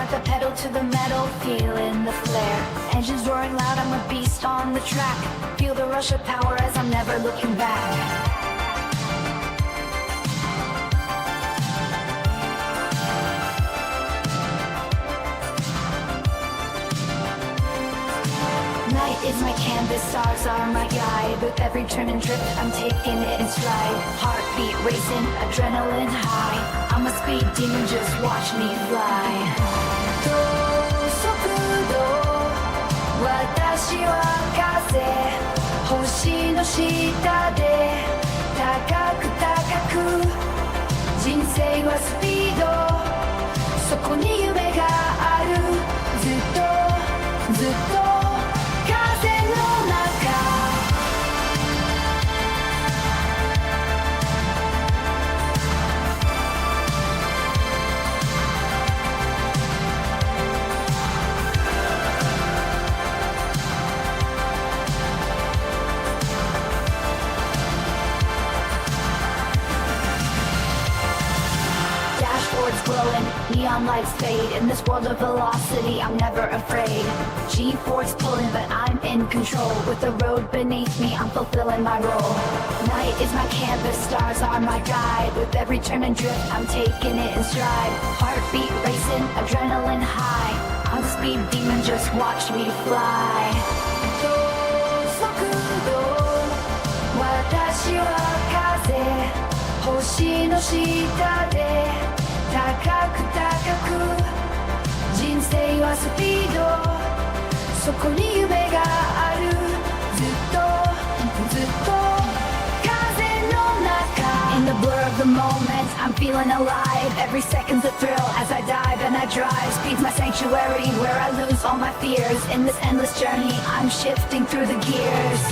Put the pedal to the metal, feeling the flare. Engines roaring loud, I'm a beast on the track. Feel the rush of power as I'm never looking back. Night is my canvas, stars are my guide. With every turn and trip, I'm taking it in stride. Heartbeat racing, adrenaline high. I'm a speed demon, just watch me fly. Dosokudo, watashi wa kaze. Hoshi no shita de, takaku takaku. Jinsei wa speedo, soko ni yume ga aru. Zutto, zutto. Glowing, neon lights fade. In this world of velocity, I'm never afraid. G-force pulling, but I'm in control. With the road beneath me, I'm fulfilling my role. Night is my canvas, stars are my guide. With every turn and drift, I'm taking it in stride. Heartbeat racing, adrenaline high. I'm a speed demon, just watch me fly. Dosokudo, watashi wa kaze. Hoshi no shita de. 高く高く人生はスピードそこに夢があるずっとずっと風の中 In the blur of the moment I'm feeling alive Every second's a thrill as I dive and I drive Speed's my sanctuary where I lose all my fears In this endless journey I'm shifting through the gears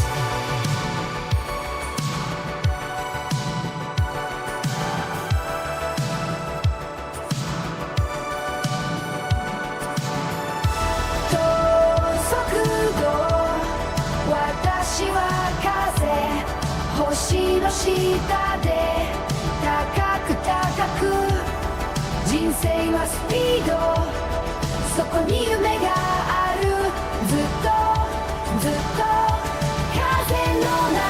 星の下で高く高く人生はスピードそこに夢があるずっとずっと風の中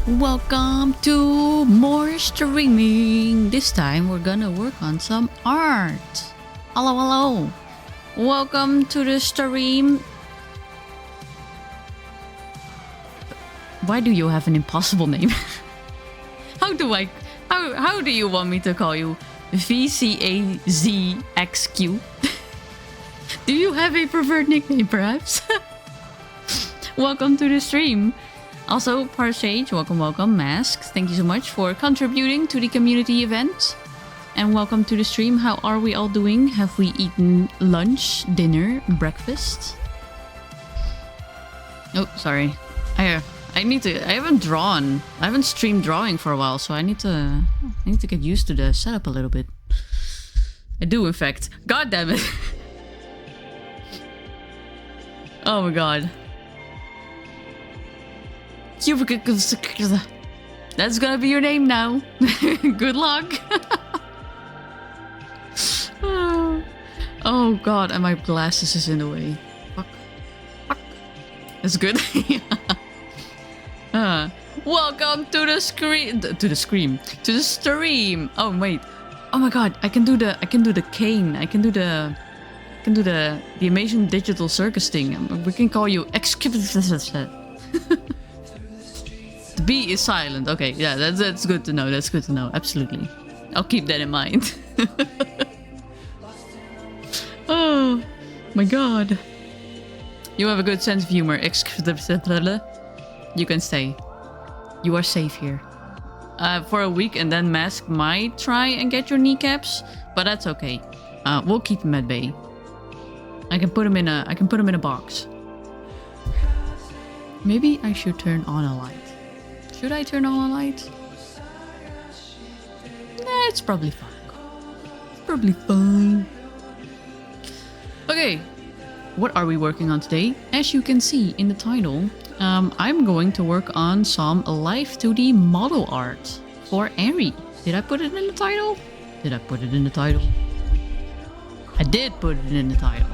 Welcome to more streaming. This time we're gonna work on some art. Hello, hello. Welcome to the stream. Why do you have an impossible name? How do you want me to call you? VCAZXQ? Do you have a preferred nickname perhaps? Welcome to the stream. Also, Parsage, welcome, Masks. Thank you so much for contributing to the community event. And welcome to the stream. How are we all doing? Have we eaten lunch, dinner, breakfast? Oh, sorry. I haven't streamed drawing for a while, so I need to get used to the setup a little bit. I do, in fact. God damn it. Oh my god. That's gonna be your name now. Good luck. Oh god, and my glasses is in the way. Fuck. That's good. Welcome to the stream. Oh wait. Oh my god, I can do the cane. I can do the amazing digital circus thing. We can call you The B is silent. Okay, yeah, that's good to know. That's good to know. Absolutely. I'll keep that in mind. Oh my god. You have a good sense of humor. You can stay. You are safe here. For a week and then Mask might try and get your kneecaps, but that's okay. We'll keep him at bay. I can put him in a box. Maybe I should turn on a light. Should I turn on a light? It's probably fine. It's probably fine. Okay, what are we working on today? As you can see in the title, I'm going to work on some live 2D model art for Eri. Did I put it in the title? Did I put it in the title? I did put it in the title.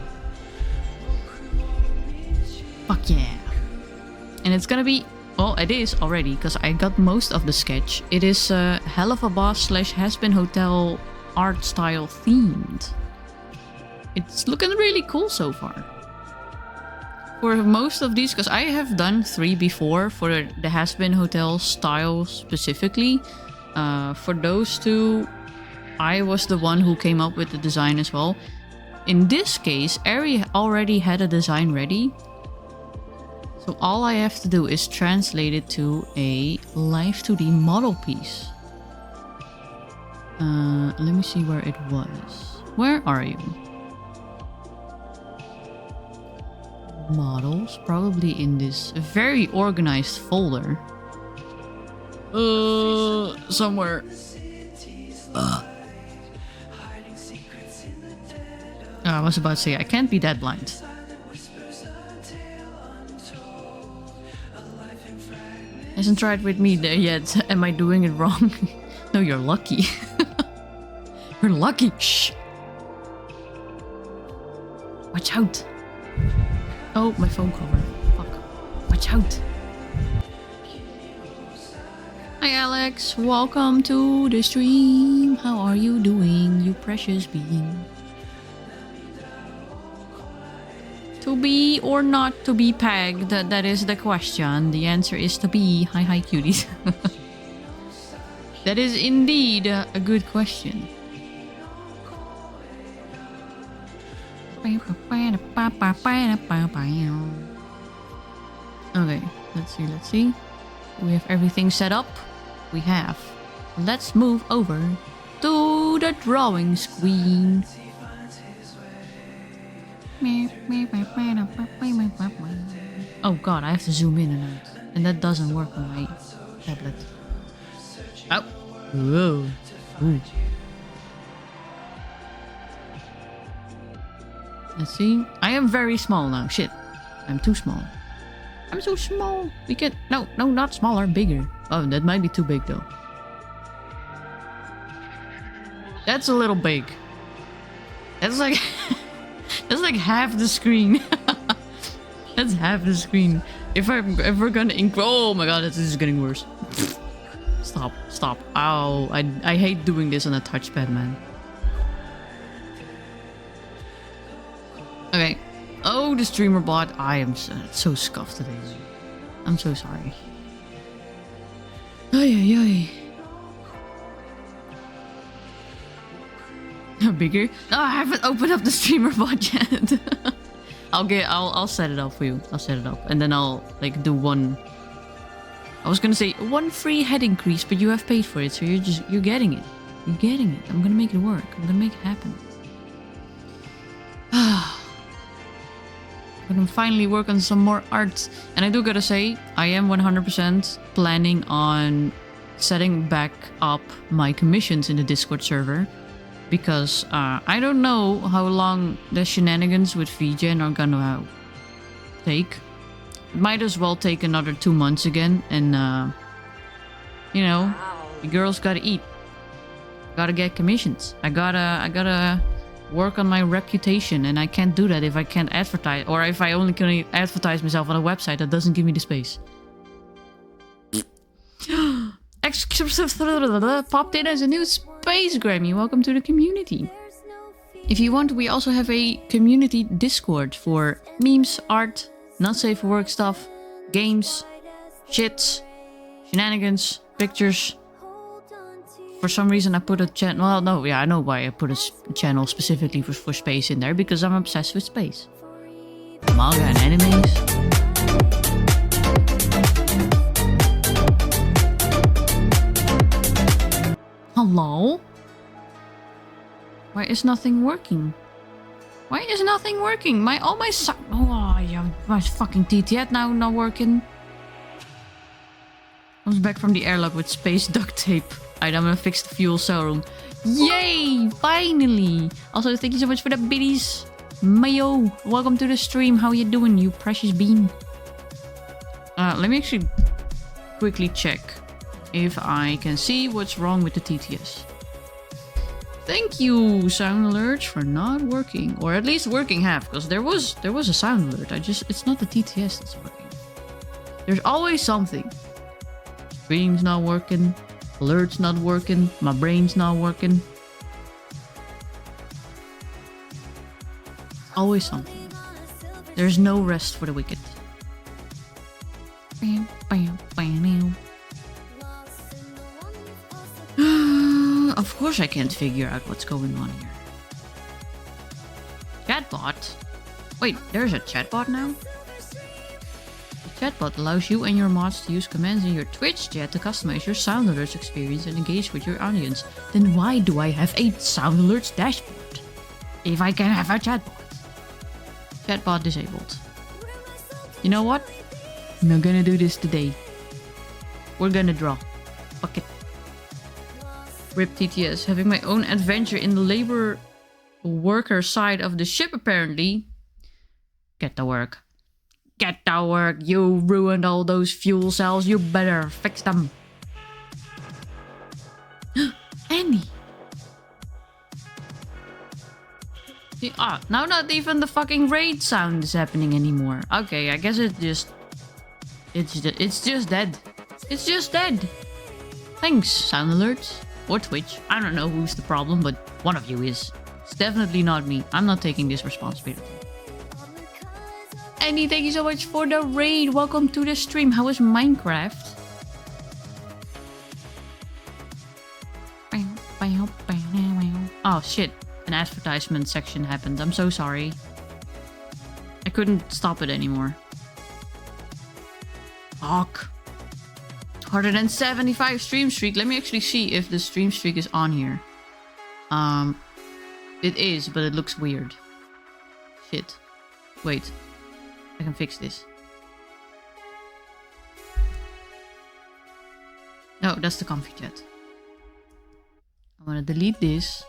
Fuck yeah. And it's gonna be, well, it is already, because I got most of the sketch. It is Hell of a Boss / Hazbin Hotel art style themed. It's looking really cool so far. For most of these, because I have done 3 before for the Hazbin Hotel style specifically. For those 2, I was the one who came up with the design as well. In this case, Eri already had a design ready. So all I have to do is translate it to a live 2D model piece. Let me see where it was. Where are you? Models, probably in this very organized folder. Somewhere. I was about to say, I can't be that blind. Hasn't tried with me there yet. Am I doing it wrong? No, you're lucky. You're lucky. Shh. Watch out. Oh, my phone cover. Fuck. Watch out. Hi Alex, welcome to the stream. How are you doing, you precious being? To be or not to be pegged, that is the question. The answer is to be. Hi cuties. That is indeed a good question. Okay, let's see. We have everything set up. We have. Let's move over to the drawing screen. Oh god, I have to zoom in and out. And that doesn't work on my tablet. Oh. Whoa. Ooh. Let's see. I am very small now. Shit. I'm too small. I'm so small. We can... No, not smaller. Bigger. Oh, that might be too big though. That's a little big. That's like... That's like half the screen. That's half the screen. If I'm ever gonna oh my god, this is getting worse. Stop. Ow. I hate doing this on a touchpad, man. Okay. Oh, the streamer bot. I am so scuffed today. I'm so sorry. Ay. Bigger? No, I haven't opened up the streamer bot yet. I'll set it up for you. I'll set it up. And then I'll like do one. I was gonna say one free head increase, but you have paid for it, so you're getting it. You're getting it. I'm gonna make it work. I'm gonna make it happen. I'm gonna finally work on some more art. And I do gotta say, I am 100% planning on setting back up my commissions in the Discord server. Because I don't know how long the shenanigans with VGen are gonna take. It might as well take another 2 months again. And, you know, the girls gotta eat. Gotta get commissions. I gotta work on my reputation. And I can't do that if I can't advertise. Or if I only can advertise myself on a website that doesn't give me the space. Popped in as a new space Grammy. Welcome to the community. If you want, we also have a community Discord for memes, art, not safe for work stuff, games, shits, shenanigans, pictures. For some reason I put a channel. Well, no, yeah, I know why I put a channel specifically for space in there, because I'm obsessed with space, manga and animes. Hello? Why is nothing working? Why is nothing working? My fucking TTS now not working. Comes back from the airlock with space duct tape. Alright, I'm gonna fix the fuel cell room. Yay! Finally! Also, thank you so much for the biddies. Mayo, welcome to the stream. How you doing, you precious bean? Let me actually quickly check if I can see what's wrong with the TTS. Thank you, sound alerts, for not working, or at least working half, because there was a sound alert. It's not the TTS that's working. There's always something. Stream's not working, alerts not working, my brain's not working. Always something. There's no rest for the wicked. Of course I can't figure out what's going on here. Chatbot? Wait, there's a chatbot now? The chatbot allows you and your mods to use commands in your Twitch chat to customize your sound alerts experience and engage with your audience. Then why do I have a sound alerts dashboard if I can have a chatbot? Chatbot disabled. You know what? I'm not gonna do this today. We're gonna draw. Fuck it. RIP TTS. Having my own adventure in the labor worker side of the ship apparently. Get to work. Get to work. You ruined all those fuel cells. You better fix them. Andy. Now not even the fucking raid sound is happening anymore. Okay, I guess it's just dead. It's just dead. Thanks, sound alerts. Or Twitch. I don't know who's the problem, but one of you is. It's definitely not me. I'm not taking this responsibility. Andy, thank you so much for the raid. Welcome to the stream. How is Minecraft? Oh shit. An advertisement section happened. I'm so sorry. I couldn't stop it anymore. Fuck. 175 stream streak. Let me actually see if the stream streak is on here. It is, but it looks weird. Shit. Wait. I can fix this. No, that's the comfy chat. I'm gonna delete this.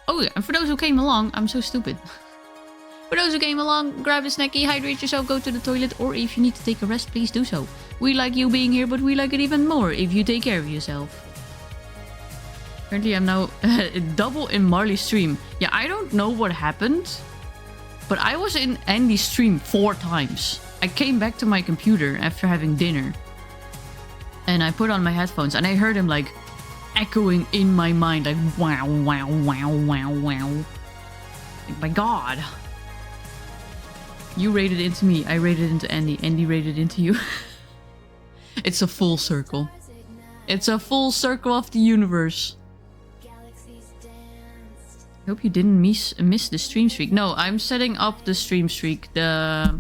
Oh yeah, and for those who came along, I'm so stupid. For those who came along, grab a snacky, hydrate yourself, go to the toilet, or if you need to take a rest, please do so. We like you being here, but we like it even more if you take care of yourself. Apparently I'm now double in Marley's stream. Yeah, I don't know what happened, but I was in Andy's stream 4 times. I came back to my computer after having dinner, and I put on my headphones, and I heard him like echoing in my mind, like wow, wow, wow, wow, wow. Like, my god. You raided into me, I raided into Andy, Andy raided into you. It's a full circle. It's a full circle of the universe. I hope you didn't miss the stream streak. No, I'm setting up the stream streak. The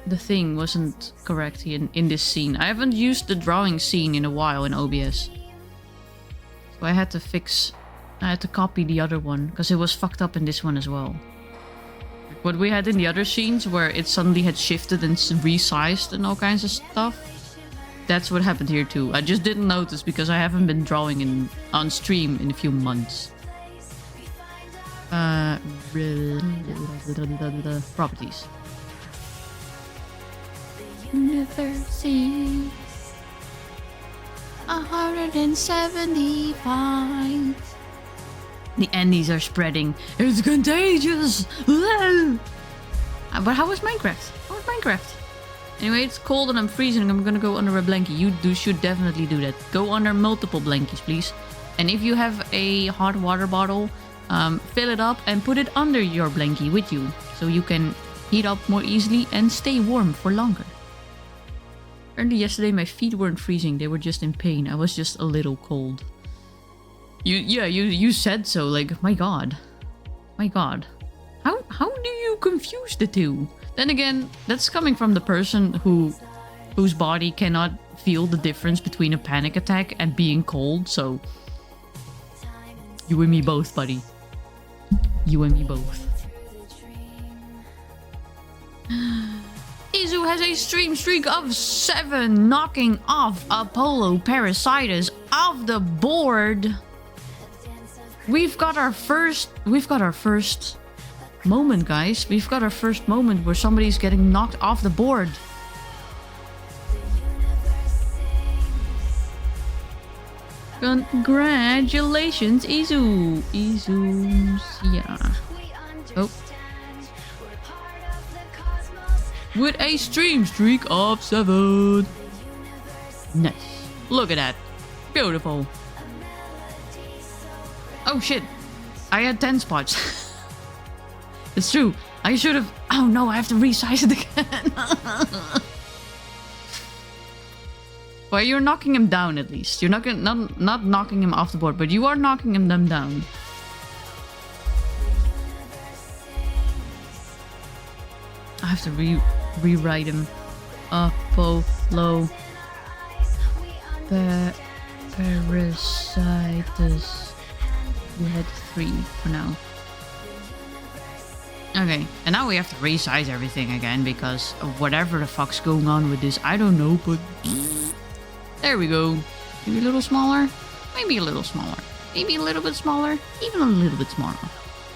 thing wasn't correct in this scene. I haven't used the drawing scene in a while in OBS. So I had to copy the other one because it was fucked up in this one as well. What we had in the other scenes where it suddenly had shifted and resized and all kinds of stuff. That's what happened here too. I just didn't notice because I haven't been drawing on stream in a few months. Properties. University 175. The Andes are spreading. It's contagious. But how was Minecraft? How was Minecraft? Anyway, it's cold and I'm freezing. I'm gonna go under a blanket. You should definitely do that. Go under multiple blankets, please. And if you have a hot water bottle, fill it up and put it under your blankie with you, so you can heat up more easily and stay warm for longer. Apparently yesterday my feet weren't freezing. They were just in pain. I was just a little cold. You said so. Like, my god. My god. How do you confuse the two? Then again, that's coming from the person whose body cannot feel the difference between a panic attack and being cold, so you and me both, buddy. You and me both. Izu, has a stream streak of 7, knocking off Apollo Parasitus off the board. We've got our first moment, guys. We've got our first moment where somebody's getting knocked off the board. Congratulations, Izu. Izu's, yeah. Oh. With a stream streak of 7. Nice. Look at that. Beautiful. Oh shit. I had 10 spots. It's true. I should have... Oh no, I have to resize it again. Well, you're knocking him down at least. You're not knocking him off the board, but you are knocking them down. I have to rewrite him. Apollo Parasitus. We had 3 for now. Okay, and now we have to resize everything again because of whatever the fuck's going on with this. I don't know, but... There we go. Maybe a little smaller. Maybe a little smaller. Maybe a little bit smaller. Even a little bit smaller.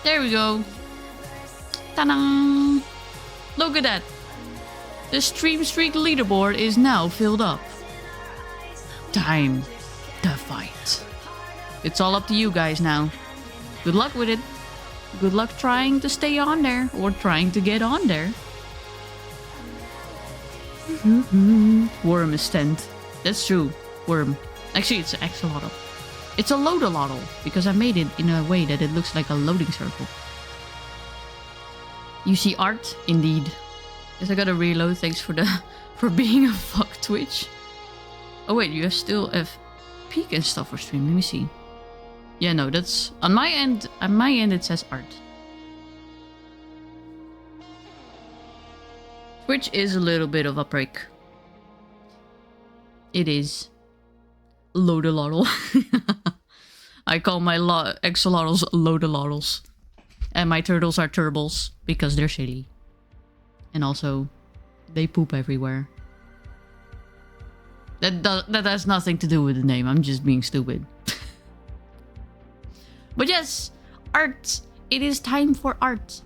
There we go. Ta-da! Look at that. The stream streak leaderboard is now filled up. Time to fight. It's all up to you guys now. Good luck with it. Good luck trying to stay on there or trying to get on there. Worm is 10. That's true. Worm. Actually, it's an axolotl. It's a loadolotl because I made it in a way that it looks like a loading circle. You see art? Indeed. Guess I gotta reload. Thanks for being a fuck Twitch. Oh wait, you still have peak and stuff for stream. Let me see. Yeah, no, that's on my end. On my end, it says art. Twitch is a little bit of a prick. It is. Loadolotl. I call my axolotls loadolotls. And my turtles are turbals because they're silly. And also, they poop everywhere. That has nothing to do with the name. I'm just being stupid. But yes, art. It is time for art.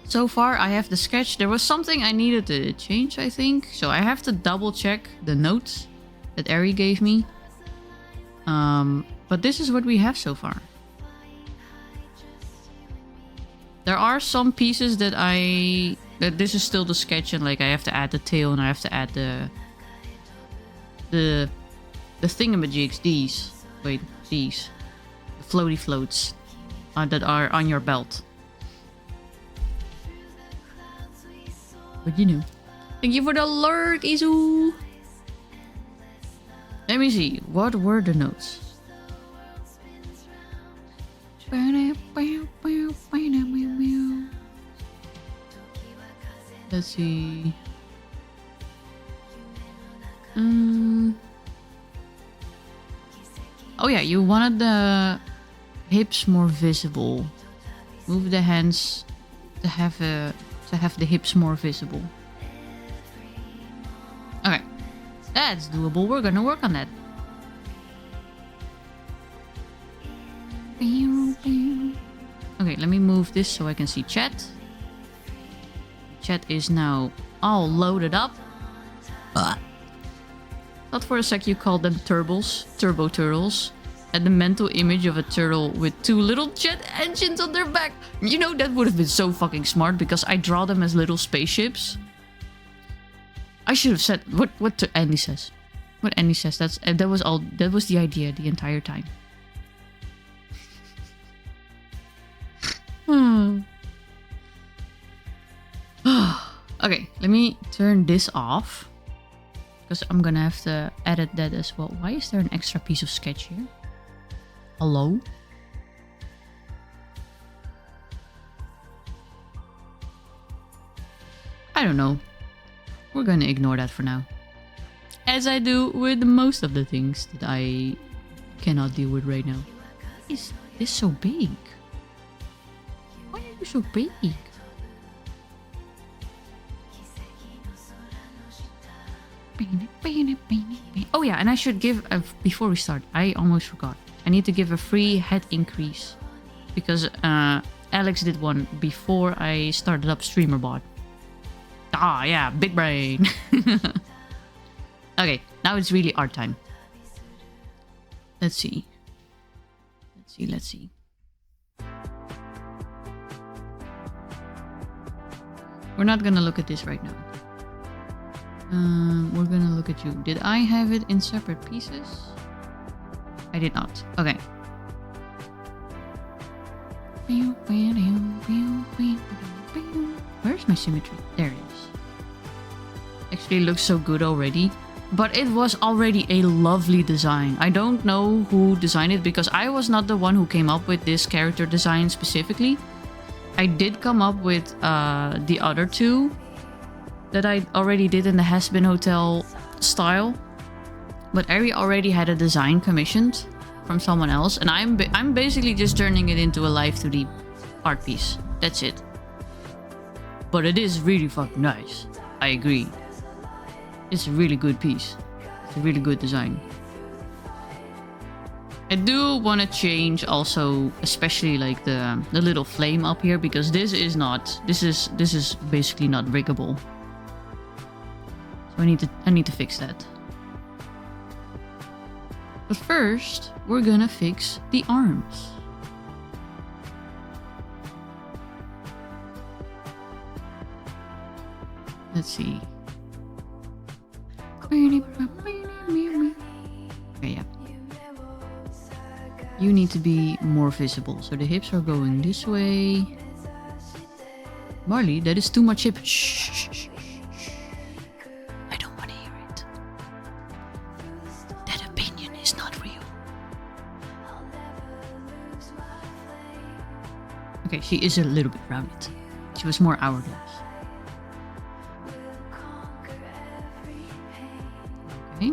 So far, I have the sketch. There was something I needed to change, I think. So I have to double check the notes that Ari gave me. But this is what we have so far. There are some pieces that this is still the sketch, and like I have to add the tail and I have to add the thingamajigs. These, wait, these, the floaty floats that are on your belt. But you know. Thank you for the alert, Izu. Let me see. What were the notes? Let's see. Oh yeah, you wanted the hips more visible. Move the hands to have the hips more visible. Okay, that's doable. We're gonna work on that. Okay, let me move this so I can see chat. Chat is now all loaded up. Thought for a sec you called them turbos, turbo turtles. Had the mental image of a turtle with 2 little jet engines on their back. You know, that would have been so fucking smart because I draw them as little spaceships. I should have said what Andy says. What Andy says. That was the idea the entire time. Okay, let me turn this off because I'm gonna have to edit that as well. Why is there an extra piece of sketch here? Hello? I don't know. We're gonna ignore that for now. As I do with most of the things that I cannot deal with right now. Why is this so big? Why are you so big? Oh yeah, and I should give before we start, I almost forgot. I need to give a free head increase because Alex did one before I started up StreamerBot. Ah yeah, big brain. Okay, now it's really art time. Let's see. Let's see. We're not gonna look at this right now. We're gonna look at you. Did I have it in separate pieces? I did not. Okay. Where's my symmetry? There it is. Actually looks so good already. But it was already a lovely design. I don't know who designed it because I was not the one who came up with this character design specifically. I did come up with the other two that I already did in the Hazbin Hotel style. But Ari already had a design commissioned from someone else. And I'm basically just turning it into a live 2D art piece. That's it. But it is really fucking nice. I agree. It's a really good piece. It's a really good design. I do want to change also, especially like the little flame up here, because this is basically not riggable. So I need to fix that. But first, we're gonna fix the arms. Let's see. Okay, yeah. You need to be more visible. So the hips are going this way. Marley, that is too much hip. Shh, shh, shh, shh. I don't want to hear it. That opinion is not real. Okay, she is a little bit rounded. She was more hourglass. Okay.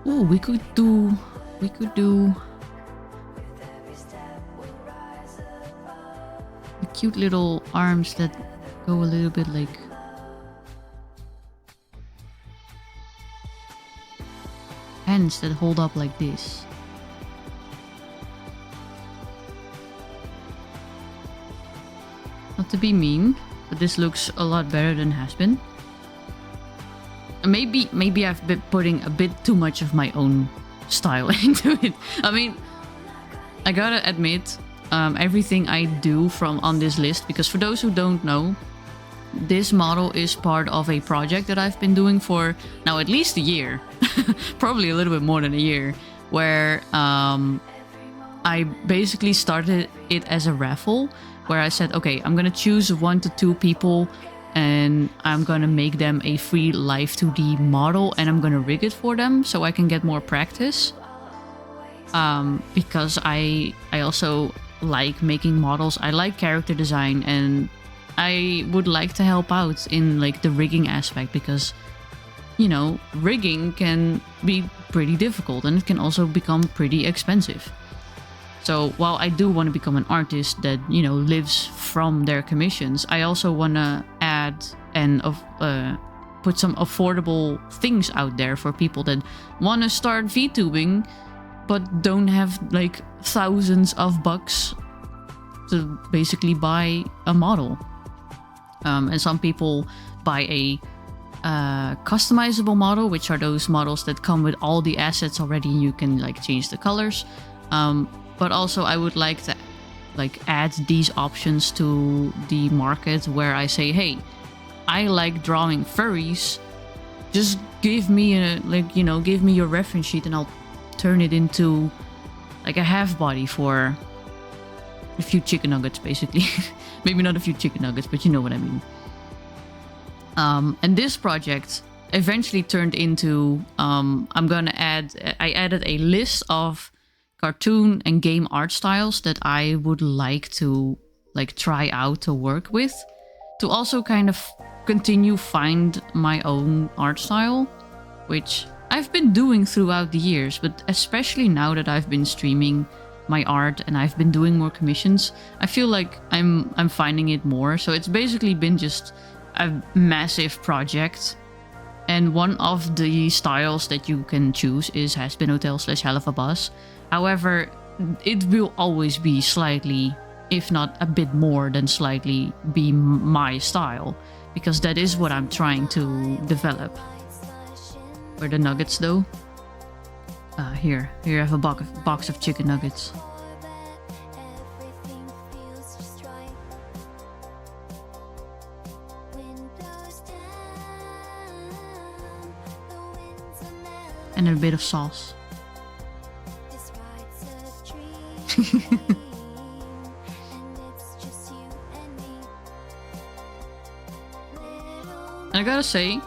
Oh, we could do the cute little arms that go a little bit like hands that hold up like this. Not to be mean, but this looks a lot better than Hazbin. Maybe I've been putting a bit too much of my own style into it. I mean, I gotta admit, everything I do on this list, because for those who don't know, this model is part of a project that I've been doing for now at least a year, probably a little bit more than a year, where I basically started it as a raffle, where I said, okay, I'm gonna choose 1 to 2 people and I'm gonna make them a free live 2D model and I'm gonna rig it for them so I can get more practice. Because I also like making models, I like character design, and I would like to help out in like the rigging aspect, because you know, rigging can be pretty difficult and it can also become pretty expensive. So while I do want to become an artist that, you know, lives from their commissions, I also want to add and put some affordable things out there for people that want to start VTubing but don't have like thousands of bucks to basically buy a model. And some people buy a customizable model, which are those models that come with all the assets already and you can like change the colors. But also I would like to like add these options to the market where I say, hey, I like drawing furries. Just give me give me your reference sheet and I'll turn it into like a half body for a few chicken nuggets, basically. Maybe not a few chicken nuggets, but you know what I mean. And this project eventually turned into I added a list of cartoon and game art styles that I would like to like try out to work with, to also kind of continue find my own art style, which I've been doing throughout the years, but especially now that I've been streaming my art and I've been doing more commissions, I feel like I'm finding it more. So it's basically been just a massive project. And one of the styles that you can choose is Hazbin Hotel / Hell of a Bus. However, it will always be slightly, if not a bit more than slightly, be my style. Because that is what I'm trying to develop. Where are the nuggets though? Here I have a box of chicken nuggets. And a bit of sauce. I gotta say,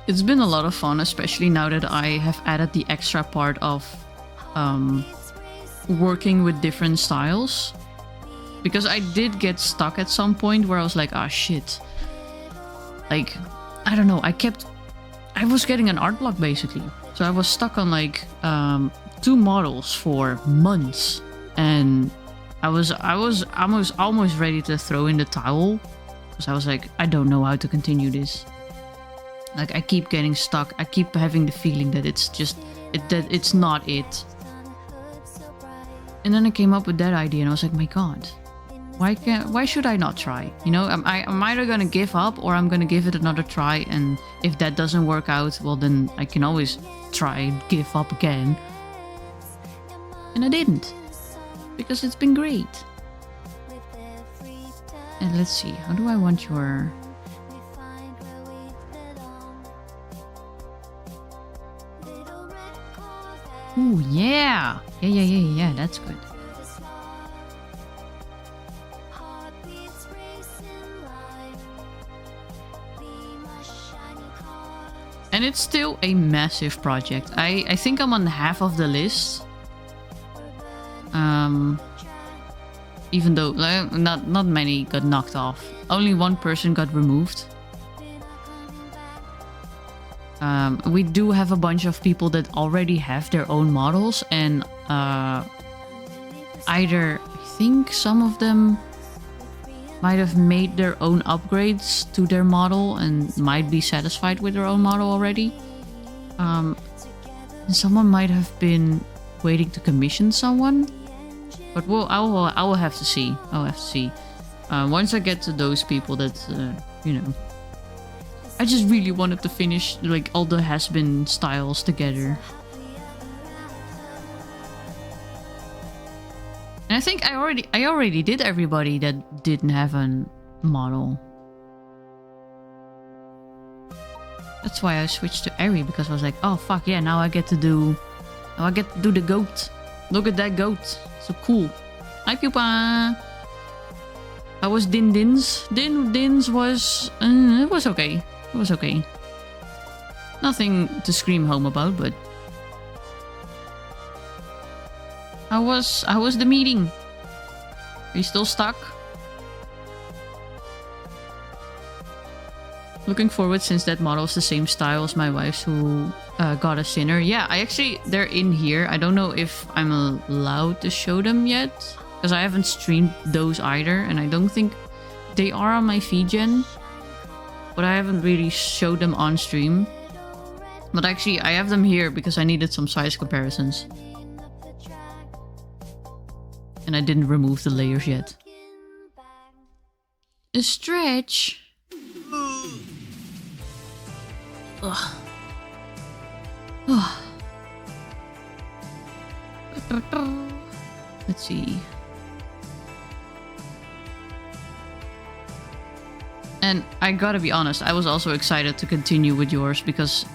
it's been a lot of fun, especially now that I have added the extra part of working with different styles. Because I did get stuck at some point where I was like, ah, shit. Like, I don't know, I was getting an art block basically. So I was stuck on like 2 models for months. And I was almost ready to throw in the towel. Because I was like, I don't know how to continue this. Like, I keep getting stuck. I keep having the feeling that it's just that it's not it. And then I came up with that idea and I was like, my god, why should I not try? You know, I'm either gonna give up or I'm gonna give it another try, and if that doesn't work out, well then I can always try and give up again. And I didn't. Because it's been great. And let's see, how do I want your... Ooh, yeah! Yeah, that's good. And it's still a massive project. I think I'm on half of the list. Even though not many got knocked off. Only one person got removed. We do have a bunch of people that already have their own models, and either I think some of them might have made their own upgrades to their model and might be satisfied with their own model already. And someone might have been waiting to commission someone. But I will have to see. I'll have to see. Once I get to those people that, you know. I just really wanted to finish like all the Hazbin styles together. And I think I already did everybody that didn't have a model. That's why I switched to Eri, because I was like, oh fuck yeah, now I get to do the goat. Look at that goat. So cool. Hi Pupa. How was Din Din's? Din Din's was it was okay. It was okay. Nothing to scream home about, but how was the meeting? Are you still stuck? Looking forward, since that model is the same style as my wife's who got a sinner. Yeah, they're in here. I don't know if I'm allowed to show them yet, because I haven't streamed those either, and I don't think they are on my feed gen. But I haven't really showed them on stream. But actually, I have them here because I needed some size comparisons. And I didn't remove the layers yet. A stretch. Ugh. Let's see. And I gotta be honest, I was also excited to continue with yours because,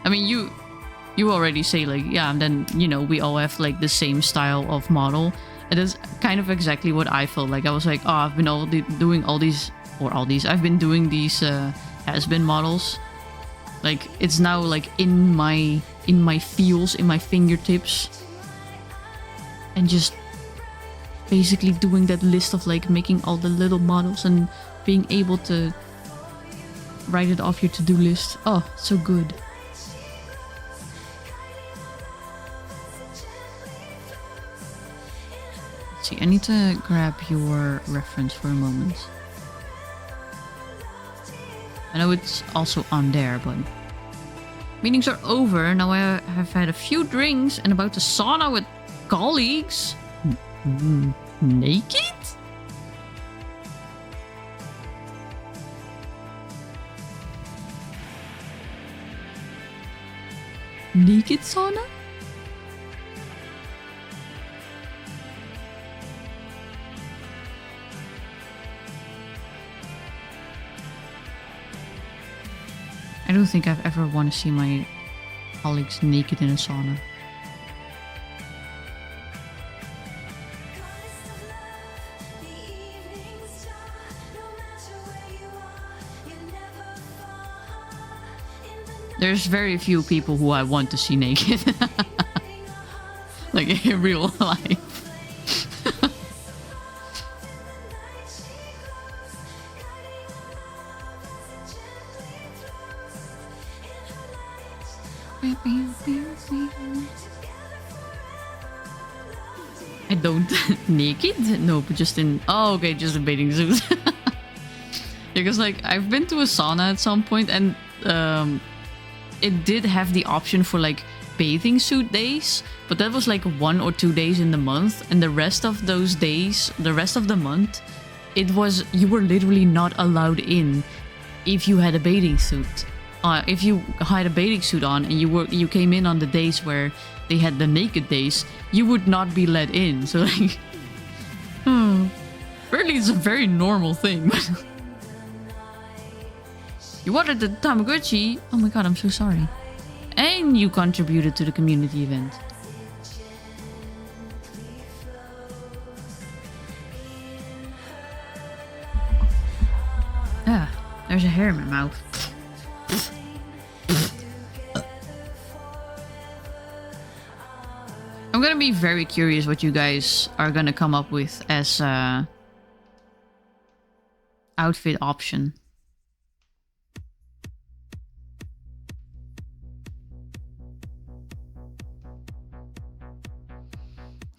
I mean, you already say like, yeah, and then, you know, we all have like the same style of model. And that's kind of exactly what I felt like. I was like, oh, I've been I've been doing these Hazbin models. Like, it's now like in my feels, in my fingertips. And just basically doing that list of like making all the little models and being able to write it off your to-do list. Oh, so good. see. I need to grab your reference for a moment. I know it's also on there, but... Meetings are over. Now I have had a few drinks and about to sauna with colleagues. Naked? Naked sauna? I don't think I've ever want to see my colleagues naked in a sauna. There's very few people who I want to see naked. Like in real life. I don't. Naked? No, but just in... Oh, okay, just a bathing suit. Because, like, I've been to a sauna at some point and it did have the option for, like, bathing suit days. But that was, like, 1 or 2 days in the month. And the rest of those days, the rest of the month, it was... You were literally not allowed in if you had a bathing suit. If you had a bathing suit on and you came in on the days where they had the naked days, you would not be let in. So like, apparently it's a very normal thing. You wanted the Tamagotchi? Oh my god, I'm so sorry. And you contributed to the community event. Ah, there's a hair in my mouth. I'm gonna be very curious what you guys are gonna come up with as outfit option.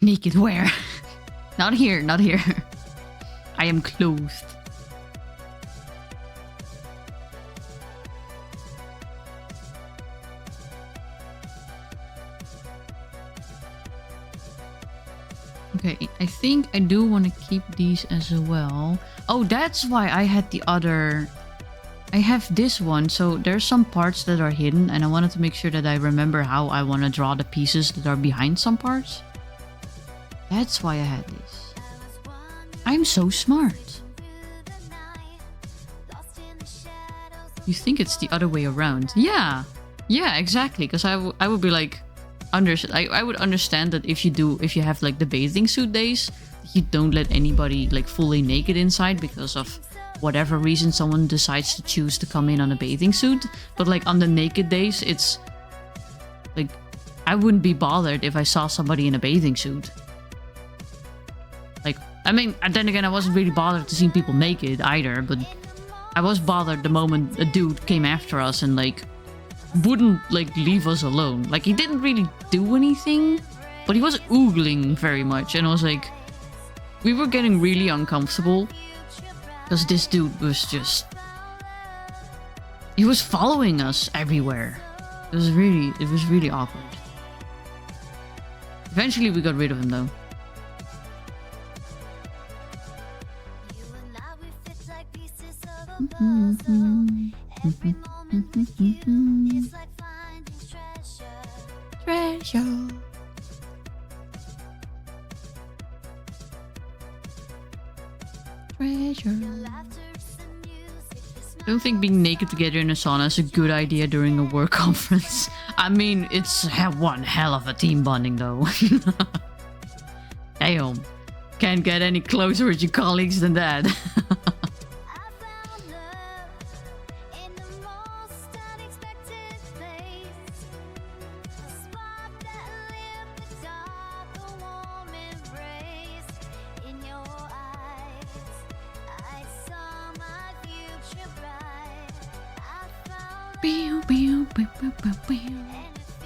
Naked where? Not here, not here. I am clothed. Okay, I think I do want to keep these as well. Oh, that's why I had the other... I have this one, so there's some parts that are hidden and I wanted to make sure that I remember how I want to draw the pieces that are behind some parts. That's why I had this. I'm so smart. You think it's the other way around? Yeah, exactly, because I would be like... I would understand that if you have like the bathing suit days, you don't let anybody like fully naked inside because of whatever reason someone decides to choose to come in on a bathing suit. But like on the naked days, it's like I wouldn't be bothered if I saw somebody in a bathing suit. Like, I mean, and then again, I wasn't really bothered to see people naked either, but I was bothered the moment a dude came after us and like wouldn't like leave us alone. Like, he didn't really do anything, but he was oogling very much, and I was like, we were getting really uncomfortable because this dude was just, he was following us everywhere. It was really awkward. Eventually we got rid of him though. Treasure. I don't think being naked together in a sauna is a good idea during a work conference. I mean, it's one hell of a team bonding though. Damn. Can't get any closer with your colleagues than that.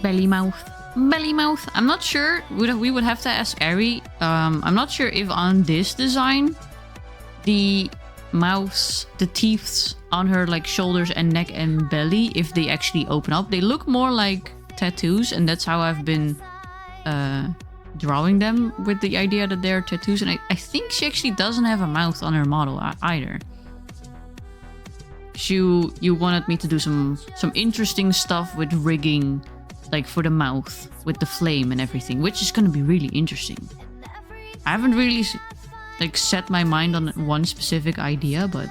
Belly mouth. belly mouth. I'm not sure. We would have to ask Ari. I'm not sure if on this design, the mouths, the teeth on her like shoulders and neck and belly, if they actually open up. They look more like tattoos, and that's how I've been drawing them, with the idea that they're tattoos. And I think she actually doesn't have a mouth on her model either. You wanted me to do some interesting stuff with rigging, like for the mouth with the flame and everything, which is gonna be really interesting. I haven't really like set my mind on one specific idea, but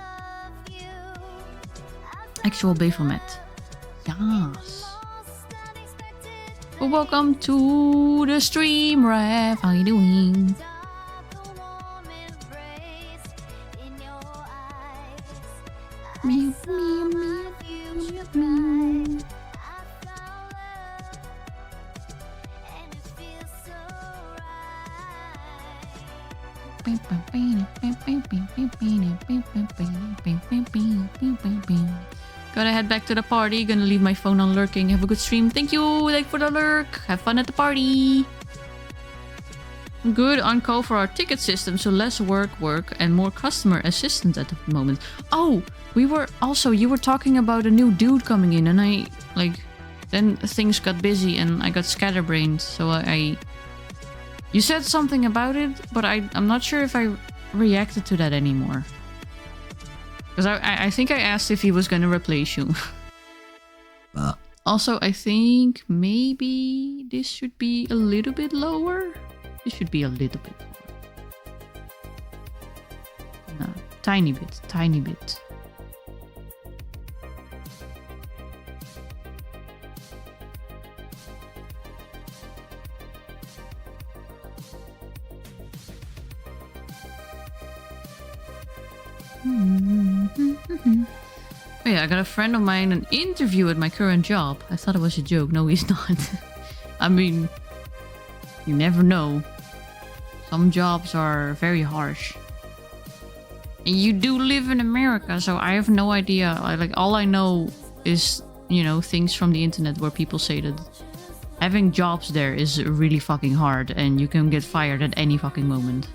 actual Baphomet. Yes. Well, welcome to the stream, Ref. How you doing? Meow, meow, meow, meow, meow. Gotta head back to the party. Gonna leave my phone on lurking. Have a good stream. Thank you, like for the lurk. Have fun at the party. Good on call for our ticket system, so less work and more customer assistance at the moment. Oh, you were talking about a new dude coming in, and I like then things got busy and I got scatterbrained, so you said something about it, but I'm not sure if I reacted to that anymore. Because I think I asked if he was gonna replace you. Also, I think maybe this should be a little bit lower. This should be a little bit lower. No, tiny bit, tiny bit. Oh yeah, I got a friend of mine an interview at my current job. I thought it was a joke. No, he's not. I mean, you never know. Some jobs are very harsh. And you do live in America, so I have no idea. Like, all I know is, you know, things from the internet where people say that having jobs there is really fucking hard and you can get fired at any fucking moment.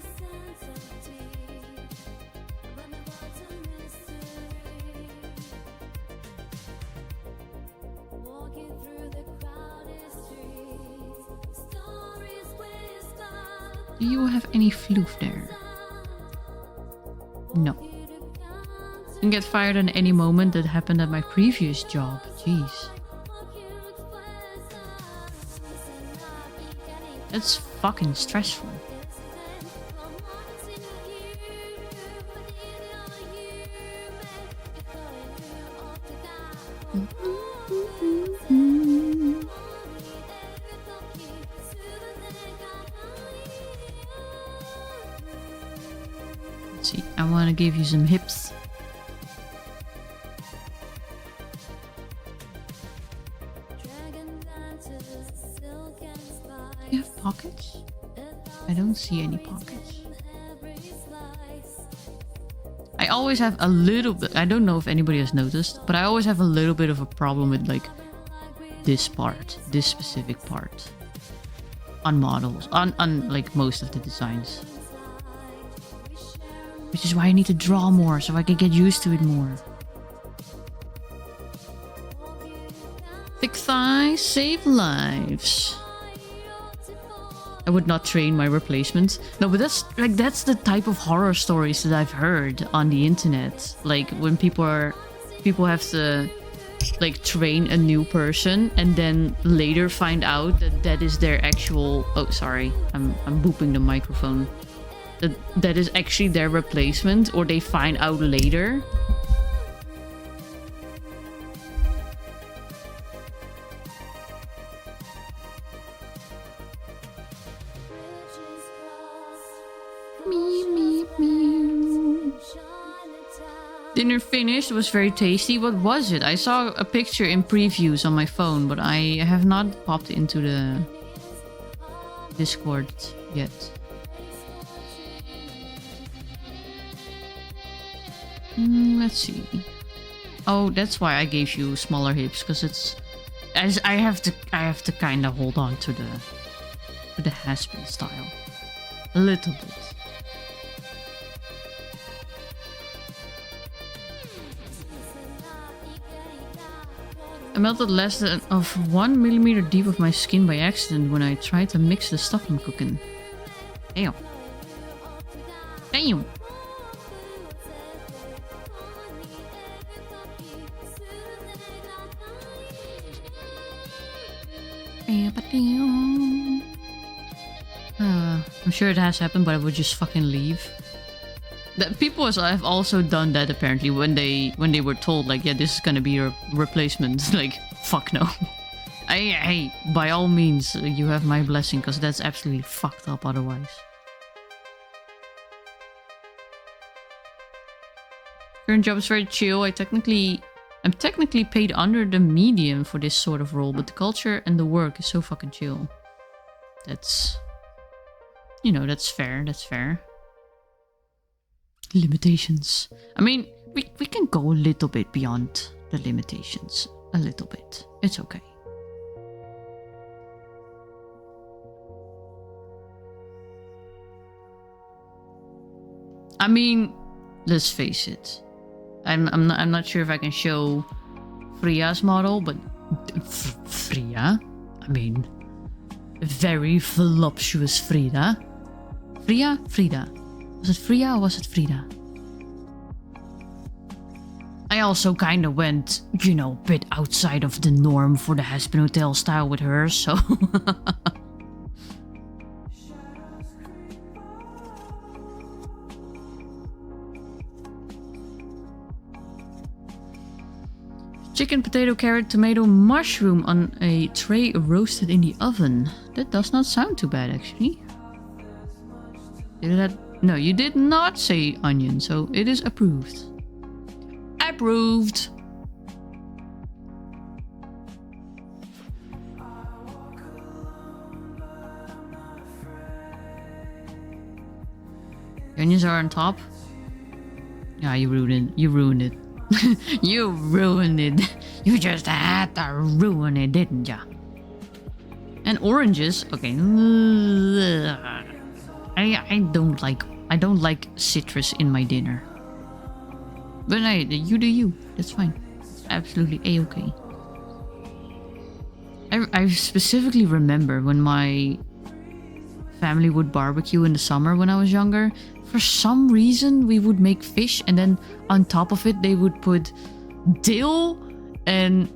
Do you have any floof there? No. You can get fired at any moment. That happened at my previous job. Jeez. That's fucking stressful. Let's see, I want to give you some hips. Do you have pockets? I don't see any pockets. I always have a little bit, I don't know if anybody has noticed, but I always have a little bit of a problem with like this part, this specific part. On models, on like most of the designs. Which is why I need to draw more, so I can get used to it more. Thick thighs save lives. I would not train my replacements. No, but that's the type of horror stories that I've heard on the internet. Like when people have to like train a new person and then later find out that that is their actual, oh sorry, I'm booping the microphone. That is actually their replacement, or they find out later. Dinner finished, was very tasty. What was it? I saw a picture in previews on my phone, but I have not popped into the Discord yet. Let's see. Oh, that's why I gave you smaller hips, because it's I have to kind of hold on to the Hazbin style a little bit. I melted less than of 1 millimeter deep of my skin by accident when I tried to mix the stuff I'm cooking. Damn. Damn. I'm sure it has happened, but I would just fucking leave. That people have also done that apparently when they were told like, yeah, this is gonna be your replacement. Like, fuck no. Hey, by all means, you have my blessing, because that's absolutely fucked up otherwise. Current job is very chill. I'm technically paid under the median for this sort of role, but the culture and the work is so fucking chill. That's, you know, that's fair. That's fair. Limitations. I mean, we can go a little bit beyond the limitations. A little bit. It's okay. I mean, let's face it. I'm not sure if I can show Fria's model, but Fria? I mean, very voluptuous Frida. Frida. Was it Fria or was it Frida? I also kind of went, you know, a bit outside of the norm for the Hazbin Hotel style with her, so... Chicken, potato, carrot, tomato, mushroom on a tray roasted in the oven. That does not sound too bad, actually. No, you did not say onion, so it is approved. Approved! The onions are on top. Yeah, you ruined it. You ruined it. You ruined it. You just had to ruin it, didn't ya? And oranges. Okay. I don't like citrus in my dinner. But you do you. That's fine. It's absolutely a-okay. I specifically remember when my family would barbecue in the summer when I was younger. For some reason, we would make fish, and then on top of it, they would put dill and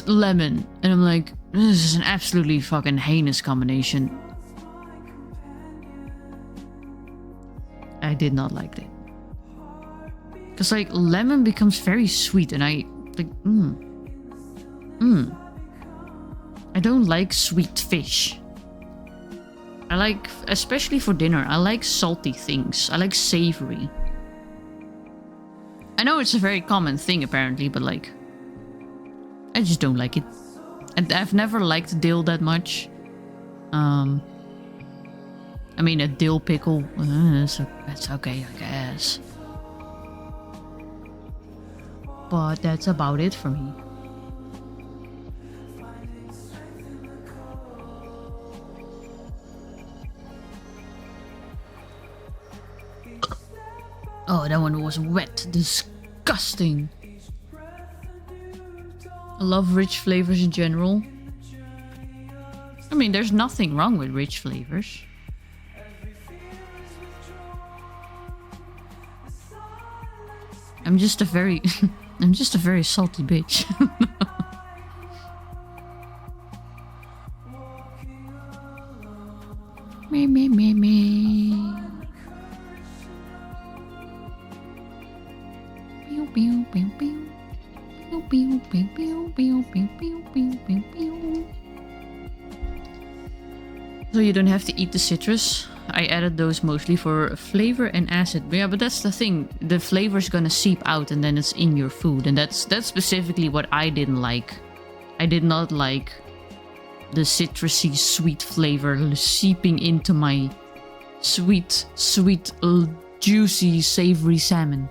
lemon. And I'm like, this is an absolutely fucking heinous combination. I did not like it. Because, like, lemon becomes very sweet, and I, like, I don't like sweet fish. I like, especially for dinner, I like salty things. I like savory. I know it's a very common thing apparently, but like, I just don't like it. And I've never liked dill that much. I mean, a dill pickle, that's okay, I guess. But that's about it for me. Oh, that one was wet. Disgusting. I love rich flavors in general. I mean, there's nothing wrong with rich flavors. I'm just a very... I'm just a very salty bitch. Me. So you don't have to eat the citrus. I added those mostly for flavor and acid. Yeah, but that's the thing. The flavor's gonna seep out and then it's in your food. And that's specifically what I didn't like. I did not like the citrusy sweet flavor seeping into my sweet, juicy, savory salmon.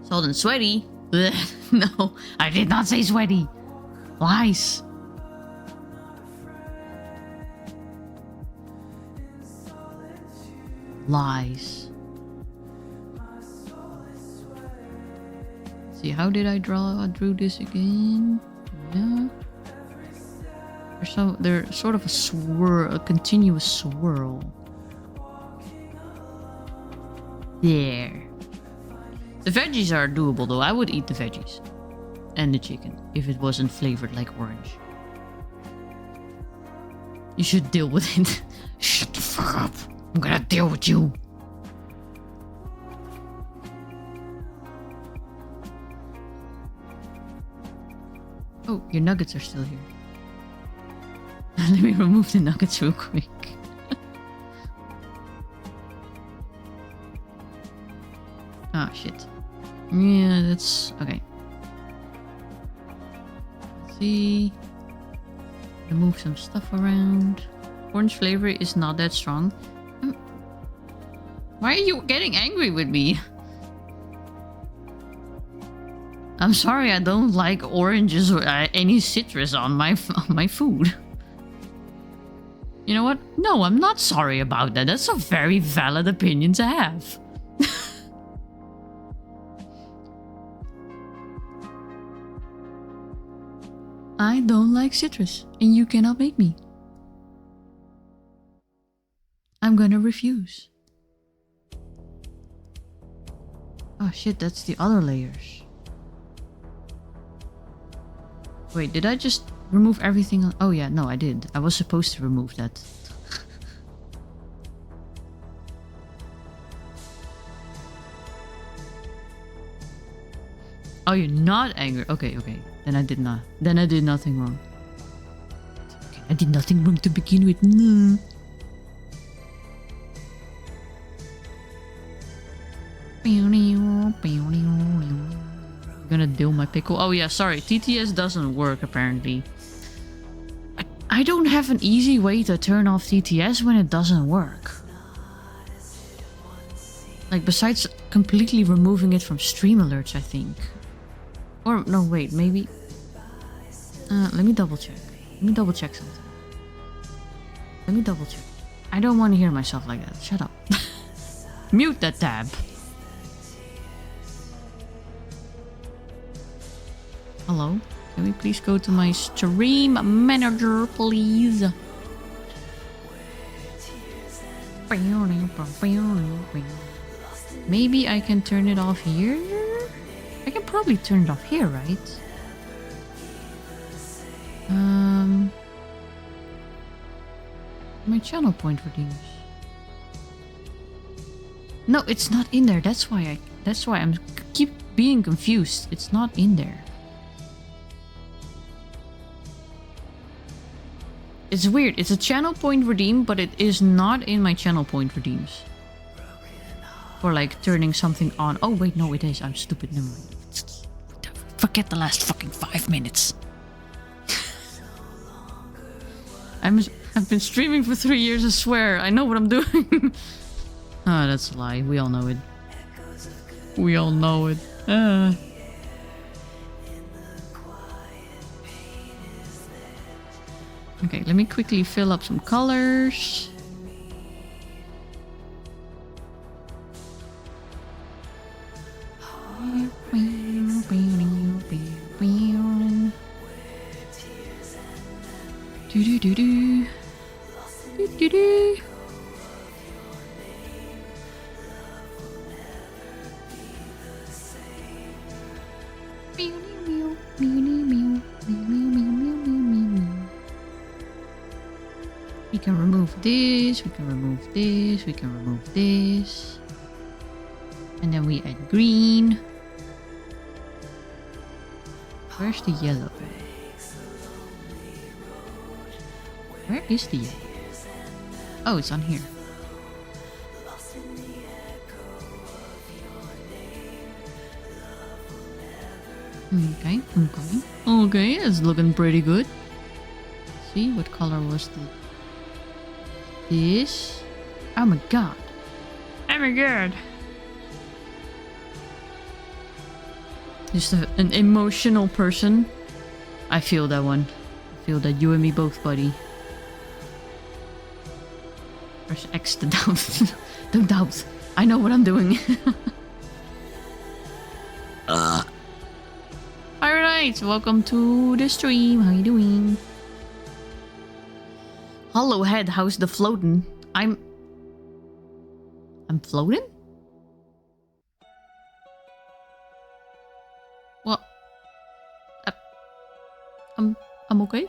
Salt and sweaty. Blech, no, I did not say sweaty. Lies. Lies. See, how did I drew this again? Yeah. There's sort of a swirl, a continuous swirl. There. The veggies are doable though. I would eat the veggies. And the chicken, if it wasn't flavored like orange. You should deal with it. Shut the fuck up. I'm gonna deal with you. Oh, your nuggets are still here. Let me remove the nuggets real quick. Ah, shit. Yeah, that's... okay. Let's see. Move some stuff around. Orange flavor is not that strong. Why are you getting angry with me? I'm sorry, I don't like oranges or any citrus on my food. You know what? No, I'm not sorry about that. That's a very valid opinion to have. I don't like citrus, and you cannot make me. I'm gonna refuse. Oh shit, that's the other layers. Wait, did I just remove everything on... oh yeah, no, I did. I was supposed to remove that. Oh, you're not angry. Okay, okay. Then I did not. Then I did nothing wrong. Okay, I did nothing wrong to begin with. No. I'm gonna deal my pickle. Oh yeah, sorry. TTS doesn't work apparently. I don't have an easy way to turn off TTS when it doesn't work. Like besides completely removing it from stream alerts, I think. Or no, wait, maybe. Let me double check. Let me double check something. Let me double check. I don't want to hear myself like that. Shut up. Mute that tab. Hello? Can we please go to my stream manager, please? Maybe I can turn it off here? I can probably turn it off here, right? My channel point redeems. No, it's not in there. That's why I'm keep being confused. It's not in there. It's weird. It's a channel point redeem, but it is not in my channel point redeems. For like turning something on. Oh wait, no, it is. I'm stupid. Never mind. Forget the last fucking 5 minutes. I've been streaming for 3 years, I swear. I know what I'm doing. Ah, that's a lie. We all know it. We all know it. Okay, let me quickly fill up some colors. Do do do do. Do do do. We can remove this, we can remove this, we can remove this. And then we add green. Where's the yellow? Where is the yellow? Oh, it's on here. Okay, okay. Okay, it's looking pretty good. Let's see, what color was this? Oh my god. Oh my god. Just an emotional person. I feel that one. I feel that you and me both, buddy. Press X to doubt. Don't doubt. I know what I'm doing. Alright, welcome to the stream. How you doing? Hello head, how's the floating? I'm floating? Well, I'm okay.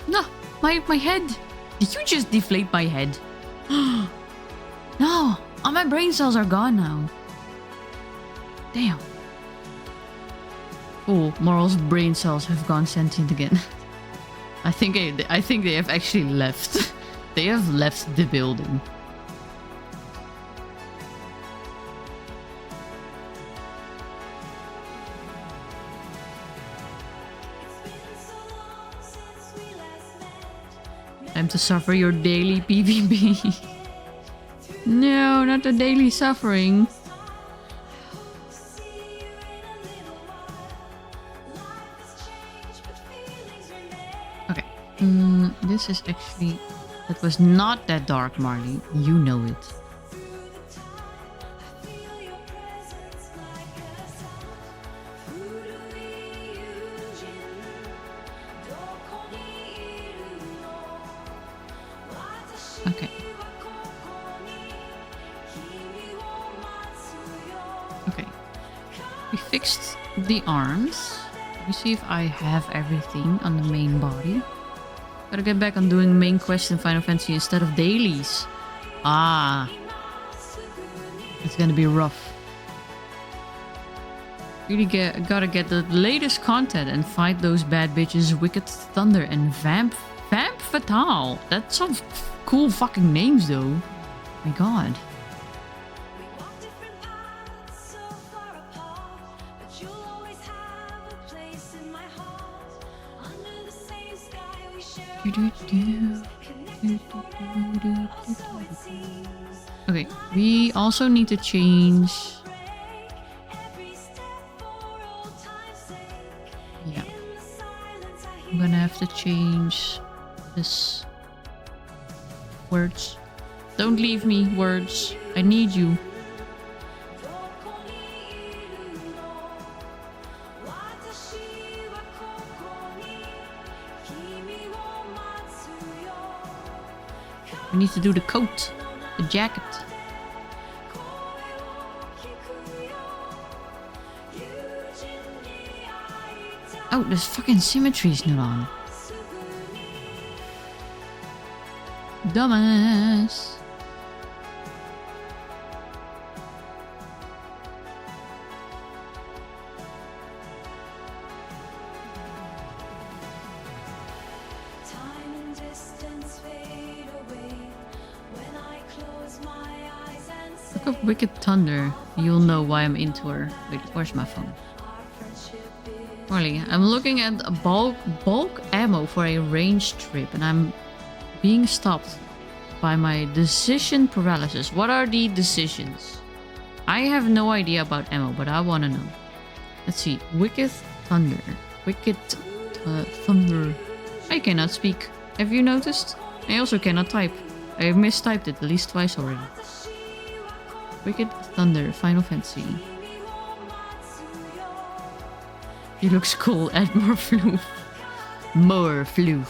No, my head. Did you just deflate my head? No, all my brain cells are gone now. Damn. Oh, Moral's brain cells have gone sentient again. I think they have actually left. They have left the building. Time to suffer your daily PvP. No, not the daily suffering. Okay. This is actually... That was not that dark, Marley. You know it. Okay. Okay. We fixed the arms. Let me see if I have everything on the main body. Gotta get back on doing main quests in Final Fantasy instead of dailies. Ah. It's gonna be rough. Really gotta get the latest content and fight those bad bitches Wicked Thunder and Vamp Fatale. That's some cool fucking names though. My god. Okay, we also need to change. Yeah, I'm gonna have to change this. Words. Don't leave me, words. I need you. We need to do the coat, the jacket. Oh, this fucking symmetry is not on. Dumbass. Look up Wicked Thunder. You'll know why I'm into her. Wait, where's my phone? Marley, I'm looking at a bulk ammo for a range trip, and I'm being stopped by my decision paralysis. What are the decisions? I have no idea about ammo, but I want to know. Let's see. Wicked Thunder. Wicked Thunder. I cannot speak. Have you noticed? I also cannot type. I have mistyped it at least twice already. Wicked Thunder, Final Fantasy. He looks cool. Add more floof. More floof.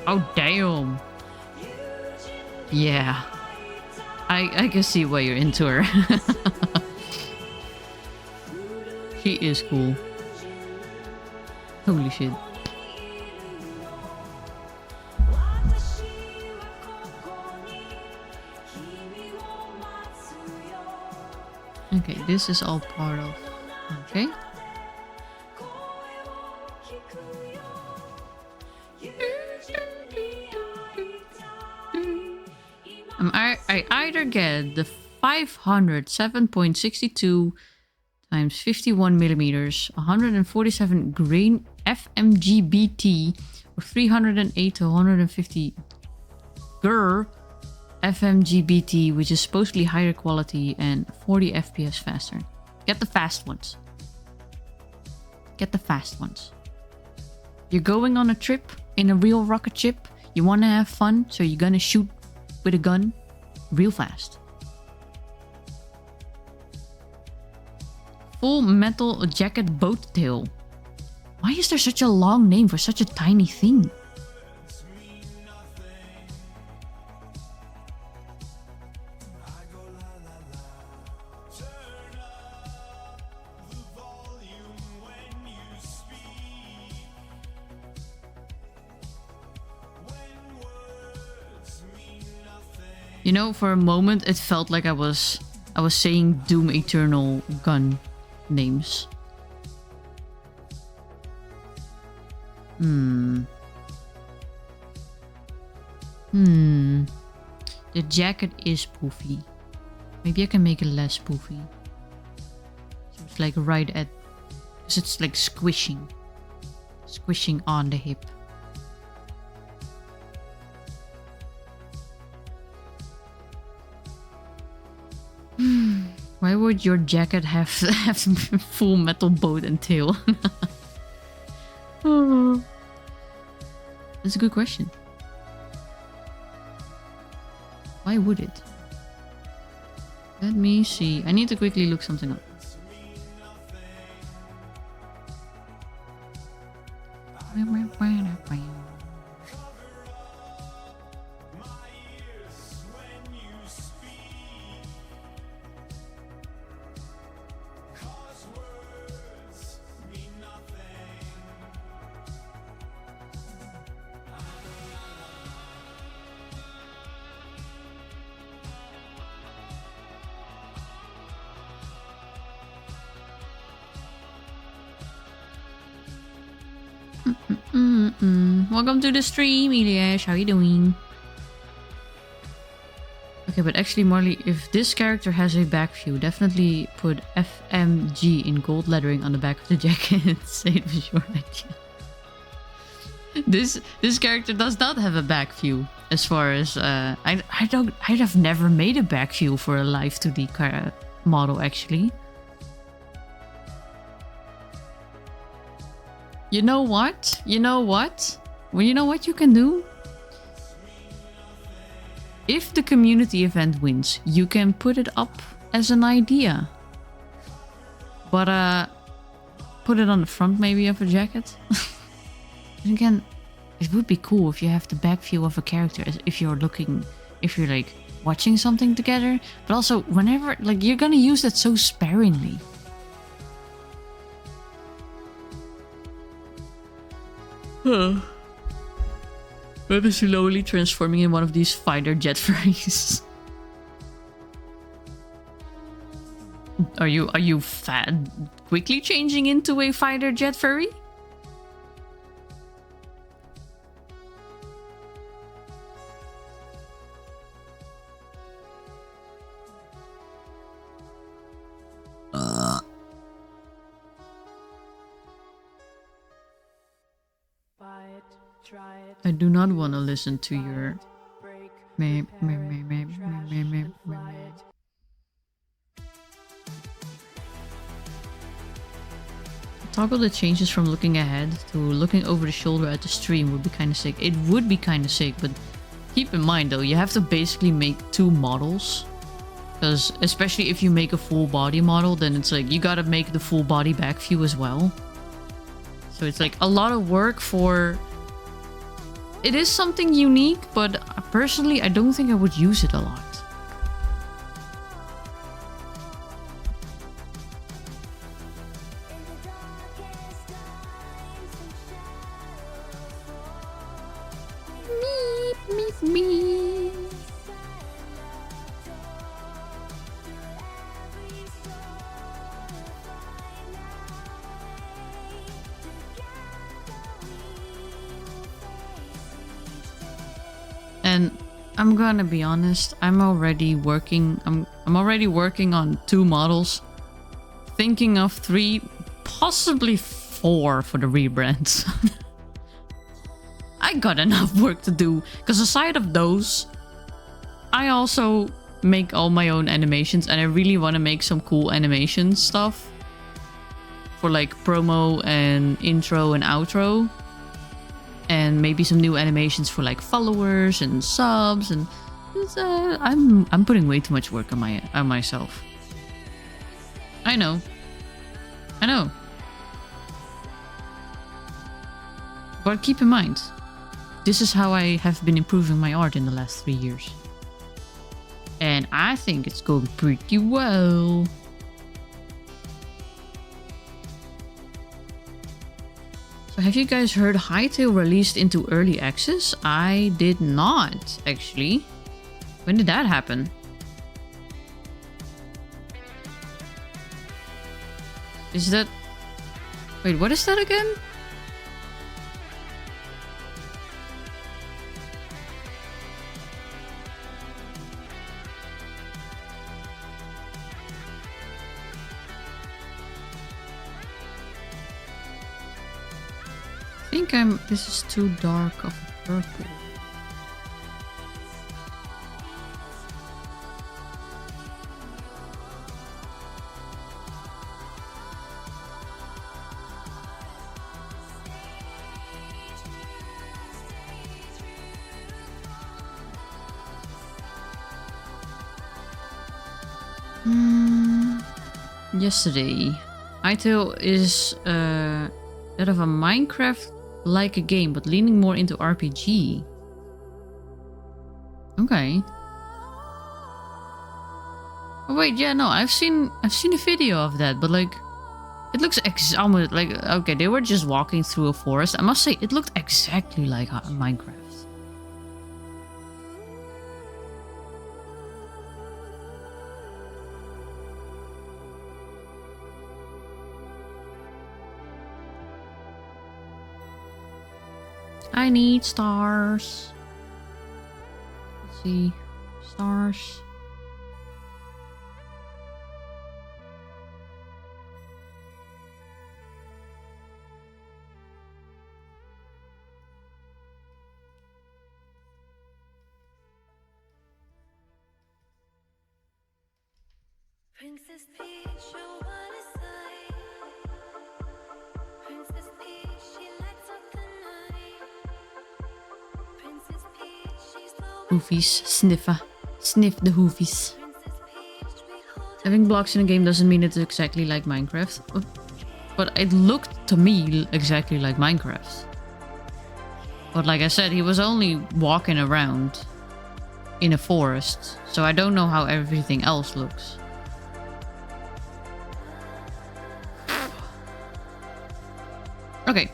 Oh damn. Yeah. I can see why you're into her. She is cool. Holy shit. Okay, this is all part of... Okay. I either get the 507.62 times 51 millimeters, 147 grain FMGBT, or 308 to 150 GR FMGBT, which is supposedly higher quality and 40 FPS faster. Get the fast ones. Get the fast ones. You're going on a trip in a real rocket ship. You want to have fun, so you're gonna shoot with a gun real fast. Full Metal Jacket Boat Tail. Why is there such a long name for such a tiny thing? You know, for a moment it felt like I was saying Doom Eternal gun names. The jacket is poofy. Maybe I can make it less poofy. So it's like right at... because it's like squishing. Squishing on the hip. Why would your jacket have full metal boat and tail? Oh. That's a good question. Why would it? Let me see. I need to quickly look something up. Welcome to the stream, Eliash. How you doing? Okay, but actually, Marley, if this character has a back view, definitely put FMG in gold lettering on the back of the jacket. Say it was your idea. This character does not have a back view. As far as I have never made a back view for a live 2D model actually. You know what? You know what? Well, you know what you can do? If the community event wins, you can put it up as an idea. But put it on the front maybe of a jacket. And again, it would be cool if you have the back view of a character if you're like watching something together. But also whenever like you're gonna use that so sparingly. Maybe slowly transforming in one of these fighter jet furries. Are you quickly changing into a fighter jet furry? I do not want to listen to your Toggle the changes from looking ahead to looking over the shoulder at the stream would be kind of sick. It would be kind of sick, but keep in mind though, you have to basically make 2 models. Because especially if you make a full body model, then it's like you gotta make the full body back view as well. So it's like a lot of work for... It is something unique, but personally I don't think I would use it a lot. Meep, meep, meep. And I'm gonna be honest, I'm already working on 2 models. Thinking of 3, possibly 4 for the rebrands. I got enough work to do, because aside of those, I also make all my own animations, and I really want to make some cool animation stuff for like promo and intro and outro, and maybe some new animations for like followers and subs. And I'm putting way too much work on myself. I know. But keep in mind, this is how I have been improving my art in the last 3 years. And I think it's going pretty well. So have you guys heard Hytale released into early access? I did not, actually. When did that happen? Is that... Wait, what is that again? I think this is too dark of a purple. Yesterday. Hytale is that of a Minecraft-like a game, but leaning more into RPG. Okay. Oh wait, yeah, no, I've seen a video of that, but like, it looks almost like, okay, they were just walking through a forest. I must say, it looked exactly like Minecraft. I need stars. Let's see. Stars. Princess Peach, oh what a sight. Princess Peach, she lights up the night. Princess Peach, she's the Hoofies. Sniffa. Sniff the hoofies. Princess Peach, we hold Having blocks in a game doesn't mean it's exactly like Minecraft. But it looked to me exactly like Minecraft. But like I said, he was only walking around in a forest. So I don't know how everything else looks. Okay.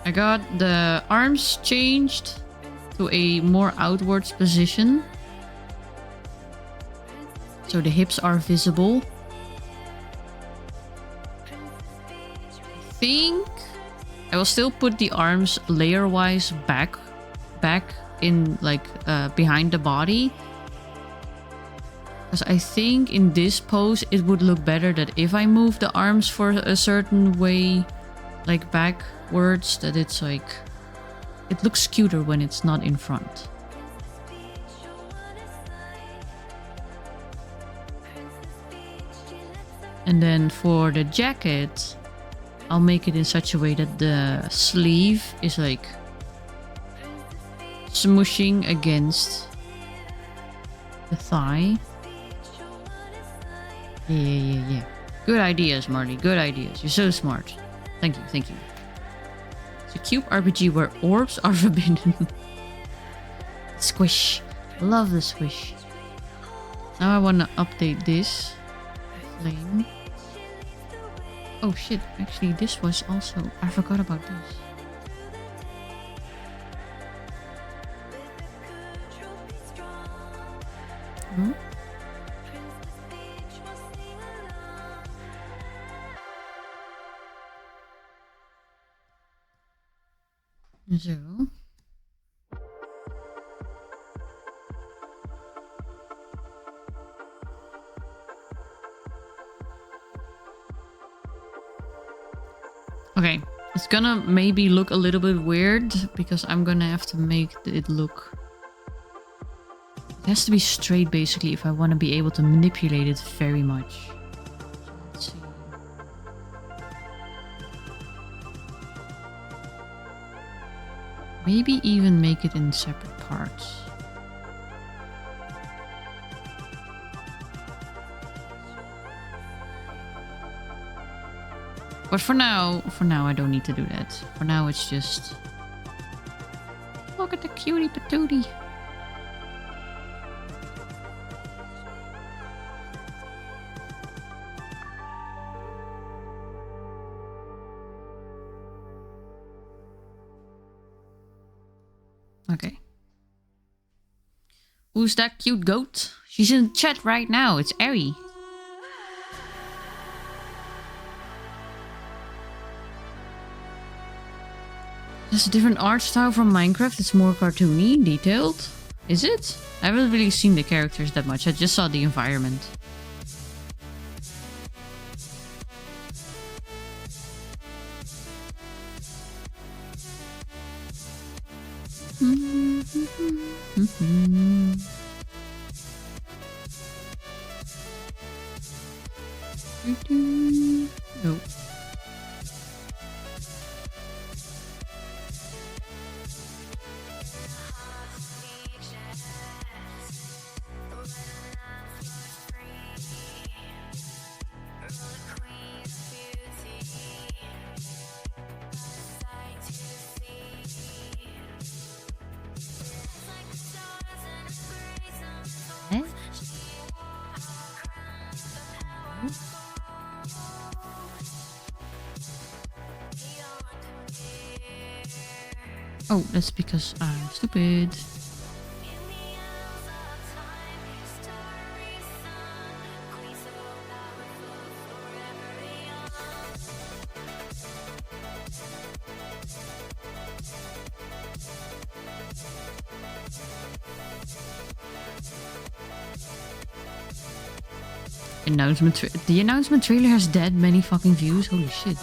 I got the arms changed to a more outwards position. So the hips are visible. I think I will still put the arms layer-wise back in like behind the body. Because I think in this pose it would look better that if I move the arms for a certain way, like backwards, that it's like, it looks cuter when it's not in front. And then for the jacket, I'll make it in such a way that the sleeve is like smushing against the thigh. Yeah. Good ideas, Marley. Good ideas. You're so smart. Thank you. It's a cube RPG where orbs are forbidden. Squish. Love the squish. Now I want to update this. Flame. Oh shit, actually this was also... I forgot about this. Huh? So... Okay, it's gonna maybe look a little bit weird because I'm gonna have to make it look It has to be straight basically if I want to be able to manipulate it very much. Let's see. Maybe even make it in separate parts. But for now I don't need to do that. For now it's just... Look at the cutie patootie. Okay. Who's that cute goat? She's in chat right now. It's Ari. It's a different art style from Minecraft. It's more cartoony, detailed. Is it? I haven't really seen the characters that much. I just saw the environment. Oh. Oh, that's because I'm stupid. The announcement trailer has that many fucking views. Holy shit.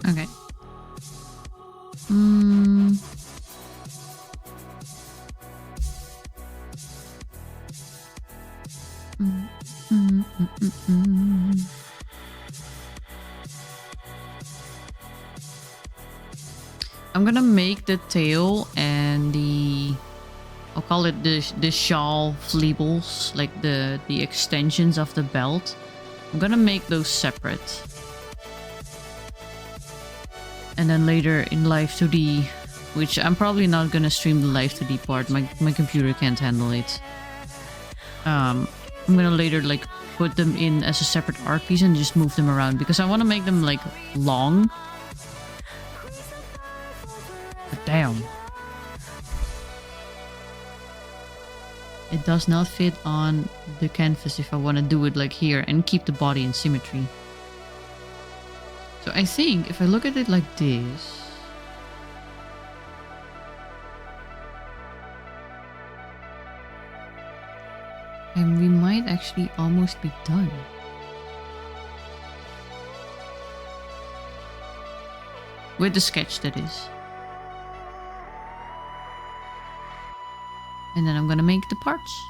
Okay. I'm gonna make the tail and the... I'll call it the shawl fleebles, like the extensions of the belt. I'm gonna make those separate. And then later in Live 2D, which I'm probably not gonna stream the Live 2D part, my computer can't handle it. I'm gonna later like put them in as a separate art piece and just move them around because I want to make them like long. But damn. It does not fit on the canvas if I want to do it like here and keep the body in symmetry. So I think if I look at it like this... And we might actually almost be done. With the sketch, that is. And then I'm gonna make the parts.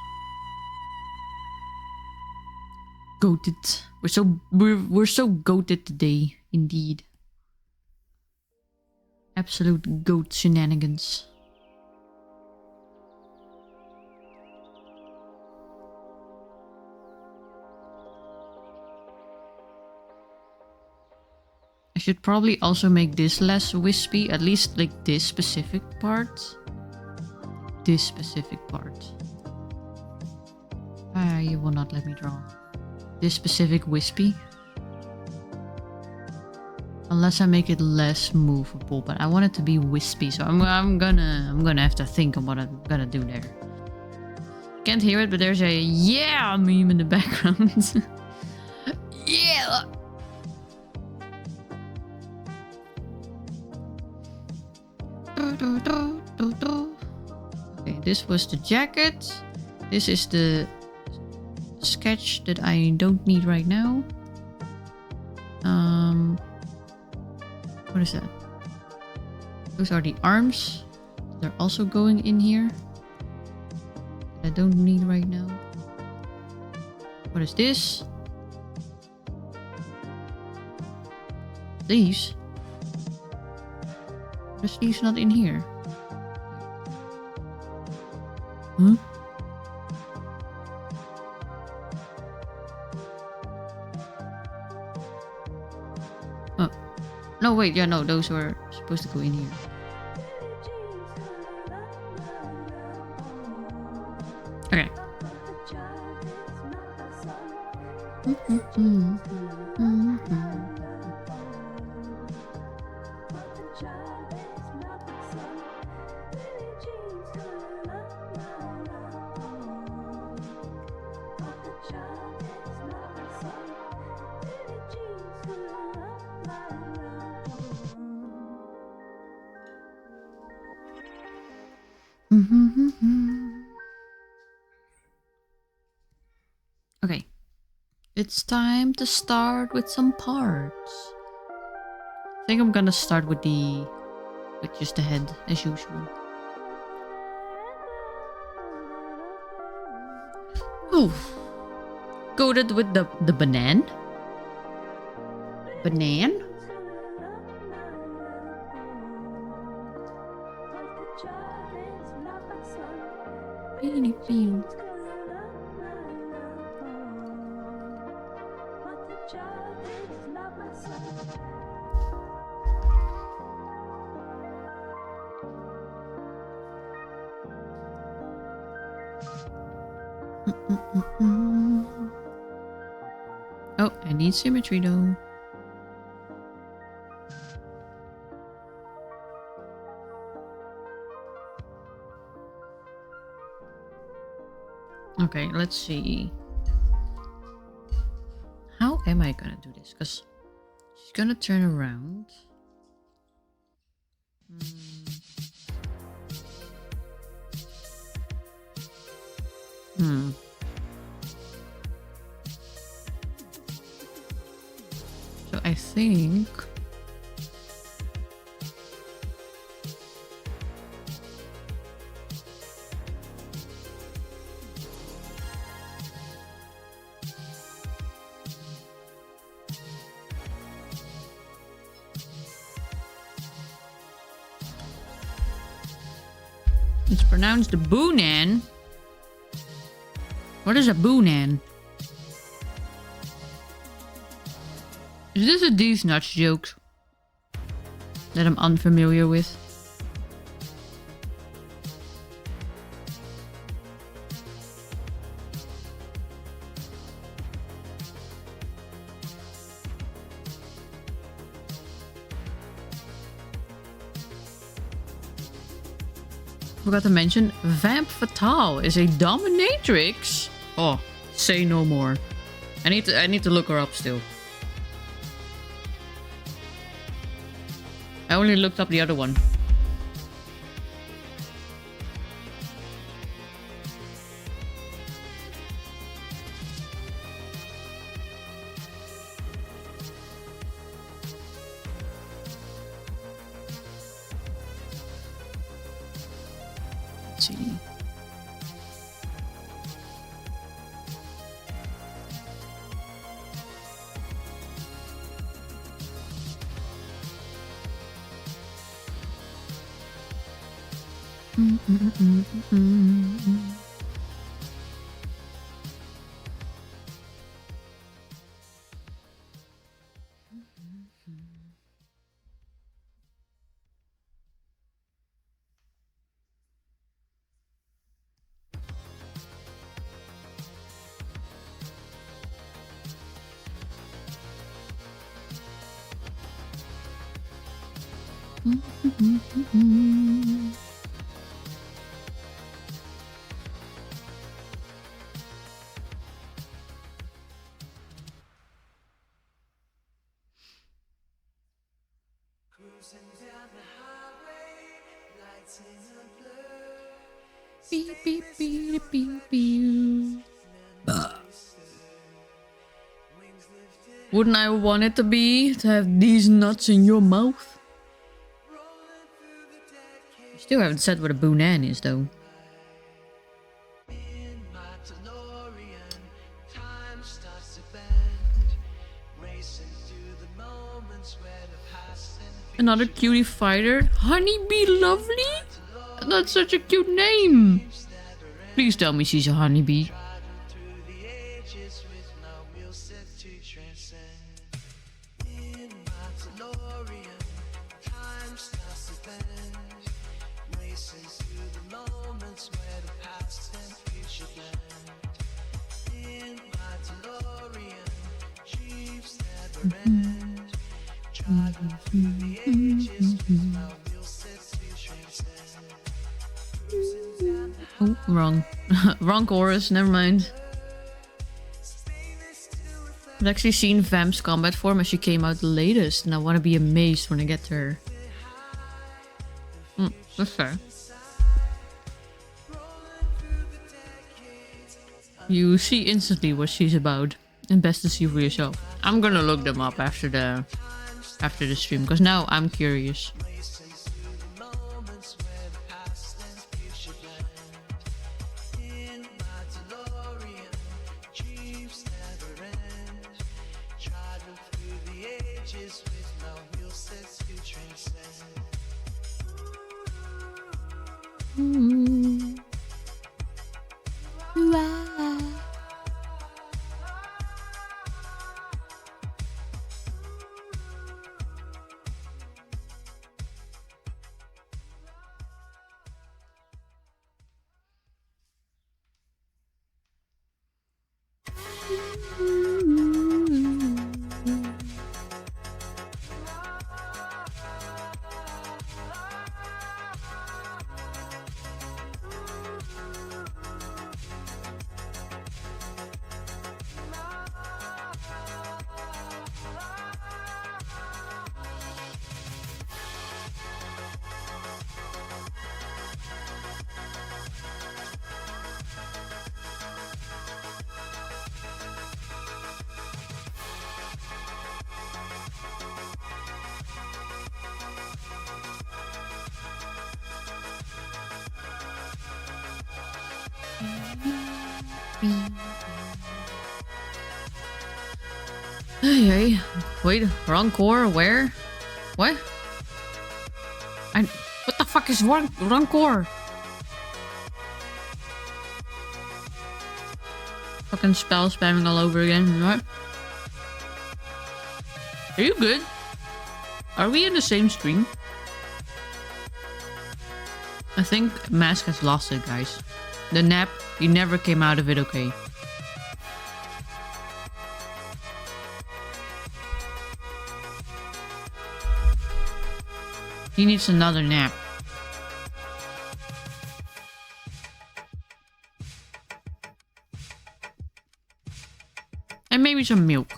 Goated. We're so goated today, indeed. Absolute goat shenanigans. I should probably also make this less wispy, at least like this specific part. This specific part. Ah, you will not let me draw. this specific wispy. Unless I make it less movable, but I want it to be wispy, so I'm gonna have to think on what I'm gonna do there. Can't hear it, but there's a yeah meme in the background. Yeah. Okay, this was the jacket. This is the sketch that I don't need right now. What is that? Those are the arms. They're also going in here. I don't need right now. What is this? These? Are these not in here? Huh? Oh. No, wait, yeah, no, those were supposed to go in here. Okay. Okay, it's time to start with some parts. I think I'm gonna start with just the head as usual. Oh, coated with the banana. Banana. Beanie bean. Oh, I need symmetry though. Okay, let's see. How am I gonna do this? Because she's gonna turn around. So I think it's pronounced boonan. What is a boonan? Is this a These Nuts joke that I'm unfamiliar with? Forgot to mention, Vamp Fatale is a dominatrix. Oh, say no more. I need to look her up still. I only looked up the other one. Let's see. Beep, beep, beep, beep, beep. Wouldn't I want it to have these nuts in your mouth? Still haven't said what a boonan is, though. Another cutie fighter? Honeybee Lovely? That's such a cute name. Please tell me she's a honeybee. Oh, wrong. Wrong chorus, never mind. I've actually seen Vamp's combat form as she came out the latest, and I want to be amazed when I get to her. That's fair. You see instantly what she's about, and best to see for yourself. I'm gonna look them up after the stream, because now I'm curious. Hey, wait, wrong core, where? What? What the fuck is wrong core? Fucking spell spamming all over again, what? Are you good? Are we in the same stream? I think Mask has lost it, guys. The nap, he never came out of it okay. He needs another nap. And maybe some milk.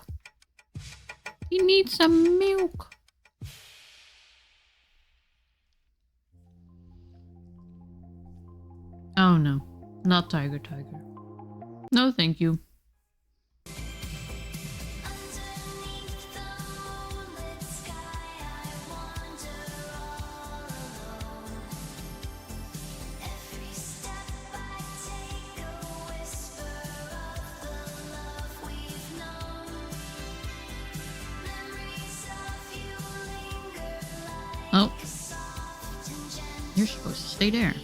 He needs some milk. Oh no, not Tiger. No, thank you. Oh, you're supposed to stay there.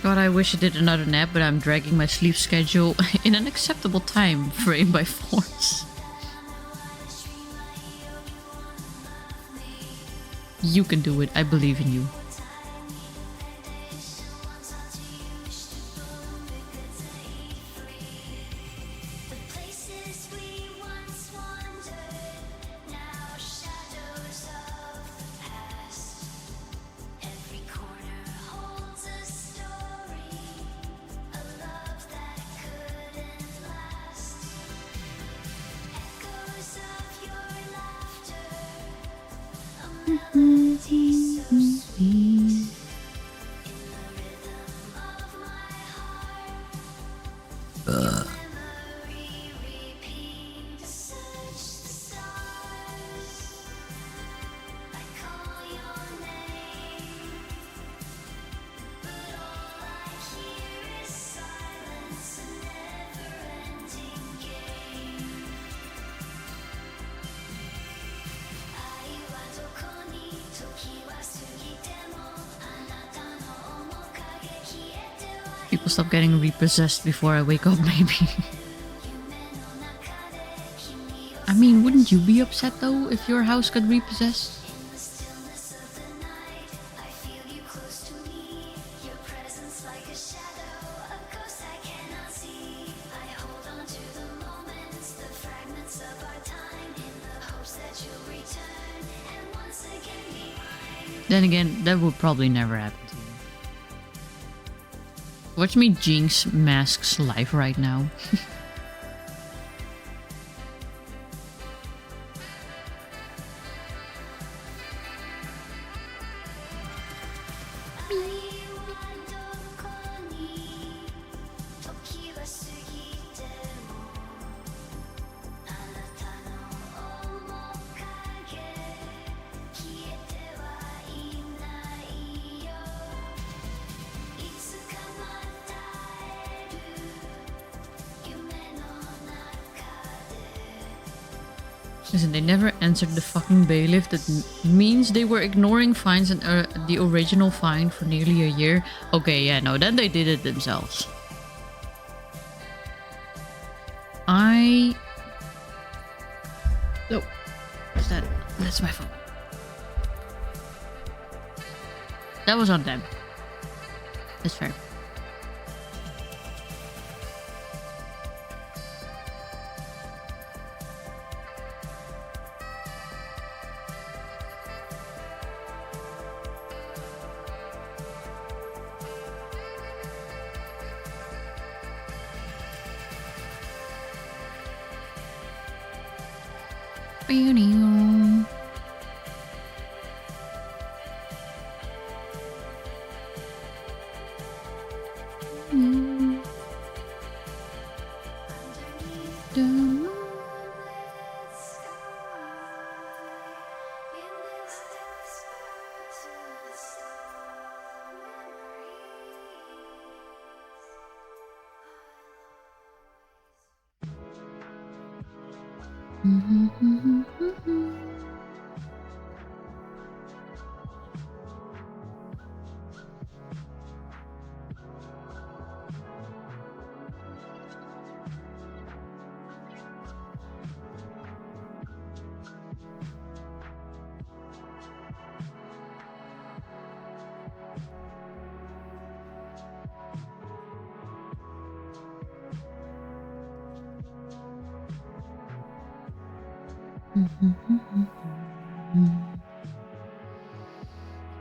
God, I wish I did another nap, but I'm dragging my sleep schedule in an acceptable time frame by force. You can do it. I believe in you. People stop getting repossessed before I wake up, maybe. I mean, wouldn't you be upset though if your house got repossessed? Then again, that would probably never happen to you. Watch me jinx Mask's life right now. Listen, they never answered the fucking bailiff. That means they were ignoring fines and the original fine for nearly a year. Okay, yeah, no, then they did it themselves. Oh, what's that? That's my phone. That was on them. That's fair.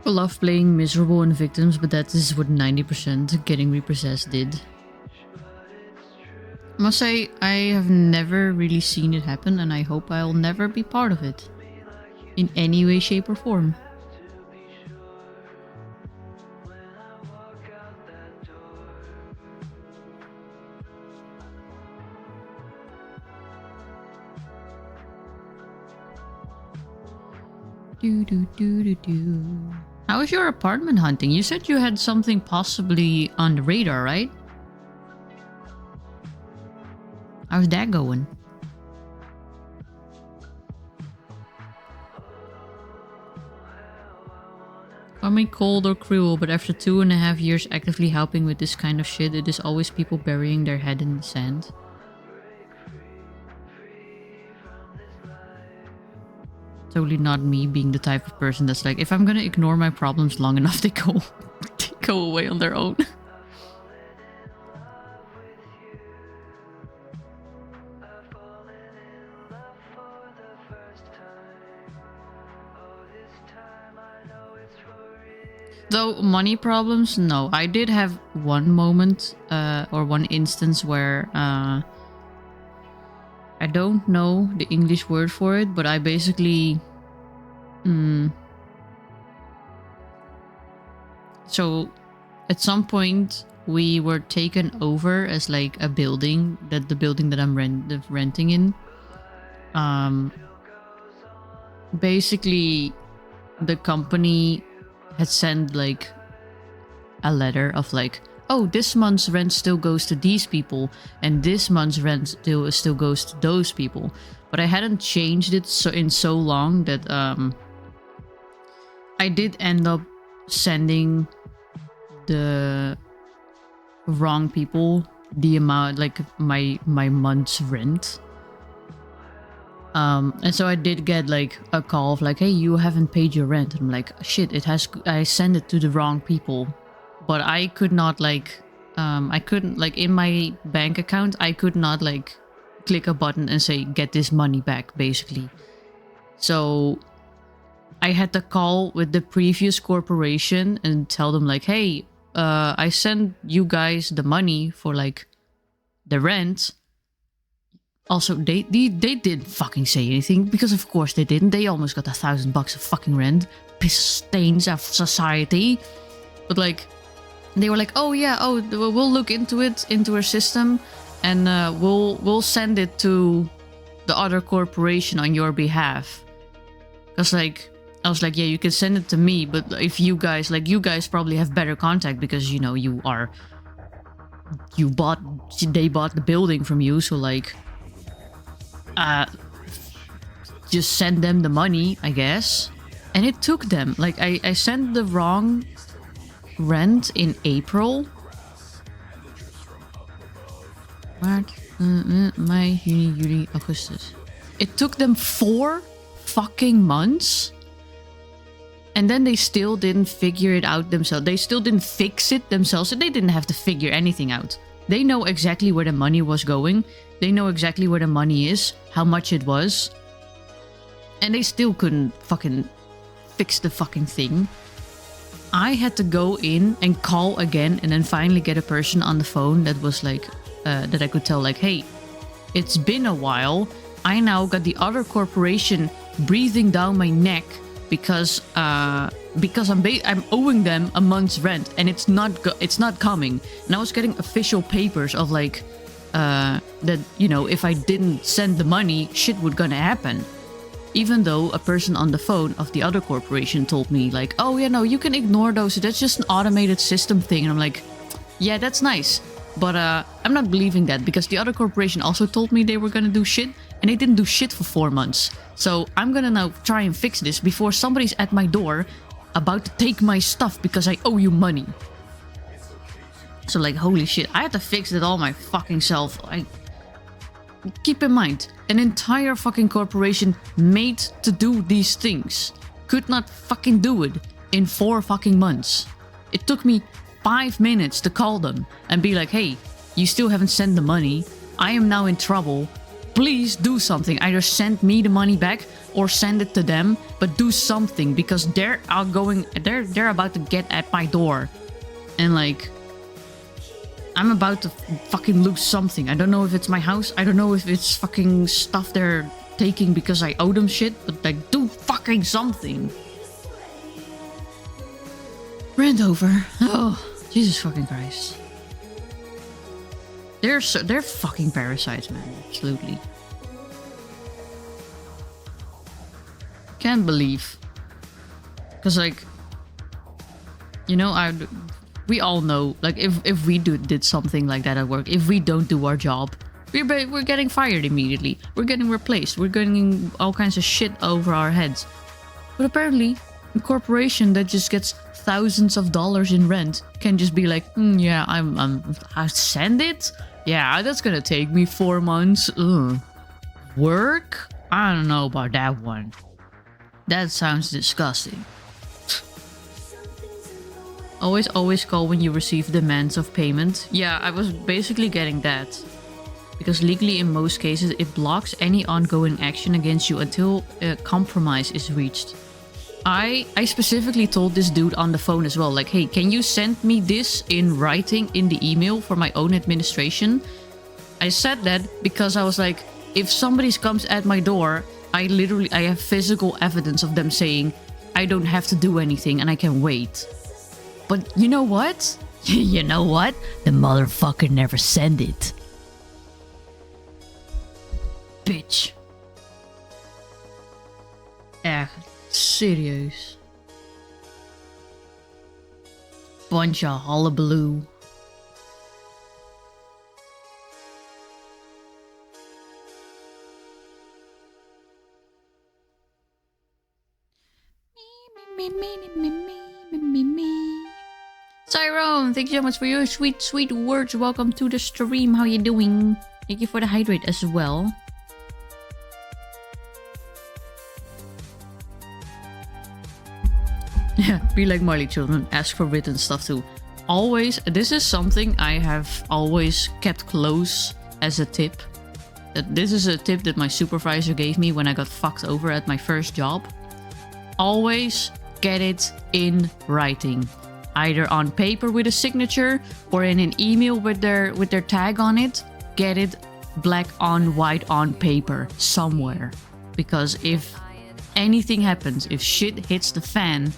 I love playing miserable and victims, but that is what 90% getting repossessed did. I must say, I have never really seen it happen, and I hope I'll never be part of it. In any way, shape, or form. How is your apartment hunting? You said you had something possibly on the radar, right? How's that going? call me cold or cruel, but after 2.5 years actively helping with this kind of shit, it is always people burying their head in the sand. Totally not me being the type of person that's like, if I'm gonna ignore my problems long enough, they go away on their own. Though money problems, no. I did have one moment or one instance where I don't know the English word for it, but I basically so at some point we were taken over as like a building, that the building that I'm renting in. Basically the company had sent like a letter of like, oh, this month's rent still goes to these people and this month's rent still goes to those people. But I hadn't changed it so long that I did end up sending the wrong people the amount, like my month's rent. And so I did get like a call of like, hey, you haven't paid your rent. And I'm like, shit, I sent it to the wrong people. But I could not like, I couldn't like in my bank account, I could not like click a button and say, get this money back, basically. So I had to call with the previous corporation and tell them like, hey, I sent you guys the money for like the rent. Also, they didn't fucking say anything, because of course they didn't. They almost got $1,000 of fucking rent. Piss stains of society. But like, they were like, oh yeah, oh, we'll look into it, into our system, and we'll send it to the other corporation on your behalf. Cause like, I was like, yeah, you can send it to me, but if you guys, like, you guys probably have better contact because, you know, they bought the building from you, so like, just send them the money, I guess. And it took them, like, I sent the wrong rent in April. Maart, May, Juni, Juli, Augustus. It took them 4 fucking months. And then they still didn't figure it out themselves. They still didn't fix it themselves. And they didn't have to figure anything out. They know exactly where the money was going. They know exactly where the money is, how much it was. And they still couldn't fucking fix the fucking thing. I had to go in and call again and then finally get a person on the phone that was like, that I could tell like, hey, it's been a while. I now got the other corporation breathing down my neck because I'm owing them a month's rent and it's not coming. And I was getting official papers of like, that, you know, if I didn't send the money, shit would gonna happen. Even though a person on the phone of the other corporation told me like, oh yeah, no, you can ignore those. That's just an automated system thing. And I'm like, yeah, that's nice. But I'm not believing that because the other corporation also told me they were gonna do shit and they didn't do shit for 4 months. So I'm gonna now try and fix this before somebody's at my door about to take my stuff because I owe you money. So like, holy shit, I had to fix it all my fucking self. Keep in mind, an entire fucking corporation made to do these things could not fucking do it in 4 fucking months. It took me 5 minutes to call them and be like, hey, you still haven't sent the money. I am now in trouble. Please do something. Either send me the money back or send it to them, but do something because they're about to get at my door. And like, I'm about to fucking lose something. I don't know if it's my house. I don't know if it's fucking stuff they're taking because I owe them shit. But like, do fucking something. Rant over. Oh, Jesus fucking Christ. They're fucking parasites, man. Absolutely. Can't believe. Because like, you know, we all know, like, if we did something like that at work, if we don't do our job, we're getting fired immediately. We're getting replaced. We're getting all kinds of shit over our heads. But apparently, a corporation that just gets thousands of dollars in rent. Can just be like, yeah, I send it. Yeah, that's gonna take me 4 months. Ugh. Work? I don't know about that one. That sounds disgusting. Always call when you receive demands of payment. Yeah, I was basically getting that. Because legally in most cases it blocks any ongoing action against you until a compromise is reached. I specifically told this dude on the phone as well, like, hey, can you send me this in writing in the email for my own administration? I said that because I was like, if somebody comes at my door, I have physical evidence of them saying, I don't have to do anything and I can wait. But you know what? You know what? The motherfucker never sent it. Bitch. Echt, serieus. Bunch of hullabaloo. Tyrone, thank you so much for your sweet words. Welcome to the stream. How you doing? Thank you for the hydrate as well. Yeah, be like Marley children. Ask for written stuff too. Always, this is something I have always kept close as a tip. This is a tip that my supervisor gave me when I got fucked over at my first job. Always get it in writing. Either on paper with a signature or in an email with their tag on it. Get it black on white on paper somewhere. Because if anything happens, if shit hits the fan,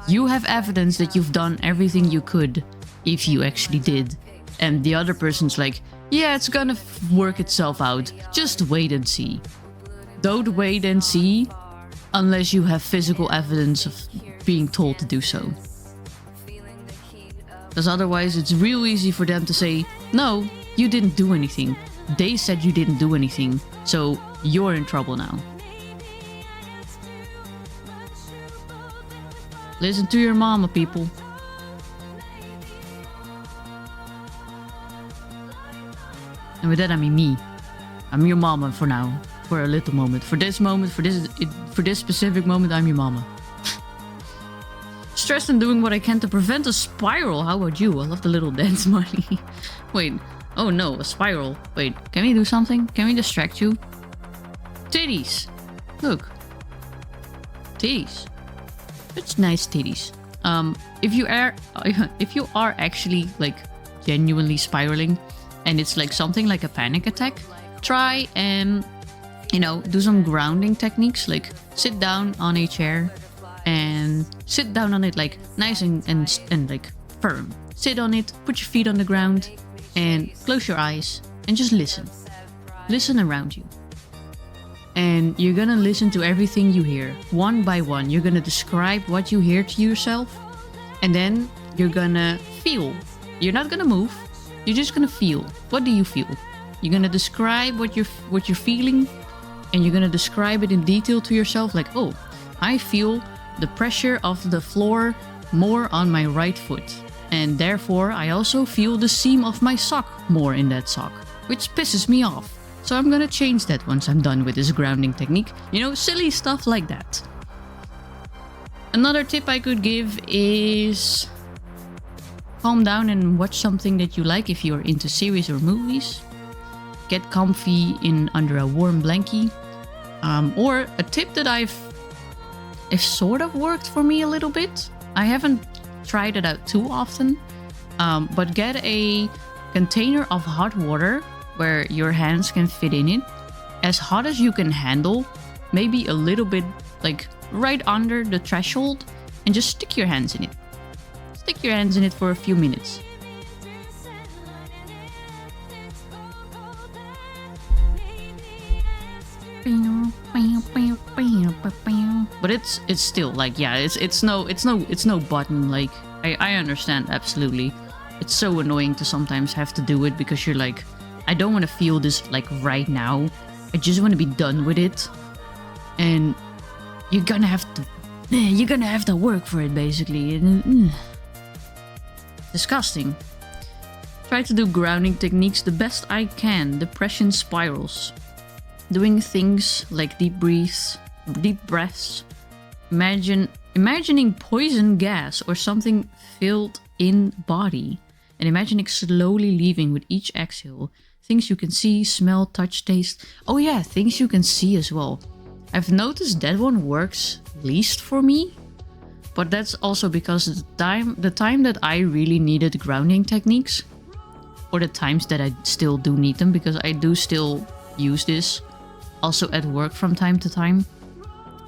you have evidence that you've done everything you could, if you actually did. And the other person's like, yeah, it's gonna work itself out. Just wait and see. Don't wait and see unless you have physical evidence of being told to do so. Because otherwise it's real easy for them to say, no, you didn't do anything. They said you didn't do anything, so you're in trouble now. Listen to your mama, people. And with that I mean me. I'm your mama for now. For a little moment. For this specific moment, I'm your mama. Stressed and doing what I can to prevent a spiral. How about you? I love the little dance money. Wait. Oh no, a spiral. Wait, can we do something? Can we distract you? Titties. Look. Titties. It's nice titties. If you are actually like genuinely spiraling and it's like something like a panic attack, try and do some grounding techniques, like sit down on a chair and sit down on it like nice and like firm. Sit on it, put your feet on the ground and close your eyes and just listen. Listen around you. And you're gonna listen to everything you hear, one by one. You're gonna describe what you hear to yourself, and then you're gonna feel. You're not gonna move. You're just gonna feel. What do you feel? You're gonna describe what you're feeling, and you're gonna describe it in detail to yourself. Like, oh, I feel the pressure of the floor more on my right foot, and therefore I also feel the seam of my sock more in that sock, which pisses me off. So I'm gonna change that once I'm done with this grounding technique. Silly stuff like that. Another tip I could give is calm down and watch something that you like if you're into series or movies. Get comfy under a warm blankie. Or a tip that it sort of worked for me a little bit. I haven't tried it out too often. But get a container of hot water where your hands can fit in it, as hot as you can handle, maybe a little bit like right under the threshold, and just stick your hands in it. Stick your hands in it for a few minutes. But it's still like, yeah, it's no button. Like I understand absolutely. It's so annoying to sometimes have to do it because you're like, I don't want to feel this like right now. I just want to be done with it. And you're gonna have to You're gonna have to work for it, basically. Disgusting. Try to do grounding techniques the best I can. Depression spirals. Doing things like deep breaths. Imagining poison gas or something filled in body. And imagining slowly leaving with each exhale. Things you can see, smell, touch, taste. Oh yeah, things you can see as well. I've noticed that one works least for me. But that's also because the time that I really needed grounding techniques, or the times that I still do need them, because I do still use this also at work from time to time.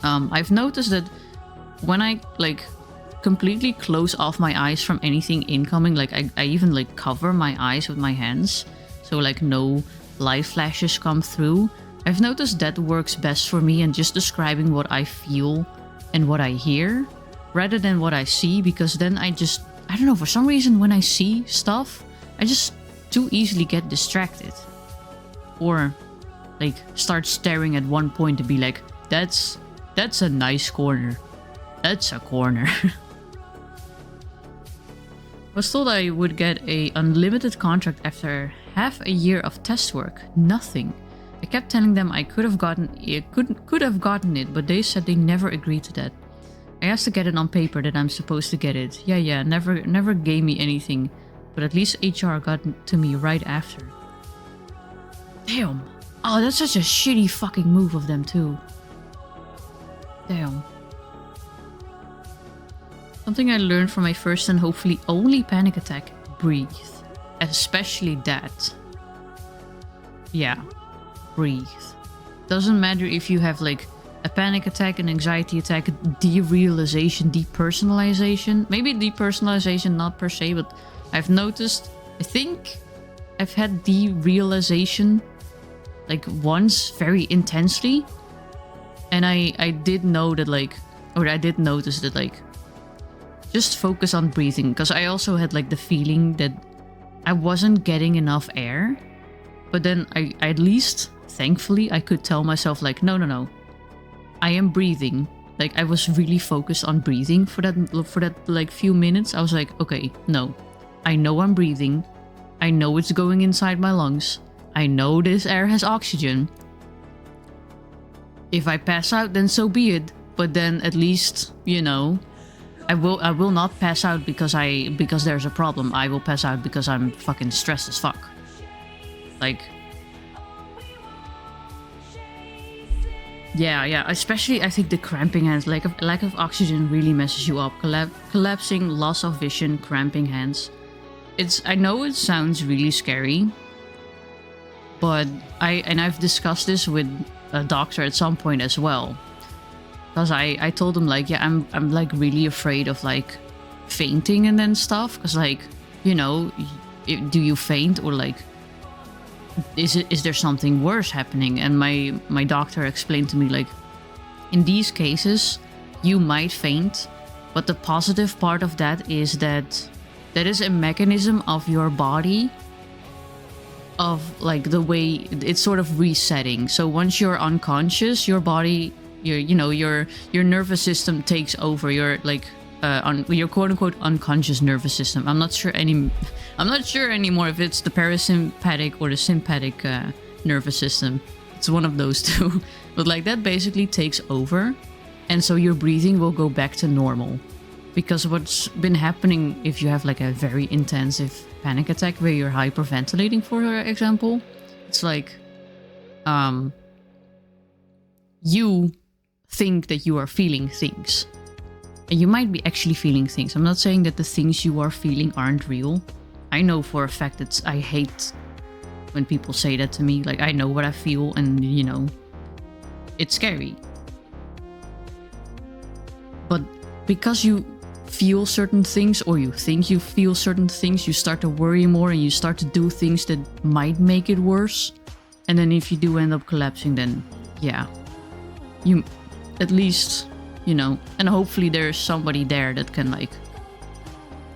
I've noticed that when I like completely close off my eyes from anything incoming, like I even like cover my eyes with my hands, so like no light flashes come through. I've noticed that works best for me, and just describing what I feel and what I hear rather than what I see, because then I don't know, for some reason when I see stuff, I just too easily get distracted. Or like start staring at one point to be like, that's a nice corner. That's a corner. Was told I would get a unlimited contract after half a year of test work. Nothing. I kept telling them I could have gotten it, but they said they never agreed to that. I asked to get it on paper that I'm supposed to get it. Yeah, never gave me anything, but at least HR got to me right after. Damn. Oh, that's such a shitty fucking move of them too. Damn. Something I learned from my first and hopefully only panic attack: breathe. Especially that. Yeah. Breathe. Doesn't matter if you have like a panic attack, an anxiety attack, derealization, depersonalization. Maybe depersonalization not per se, but I've noticed, I think I've had derealization like once very intensely. And I did know that like, or I did notice that like, just focus on breathing. Because I also had like the feeling that I wasn't getting enough air. But then I at least, thankfully, I could tell myself like, no. I am breathing. Like I was really focused on breathing for that like few minutes. I was like, okay, no. I know I'm breathing. I know it's going inside my lungs. I know this air has oxygen. If I pass out, then so be it. But then at least, you know, I will not pass out because there's a problem. I will pass out because I'm fucking stressed as fuck. Like, yeah. Especially, I think the cramping hands, like lack of oxygen, really messes you up. Collapsing, loss of vision, cramping hands. I know it sounds really scary, but I've discussed this with a doctor at some point as well. Because I told him like, yeah, I'm like really afraid of like fainting and then stuff. Because like, you know, do you faint or like, is there something worse happening? And my doctor explained to me like, in these cases, you might faint, but the positive part of that is that is a mechanism of your body of like the way it's sort of resetting. So once you're unconscious, your body, your nervous system takes over. Your like your quote unquote unconscious nervous system. I'm not sure anymore if it's the parasympathetic or the sympathetic nervous system. It's one of those two. But like that basically takes over, and so your breathing will go back to normal. Because what's been happening if you have like a very intensive panic attack where you're hyperventilating, for example, it's like you think that you are feeling things. And you might be actually feeling things. I'm not saying that the things you are feeling aren't real. I know for a fact that I hate when people say that to me. Like, I know what I feel and, you know, it's scary. But because you feel certain things, or you think you feel certain things, you start to worry more and you start to do things that might make it worse. And then if you do end up collapsing, then yeah, you at least, you know, and hopefully there's somebody there that can like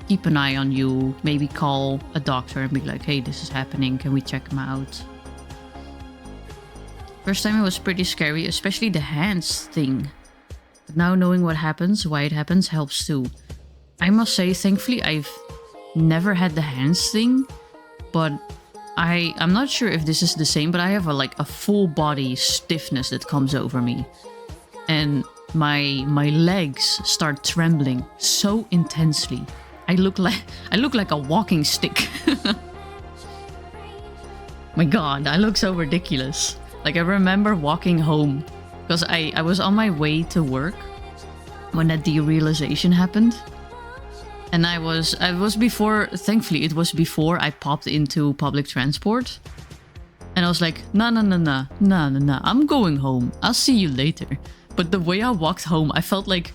keep an eye on you, maybe call a doctor and be like, hey, this is happening, can we check him out? First time it was pretty scary, especially the hands thing. But now knowing what happens, why it happens, helps too. I must say, thankfully, I've never had the hands thing, but I'm not sure if this is the same, but I have a full body stiffness that comes over me. And my legs start trembling so intensely. I look like a walking stick. My god, I look so ridiculous. Like, I remember walking home because I was on my way to work when that derealization happened. And I was before, thankfully it was before I popped into public transport. And I was like, nah, I'm going home. I'll see you later. But the way I walked home, I felt like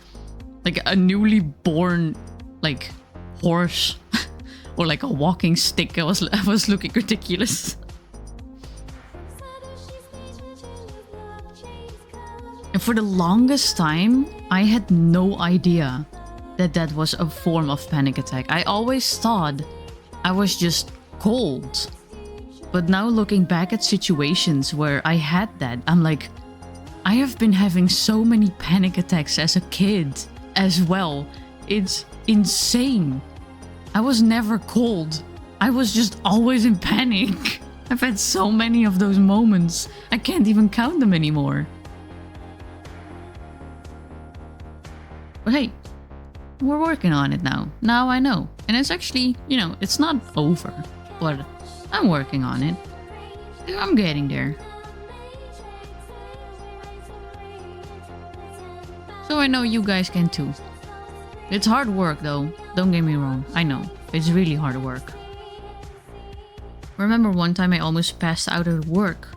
a newly born, like, horse. Or like a walking stick. I was looking ridiculous. And for the longest time, I had no idea that was a form of panic attack. I always thought I was just cold. But now looking back at situations where I had that, I'm like, I have been having so many panic attacks as a kid as well. It's insane. I was never cold. I was just always in panic. I've had so many of those moments. I can't even count them anymore. But hey, we're working on it now. Now I know. And it's actually, you know, it's not over. But I'm working on it. I'm getting there. So I know you guys can too. It's hard work though. Don't get me wrong. I know. It's really hard work. Remember one time I almost passed out at work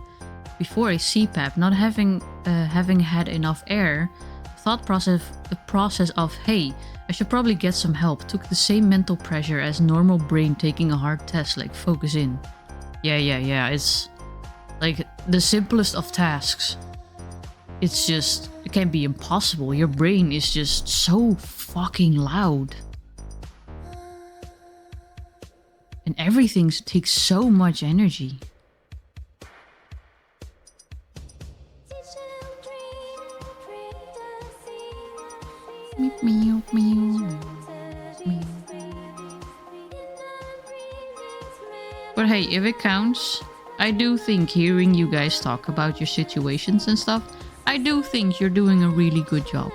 before a CPAP, not having had enough air. The process of, hey, I should probably get some help, took the same mental pressure as normal brain taking a hard test, like focus in. Yeah, it's like the simplest of tasks. It's just, it can be impossible. Your brain is just so fucking loud. And everything takes so much energy. But hey, if it counts, I do think hearing you guys talk about your situations and stuff, I do think you're doing a really good job.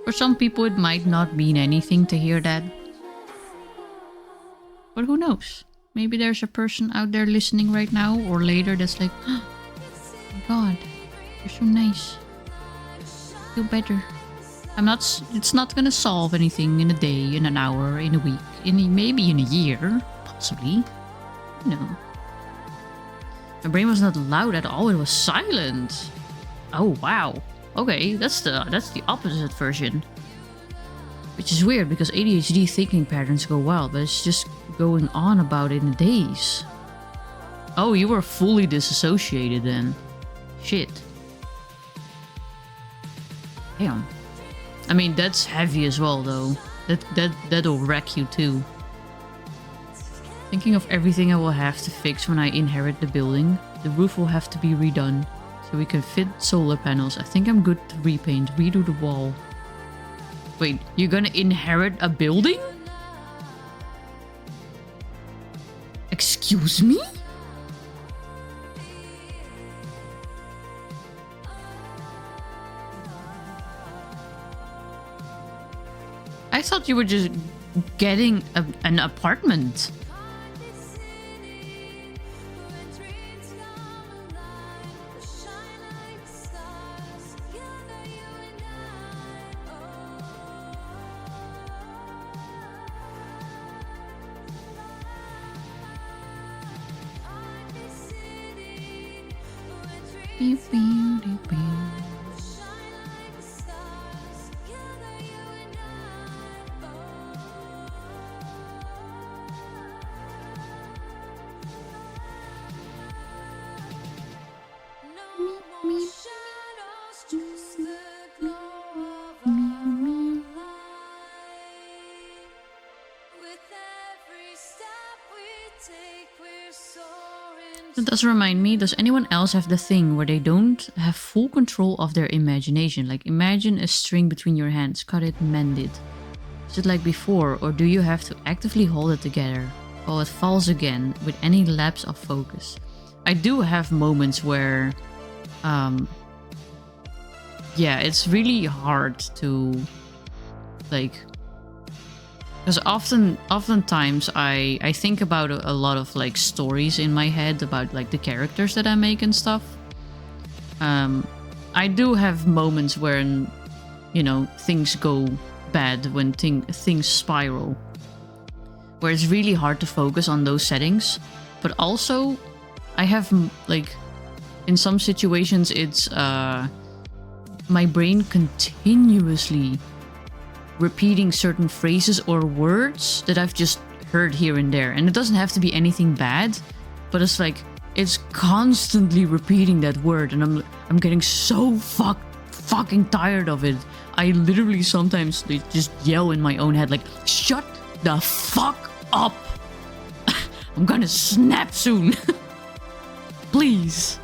For some people it might not mean anything to hear that. But who knows? Maybe there's a person out there listening right now or later that's like, oh my god, you're so nice. Feel better. It's not gonna solve anything in a day, in an hour, in a week, maybe in a year, possibly. No. My brain was not loud at all, it was silent. Oh wow. Okay, that's the opposite version. Which is weird because ADHD thinking patterns go wild, but it's just going on about it in days. Oh, you were fully disassociated then. Shit. Damn. I mean, that's heavy as well though. That'll wreck you too. Thinking of everything I will have to fix when I inherit the building. The roof will have to be redone so we can fit solar panels. I think I'm good to repaint, redo the wall. Wait, you're gonna inherit a building? Excuse me? I thought you were just getting an apartment. With every step Does remind me, does anyone else have the thing where they don't have full control of their imagination? Like imagine a string between your hands, cut it, mend it. Is it like before, or do you have to actively hold it together? Or it falls again with any lapse of focus? I do have moments where, yeah, it's really hard to, like, because oftentimes I think about a lot of like stories in my head about like the characters that I make and stuff. I do have moments where, you know, things go bad, when things spiral, where it's really hard to focus on those settings. But also I have like in some situations it's my brain continuously repeating certain phrases or words that I've just heard here and there. And it doesn't have to be anything bad, but it's like it's constantly repeating that word, and I'm getting so fucking tired of it. I literally sometimes just yell in my own head like, shut the fuck up. I'm gonna snap soon. Please.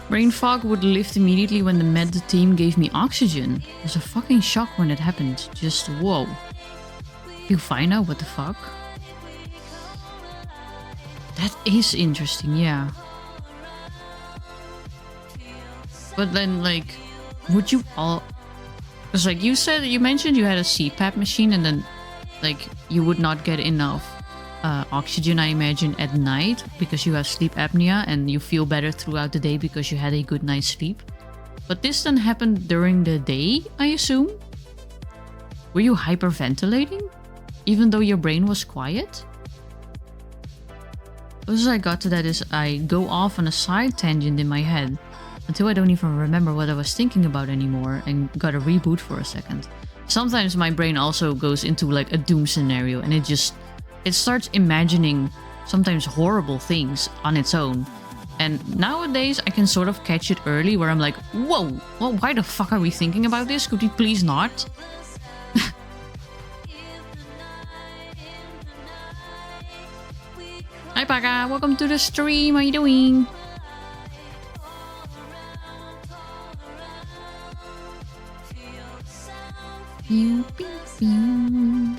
Brain fog would lift immediately when the med team gave me oxygen. It was a fucking shock when it happened. Just whoa. You fine now? What the fuck? That is interesting, yeah. But then, like, would you all... Because, like, you mentioned you had a CPAP machine, and then, like, you would not get enough oxygen, I imagine, at night because you have sleep apnea and you feel better throughout the day because you had a good night's sleep. But this then happened during the day, I assume? Were you hyperventilating? Even though your brain was quiet? As I got to that is I go off on a side tangent in my head until I don't even remember what I was thinking about anymore and got a reboot for a second. Sometimes my brain also goes into like a doom scenario and it starts imagining sometimes horrible things on its own. And nowadays I can sort of catch it early where I'm like, whoa, well, why the fuck are we thinking about this? Could we please not? Hi Paga, welcome to the stream, how you doing? Pew, pew, pew.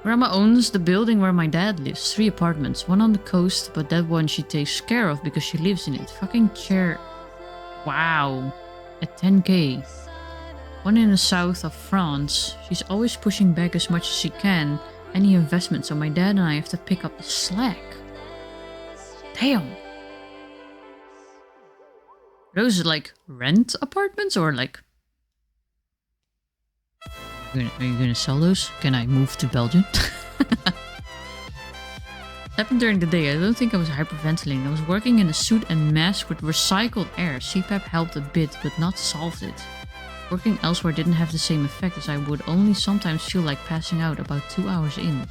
Grandma owns the building where my dad lives. 3 apartments. One on the coast, but that one she takes care of because she lives in it. Fucking chair. Wow. At 10k. One in the south of France. She's always pushing back as much as she can. Any investment, so my dad and I have to pick up the slack. Damn. Those are like rent apartments or like... Are you gonna sell those? Can I move to Belgium? Happened during the day. I don't think I was hyperventilating. I was working in a suit and mask with recycled air. CPAP helped a bit, but not solved it. Working elsewhere didn't have the same effect as I would only sometimes feel like passing out about 2 hours in.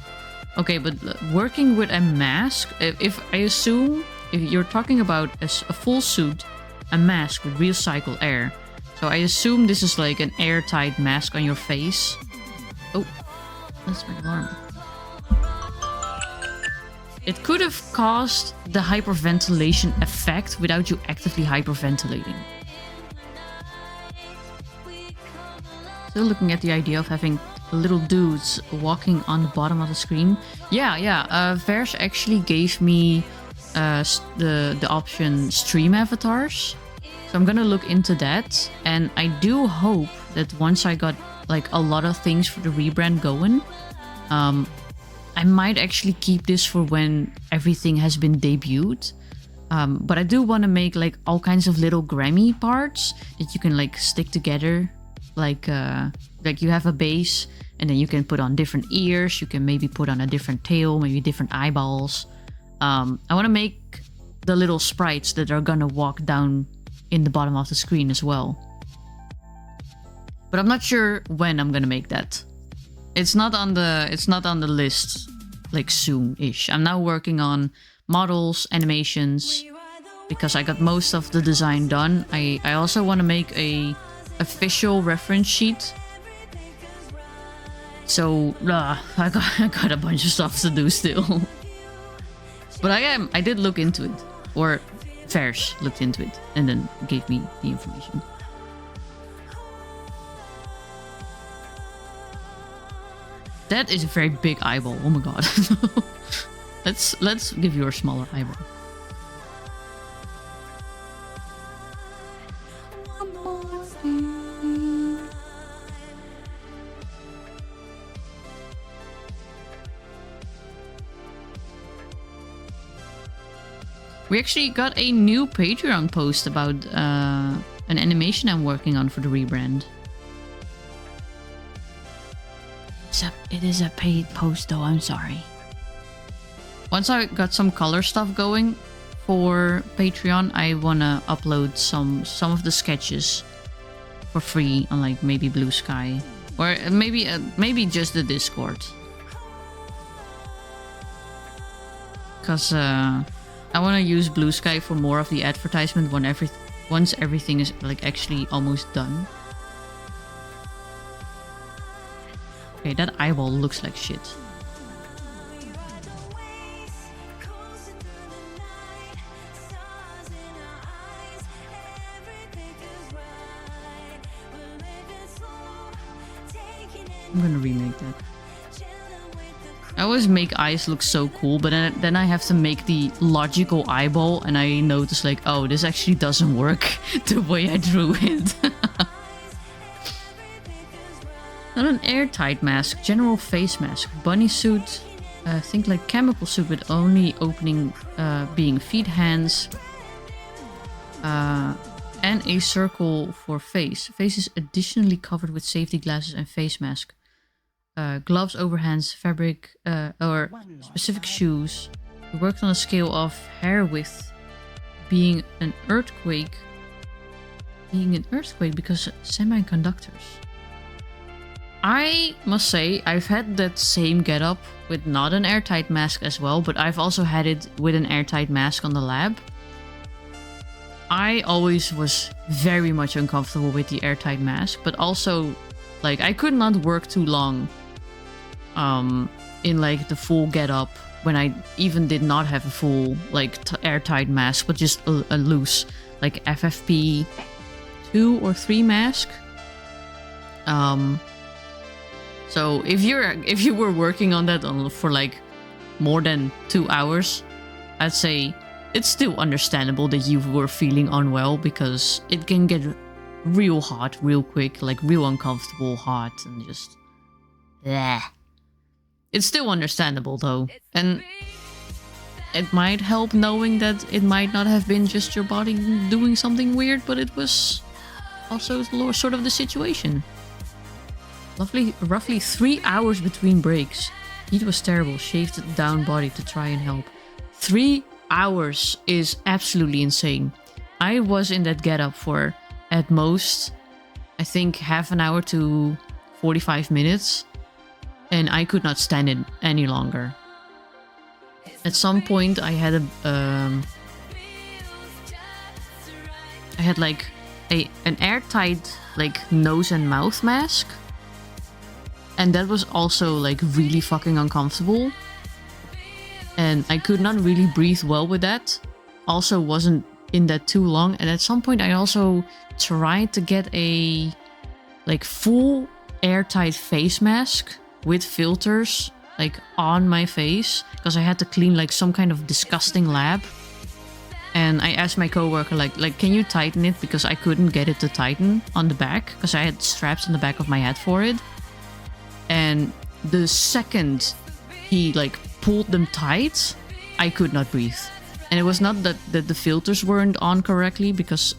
Okay, but working with a mask, if I assume if you're talking about a full suit, a mask with recycled air. So I assume this is like an airtight mask on your face. Oh, that's my alarm. It could have caused the hyperventilation effect without you actively hyperventilating. Still looking at the idea of having little dudes walking on the bottom of the screen. Yeah. Vers actually gave me the option stream avatars. So I'm gonna look into that, and I do hope that once I got like a lot of things for the rebrand going, I might actually keep this for when everything has been debuted. But I do want to make like all kinds of little Grammy parts that you can like stick together. Like you have a base and then you can put on different ears. You can maybe put on a different tail, maybe different eyeballs. I want to make the little sprites that are gonna walk down in the bottom of the screen as well. But I'm not sure when I'm gonna make that. It's not on the list like soon-ish. I'm now working on models, animations, because I got most of the design done. I also want to make a official reference sheet. So I got a bunch of stuff to do still. But I did look into it, or Vers looked into it and then gave me the information. That is a very big eyeball. Oh my god. Let's give you a smaller eyeball. We actually got a new Patreon post about an animation I'm working on for the rebrand. It is a paid post though, I'm sorry. Once I got some color stuff going for Patreon, I wanna upload some of the sketches for free on like maybe Blue Sky. Or maybe just the Discord. Cause I wanna use Blue Sky for more of the advertisement once everything is like actually almost done. Okay, that eyeball looks like shit. I'm gonna remake that. I always make eyes look so cool, but then I have to make the logical eyeball, and I notice like, oh, this actually doesn't work the way I drew it. Not an airtight mask, general face mask, bunny suit, think like chemical suit with only opening being feet, hands, and a circle for face. Face is additionally covered with safety glasses and face mask. Gloves over hands, fabric, or specific shoes. We worked on a scale of hair width being an earthquake. Because semiconductors. I must say, I've had that same getup with not an airtight mask as well, but I've also had it with an airtight mask on the lab. I always was very much uncomfortable with the airtight mask, but also, like, I could not work too long in, like, the full getup when I even did not have a full, like, airtight mask, but just a loose, like, FFP 2 or 3 mask. So if you were working on that for like more than 2 hours, I'd say it's still understandable that you were feeling unwell, because it can get real hot real quick, like real uncomfortable hot, and just bleh. It's still understandable though, and it might help knowing that it might not have been just your body doing something weird, but it was also sort of the situation. Roughly 3 hours between breaks. Heat was terrible. Shaved down body to try and help. 3 hours is absolutely insane. I was in that getup for at most, I think, half an hour to 45 minutes. And I could not stand it any longer. At some point I had like an airtight like nose and mouth mask. And that was also like really fucking uncomfortable. And I could not really breathe well with that. Also wasn't in that too long. And at some point I also tried to get a like full airtight face mask with filters like on my face, because I had to clean like some kind of disgusting lab. And I asked my coworker like can you tighten it, because I couldn't get it to tighten on the back because I had straps on the back of my head for it. And the second he like pulled them tight, I could not breathe. And it was not that the filters weren't on correctly, because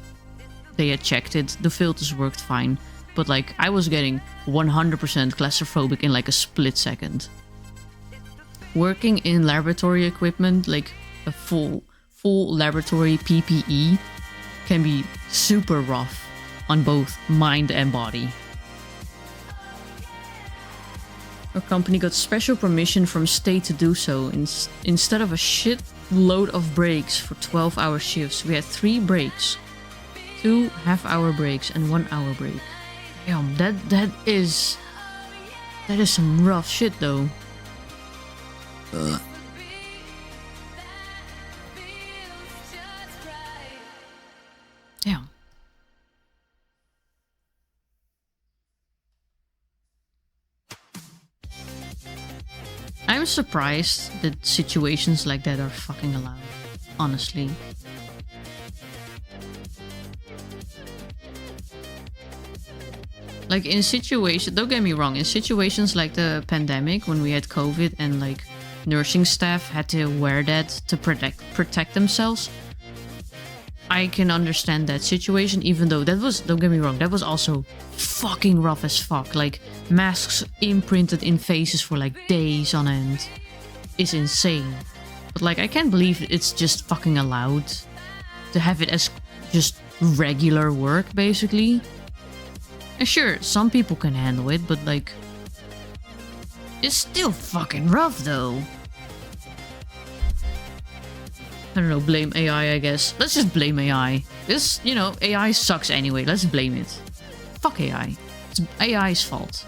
they had checked it. The filters worked fine. But like, I was getting 100% claustrophobic in like a split second. Working in laboratory equipment, like a full laboratory PPE, can be super rough on both mind and body. Our company got special permission from state to do so. Instead of a shit load of breaks for 12-hour shifts, we had 3 breaks. 2 half-hour breaks and 1 hour break. Damn, that is some rough shit though. Damn. I'm surprised that situations like that are fucking allowed, honestly. Like in situations, don't get me wrong, in situations like the pandemic when we had COVID and like nursing staff had to wear that to protect themselves, I can understand that situation, even though that was, don't get me wrong, that was also fucking rough as fuck. Like masks imprinted in faces for like days on end is insane. But like, I can't believe it's just fucking allowed to have it as just regular work, basically. And sure, some people can handle it, but like, it's still fucking rough though. I don't know, blame AI, I guess. Let's just blame AI. This, you know, AI sucks anyway. Let's blame it. Fuck AI. It's AI's fault.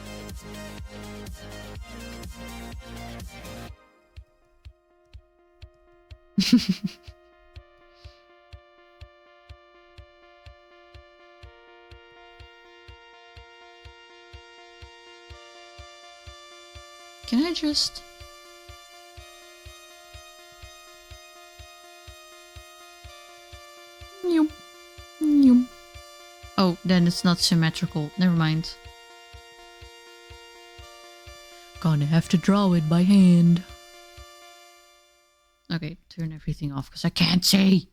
Can I just... Oh, then it's not symmetrical. Never mind. Gonna have to draw it by hand. Okay, turn everything off because I can't see.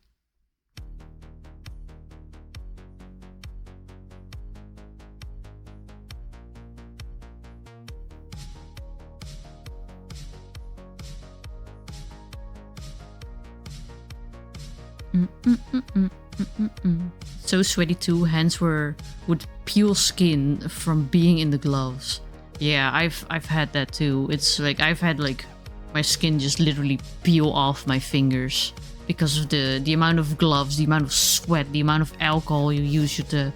So sweaty too. Hands would peel skin from being in the gloves. Yeah, I've had that too. It's like I've had like my skin just literally peel off my fingers because of the amount of gloves, the amount of sweat, the amount of alcohol you use to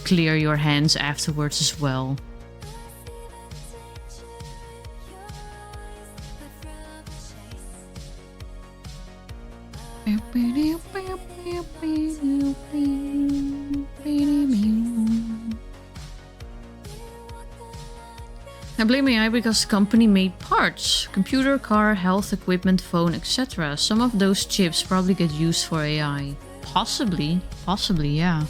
clear your hands afterwards as well. I blame AI because the company made parts. Computer, car, health equipment, phone, etc. Some of those chips probably get used for AI. Possibly, yeah.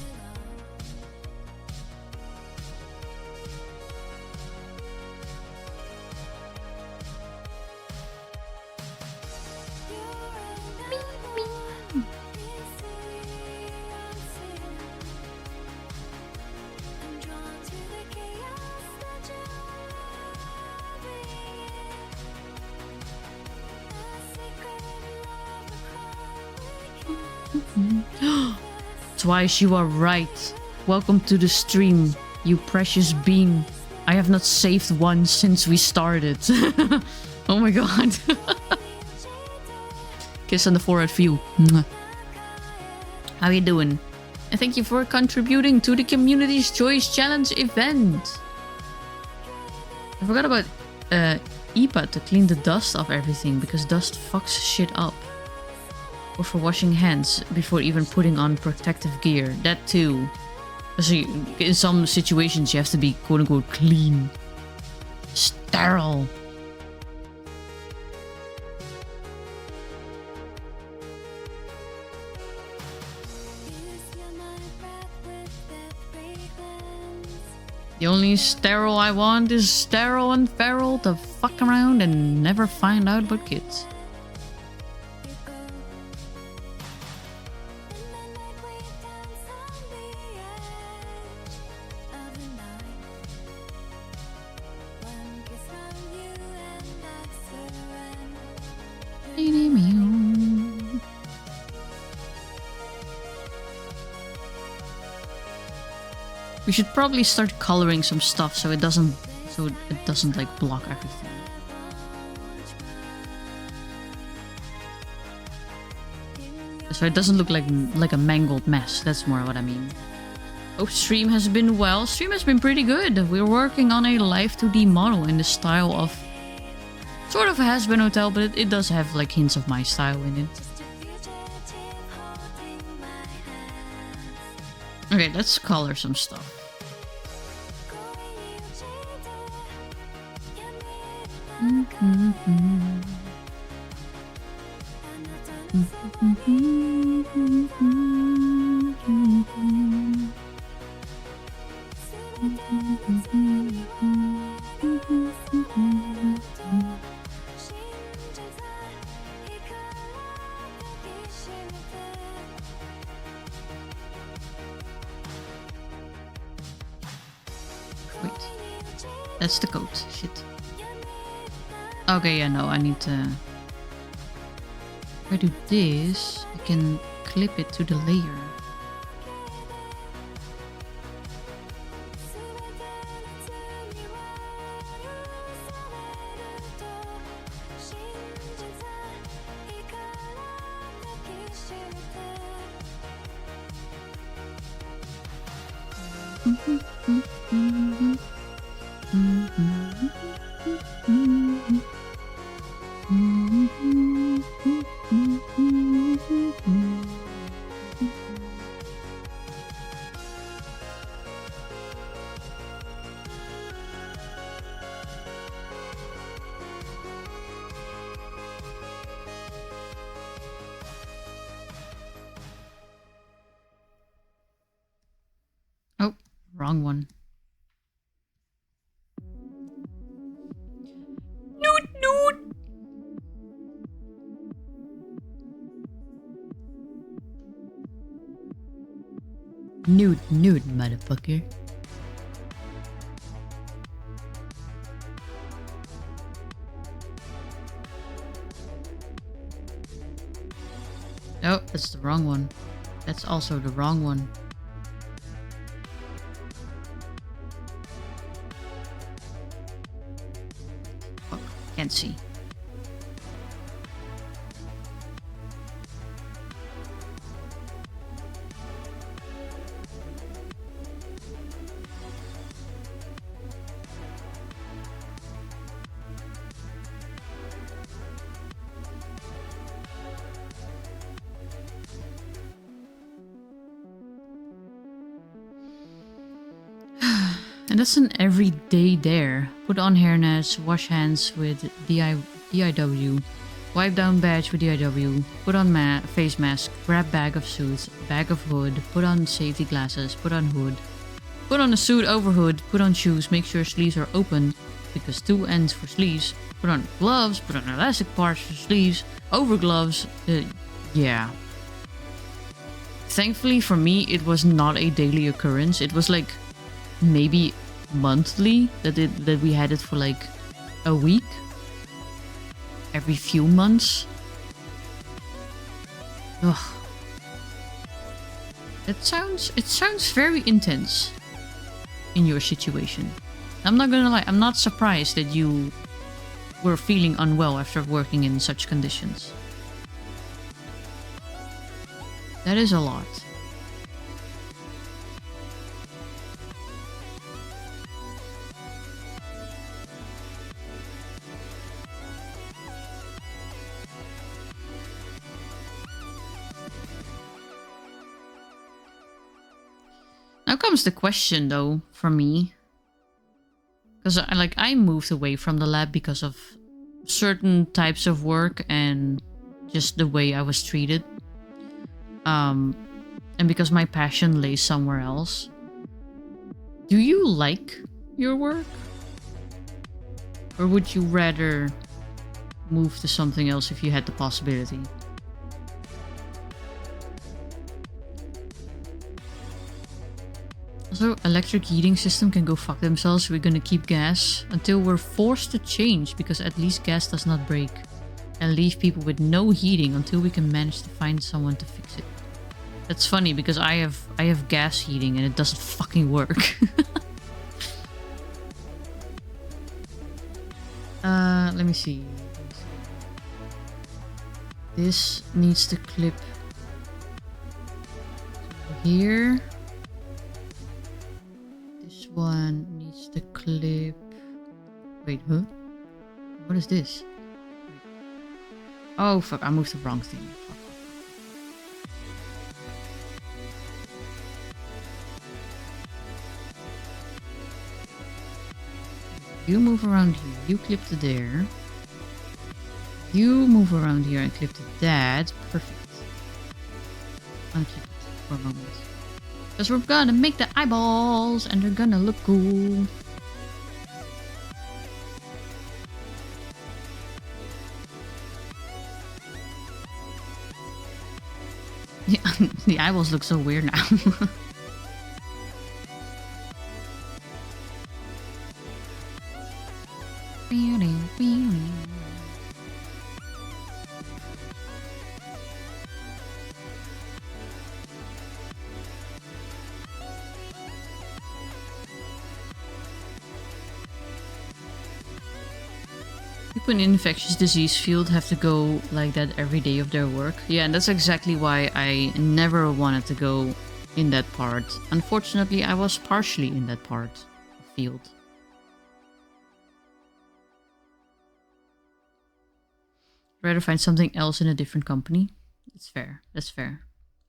Twice, you are right. Welcome to the stream, you precious being. I have not saved one since we started. Oh my god. Kiss on the forehead for you. How you doing? And thank you for contributing to the Community's Choice Challenge event. I forgot about EPA to clean the dust off everything, because dust fucks shit up. Or for washing hands before even putting on protective gear. That too. So in some situations you have to be quote-unquote clean. Sterile. The only sterile I want is sterile and feral to fuck around and never find out about kids. We should probably start coloring some stuff so it doesn't like block everything. So it doesn't look like a mangled mess. That's more what I mean. Hope stream has been well. Stream has been pretty good. We're working on a live 2D model in the style of sort of a Hazbin hotel, but it does have like hints of my style in it. Okay, let's color some stuff. Wait, that's the coat. Shit. Okay, yeah, no, I need to... If I do this, I can clip it to the layer. Oh, wrong one. Noot, noot. Nude, nude, motherfucker. Oh, that's the wrong one. That's also the wrong one. Fuck, can't see. And that's an everyday dare. Put on hairnets, wash hands with DIW, wipe down badge with DIW, put on face mask, grab bag of suits, bag of hood, put on safety glasses, put on hood, put on a suit over hood, put on shoes, make sure sleeves are open, because 2 ends for sleeves, put on gloves, put on elastic parts for sleeves, over gloves, yeah. Thankfully for me, it was not a daily occurrence. It was like maybe monthly that we had it for like a week, every few months. Ugh. It sounds very intense in your situation. I'm not gonna lie, I'm not surprised that you were feeling unwell after working in such conditions. That is a lot. Now comes the question though, for me. Because I moved away from the lab because of certain types of work and just the way I was treated. And because my passion lays somewhere else. Do you like your work? Or would you rather move to something else if you had the possibility? Also, electric heating system can go fuck themselves. We're gonna keep gas until we're forced to change, because at least gas does not break. And leave people with no heating until we can manage to find someone to fix it. That's funny because I have gas heating and it doesn't fucking work. Let me see. This needs to clip here. This one needs to clip. Wait, huh? What is this? Oh fuck, I moved the wrong thing. Fuck. You move around here, you clip to there. You move around here and clip to that. Perfect. Unclip it for a moment. Because we're gonna make the eyeballs and they're gonna look cool. Yeah, the eyeballs look so weird now. People in infectious disease field have to go like that every day of their work. Yeah, and that's exactly why I never wanted to go in that part. Unfortunately, I was partially in that part of field. Rather find something else in a different company. It's fair. That's fair.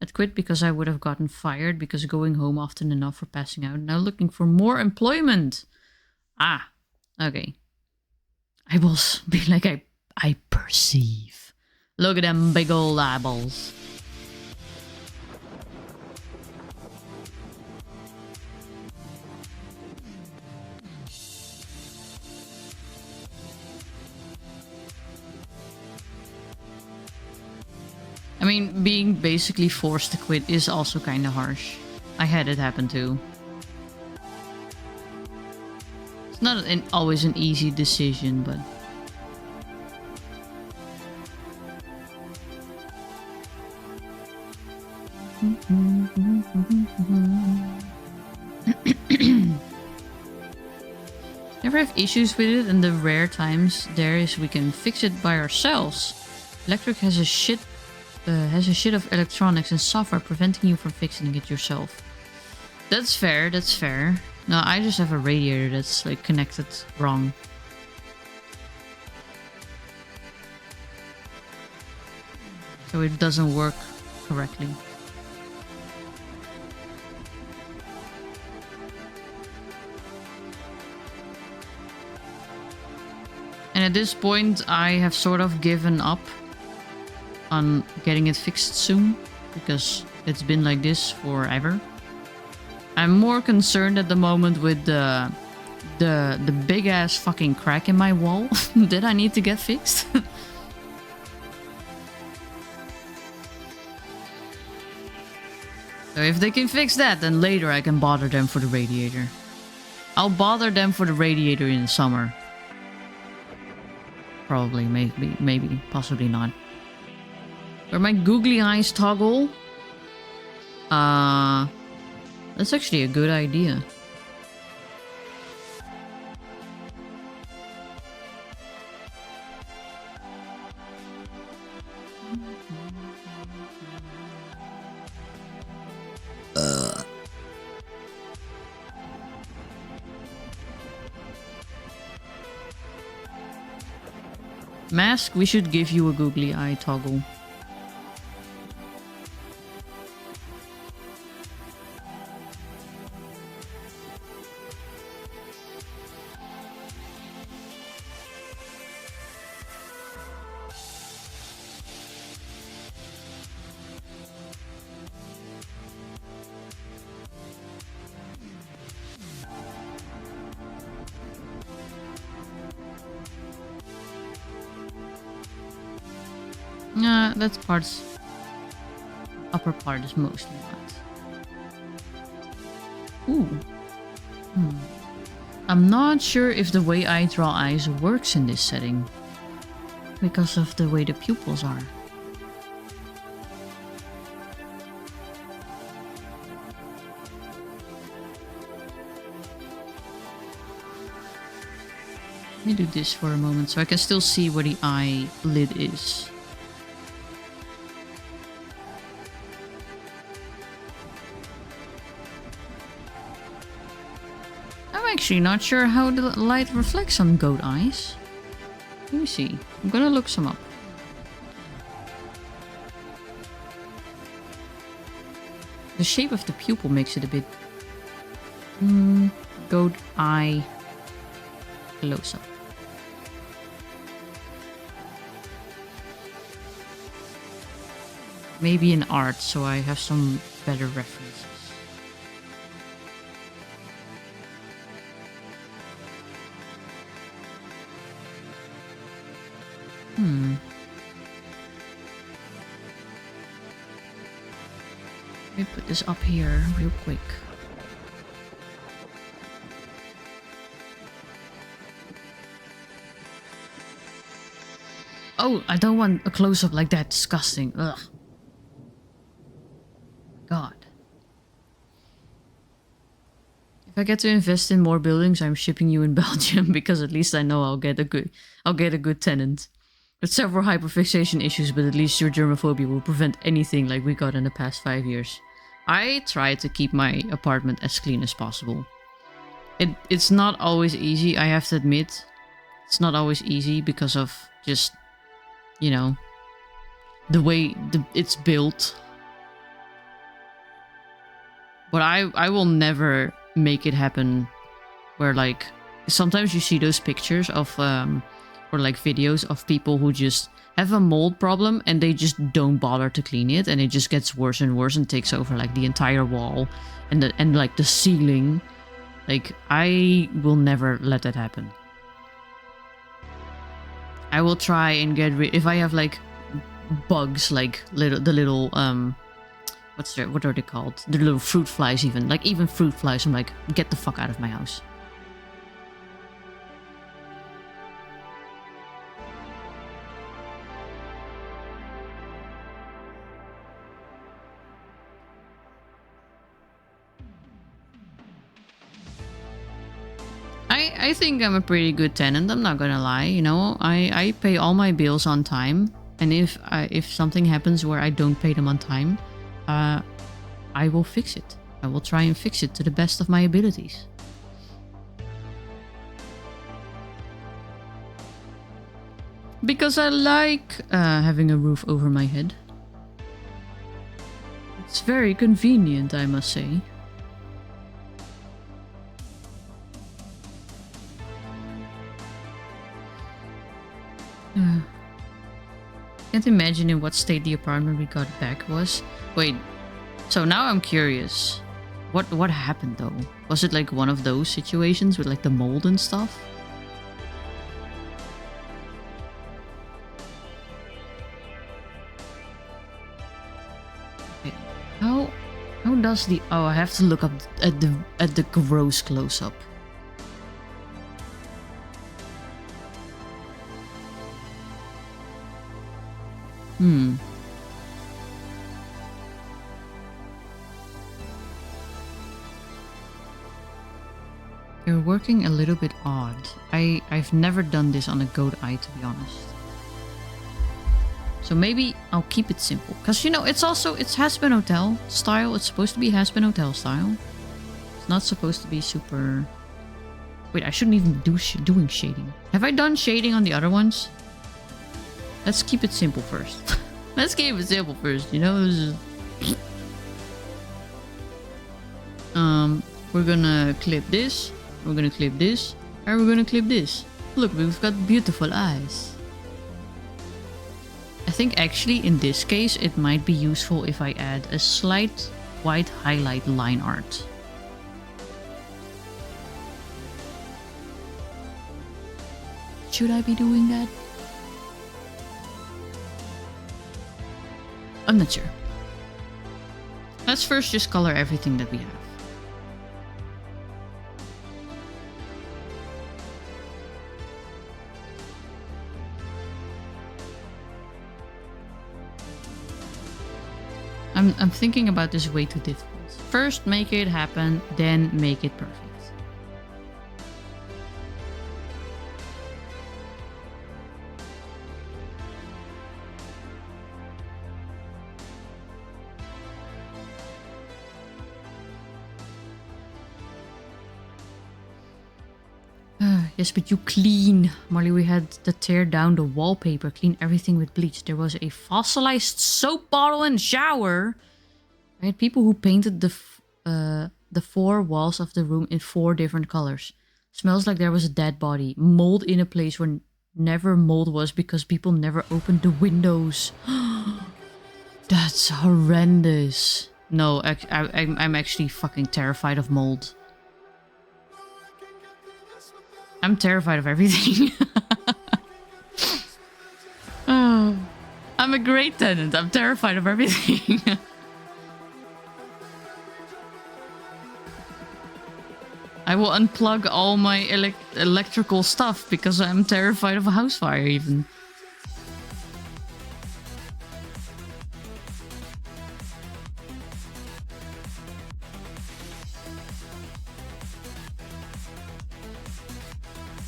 I'd quit because I would have gotten fired because going home often enough for passing out. Now looking for more employment. Ah, okay. Eyeballs be like I perceive. Look at them big old eyeballs. I mean, being basically forced to quit is also kind of harsh. I had it happen too. It's not always an easy decision, but... Never have issues with it, and the rare times there is we can fix it by ourselves. Electric has a shit of electronics and software preventing you from fixing it yourself. That's fair, that's fair. No, I just have a radiator that's like connected wrong. So it doesn't work correctly. And at this point, I have sort of given up on getting it fixed soon, because it's been like this forever. I'm more concerned at the moment with the big ass fucking crack in my wall that I need to get fixed. So if they can fix that, then later I can bother them for the radiator. I'll bother them for the radiator in the summer. Probably, maybe, possibly not. Where my googly eyes toggle? That's actually a good idea. Mask, we should give you a googly eye toggle. That part's upper part is mostly not. Ooh. I'm not sure if the way I draw eyes works in this setting because of the way the pupils are. Let me do this for a moment so I can still see where the eyelid is. I'm actually not sure how the light reflects on goat eyes. Let me see. I'm gonna look some up. The shape of the pupil makes it a bit... goat eye close-up. Maybe in art, so I have some better references. Let me put this up here real quick. Oh, I don't want a close-up like that. Disgusting. Ugh. God. If I get to invest in more buildings, I'm shipping you in Belgium because at least I know I'll get a good tenant. With several hyperfixation issues, but at least your germophobia will prevent anything like we got in the past 5 years. I try to keep my apartment as clean as possible. It's not always easy, I have to admit. It's not always easy because of just, you know, the way it's built. But I will never make it happen where, like, sometimes you see those pictures of or like videos of people who just have a mold problem and they just don't bother to clean it, and it just gets worse and worse and takes over like the entire wall and like the ceiling. Like, I will never let that happen. I will try and get rid if I have like bugs, like the little what are they called? The little fruit flies, even fruit flies. I'm like, get the fuck out of my house. I think I'm a pretty good tenant, I'm not gonna lie, you know. I pay all my bills on time, and if something happens where I don't pay them on time, I will fix it. I will try and fix it to the best of my abilities. Because I like having a roof over my head. It's very convenient, I must say. Can't imagine in what state the apartment we got back was. Wait, so now I'm curious. What happened though? Was it like one of those situations with like the mold and stuff? Okay. How does the... Oh, I have to look up at the gross close-up. You're working a little bit odd. I've never done this on a goat eye, to be honest. So maybe I'll keep it simple. Because, you know, it's Hazbin Hotel style. It's supposed to be Hazbin Hotel style. It's not supposed to be super... Wait, I shouldn't even doing shading. Have I done shading on the other ones? Let's keep it simple first. Let's keep it simple first, you know? We're gonna clip this. We're gonna clip this. And we're gonna clip this. Look, we've got beautiful eyes. I think actually in this case it might be useful if I add a slight white highlight line art. Should I be doing that? I'm not sure. Let's first just color everything that we have. I'm thinking about this way too difficult. First make it happen, then make it perfect. Yes, but you clean. Marley, we had to tear down the wallpaper, clean everything with bleach. There was a fossilized soap bottle in the shower. I had people who painted the 4 walls of the room in 4 different colors. Smells like there was a dead body. Mold in a place where never mold was because people never opened the windows. That's horrendous. No, I'm actually fucking terrified of mold. I'm terrified of everything. Oh, I'm a great tenant. I'm terrified of everything. I will unplug all my electrical stuff because I'm terrified of a house fire even.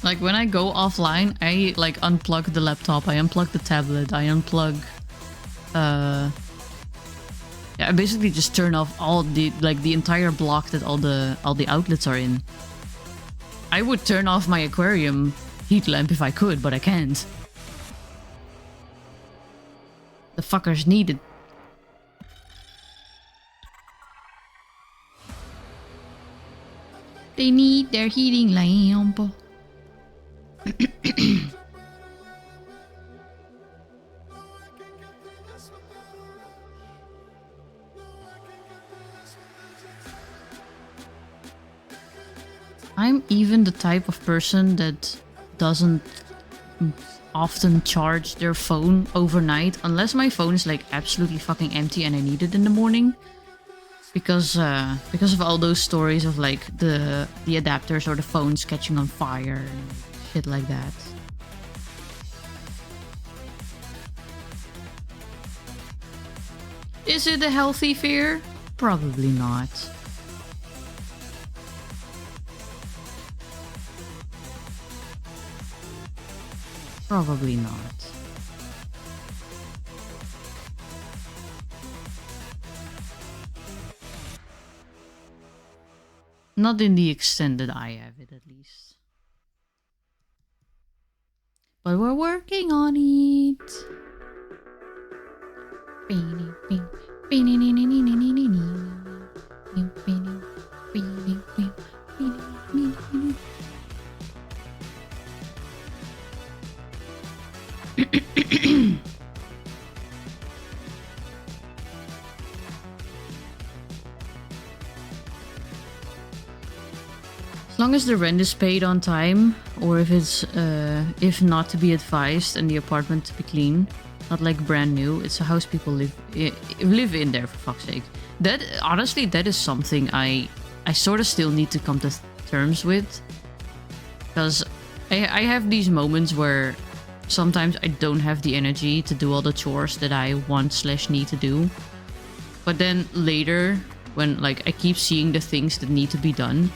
Like when I go offline, I like unplug the laptop, I unplug the tablet, I unplug yeah, I basically just turn off all the the entire block that all the outlets are in. I would turn off my aquarium heat lamp if I could, but I can't. The fuckers need it. They need their heating lamp. I'm even the type of person that doesn't often charge their phone overnight unless my phone is like absolutely fucking empty and I need it in the morning. Because of all those stories of like the adapters or the phones catching on fire and shit like that. Is it a healthy fear? Probably not. Probably not. Not in the extent that I have it, at least. But we're working on it. As long as the rent is paid on time, or if it's if not to be advised and the apartment to be clean, not like brand new. It's a house people live in there, for fuck's sake. That honestly, that is something I sort of still need to come to terms with, because I have these moments where sometimes I don't have the energy to do all the chores that I want/need to do, but then later when like I keep seeing the things that need to be done,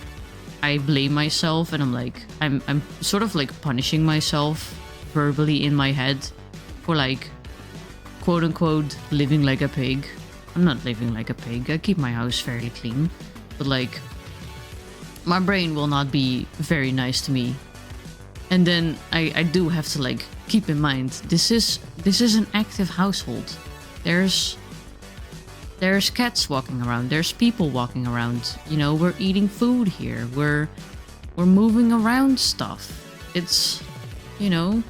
I blame myself and I'm like, I'm sort of like punishing myself verbally in my head for like, quote unquote, living like a pig. I'm not living like a pig. I keep my house fairly clean, but like, my brain will not be very nice to me. And then I do have to like keep in mind, this is an active household. There's cats walking around, there's people walking around, you know, we're eating food here, we're moving around stuff. It's, you know,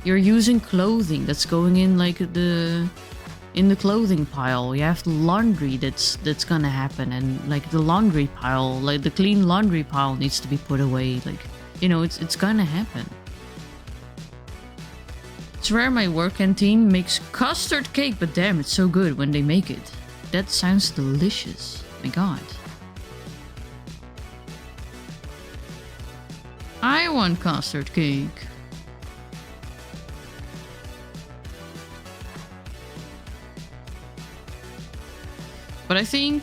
you're using clothing that's going in like in the clothing pile. You have the laundry that's gonna happen, and like the laundry pile, like the clean laundry pile needs to be put away. Like, you know, it's gonna happen. Swear my work canteen makes custard cake, but damn, it's so good when they make it. That sounds delicious. My god. I want custard cake. But I think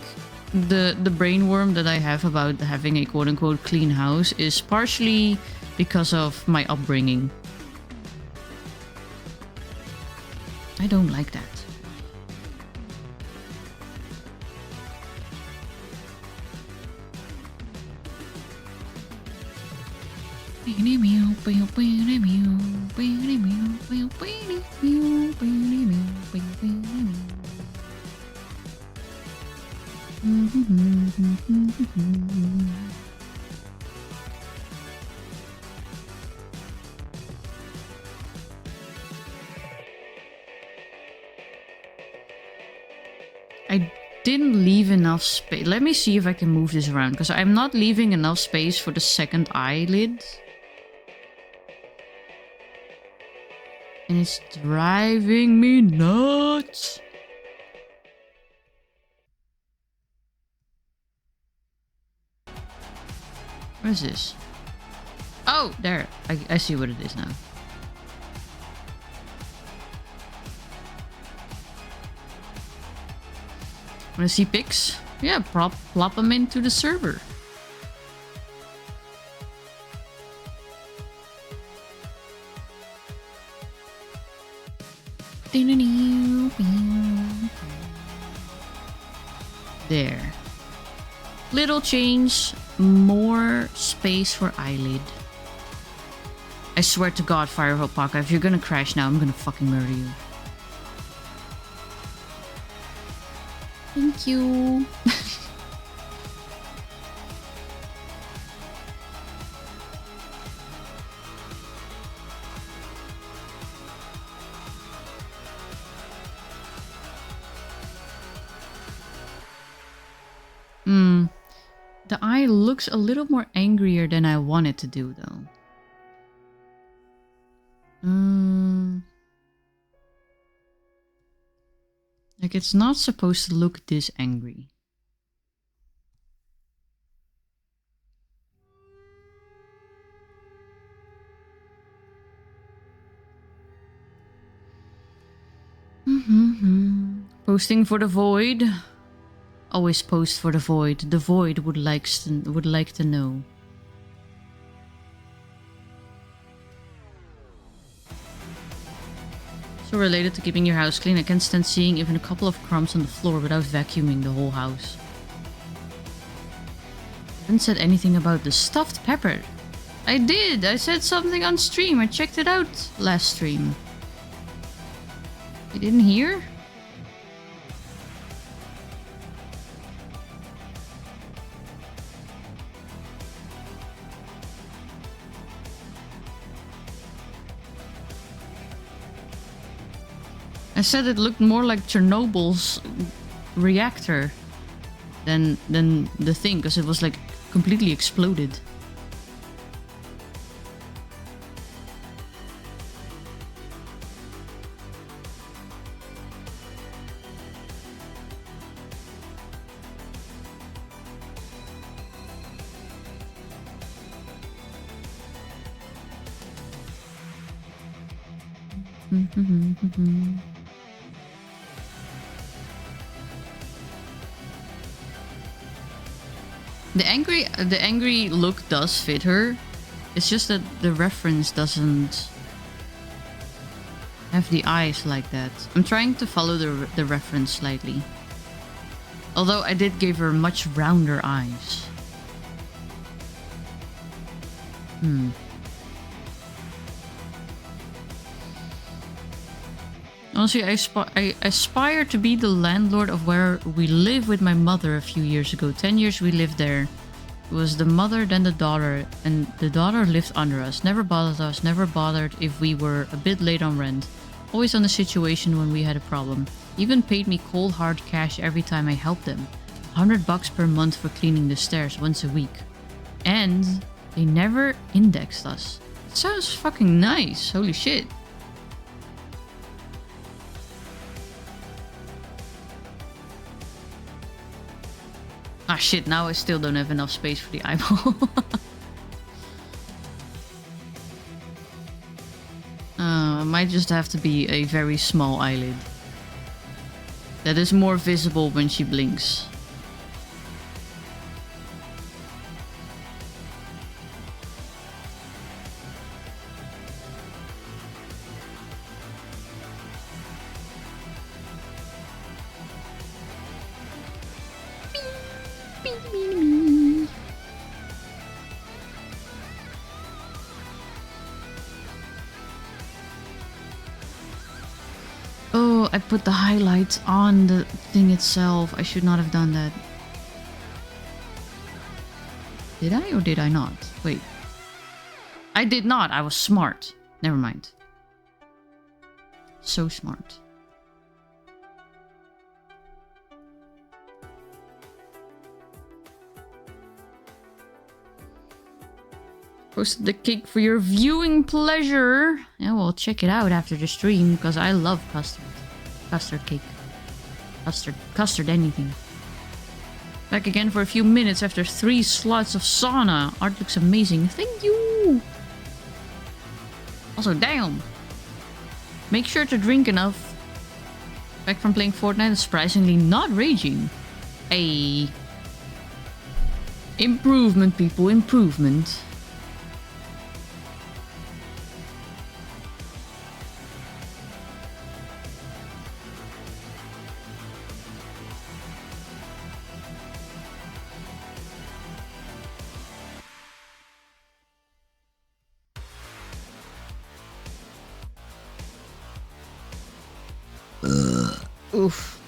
the brainworm that I have about having a quote-unquote clean house is partially because of my upbringing. I don't like that. I didn't leave enough space. Let me see if I can move this around, because I'm not leaving enough space for the second eyelid. And it's driving me nuts. Where is this? Oh, there. I see what it is now. Wanna see pics? Yeah, plop them into the server. There. Little change, more space for eyelid. I swear to God, Fire Alpaca, if you're gonna crash now, I'm gonna fucking murder you. Thank you. The eye looks a little more angrier than I want it to do, though. Like, it's not supposed to look this angry. Posting for the void. Always post for the void. The void would like to know. So related to keeping your house clean, I can't stand seeing even a couple of crumbs on the floor without vacuuming the whole house. I haven't said anything about the stuffed pepper. I did! I said something on stream. I checked it out last stream. You didn't hear? I said it looked more like Chernobyl's reactor than the thing, because it was like completely exploded. The angry look does fit her. It's just that the reference doesn't have the eyes like that. I'm trying to follow the reference slightly. Although I did give her much rounder eyes. Honestly, I aspire to be the landlord of where we live with my mother a few years ago. 10 years we lived there. It was the mother, then the daughter, and the daughter lived under us. Never bothered us, never bothered if we were a bit late on rent. Always on the situation when we had a problem. Even paid me cold hard cash every time I helped them. $100 per month for cleaning the stairs once a week. And they never indexed us. It sounds fucking nice, holy shit. Ah shit, now I still don't have enough space for the eyeball. It might just have to be a very small eyelid. That is more visible when she blinks. Oh, I put the highlights on the thing itself. I should not have done that. Did I or did I not? Wait. I did not. I was smart. Never mind. So smart. Posted the cake for your viewing pleasure. Yeah, well, check it out after the stream because I love custard. Custard cake. Custard anything. Back again for a few minutes after 3 slots of sauna. Art looks amazing. Thank you. Also, damn. Make sure to drink enough. Back from playing Fortnite, surprisingly not raging. Hey. Improvement, people. Improvement. Oof.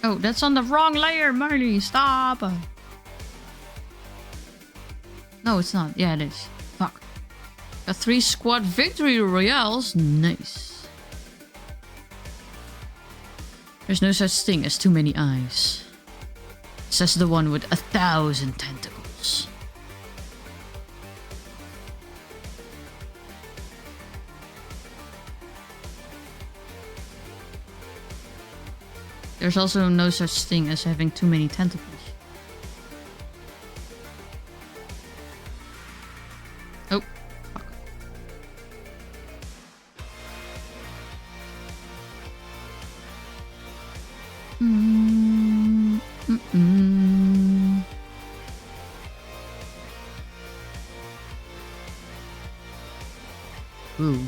Oh, that's on the wrong layer, Marley. Stop. No, it's not. Yeah, it is. Fuck. Got 3 squad victory royales. Nice. There's no such thing as too many eyes. Says the one with 1,000 tentacles. There's also no such thing as having too many tentacles. Oh, fuck. Ooh.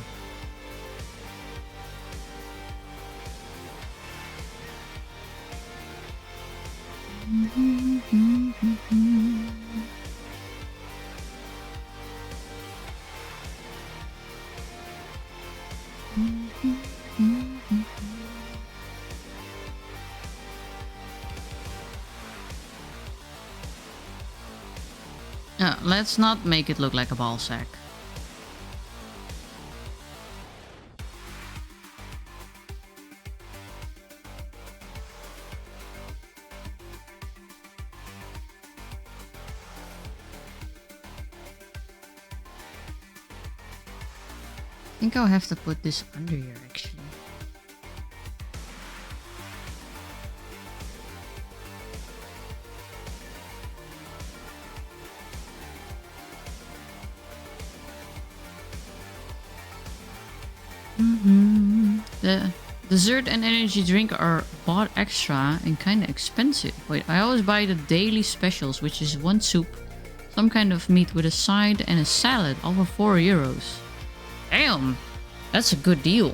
Let's not make it look like a ball sack. I think I'll have to put this under here actually. The dessert and energy drink are bought extra and kind of expensive. Wait, I always buy the daily specials, which is 1 soup, some kind of meat with a side and a salad, all for 4 euros. Damn, that's a good deal.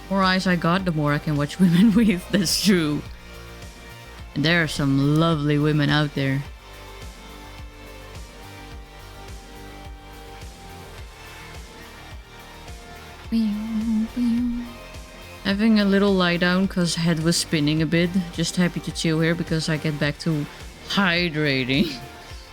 The more eyes I got, the more I can watch women with. That's true. And there are some lovely women out there. Having a little lie down because head was spinning a bit. Just happy to chill here because I get back to hydrating.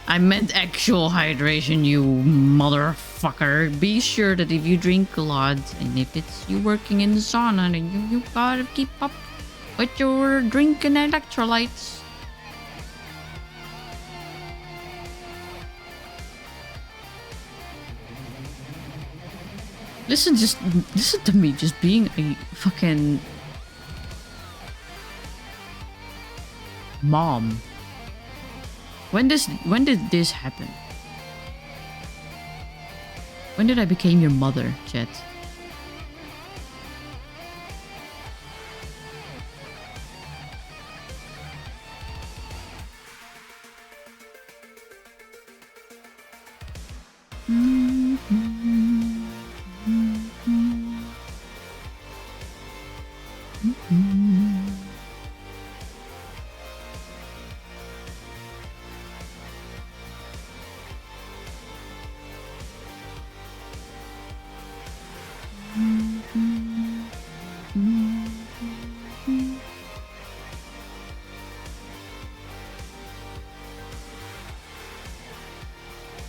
I meant actual hydration, you motherfucker. Be sure that if you drink a lot and if it's you working in the sauna, then you gotta keep up with your drinking electrolytes. Listen to me just being a fucking mom. When did this happen? When did I become your mother, chat?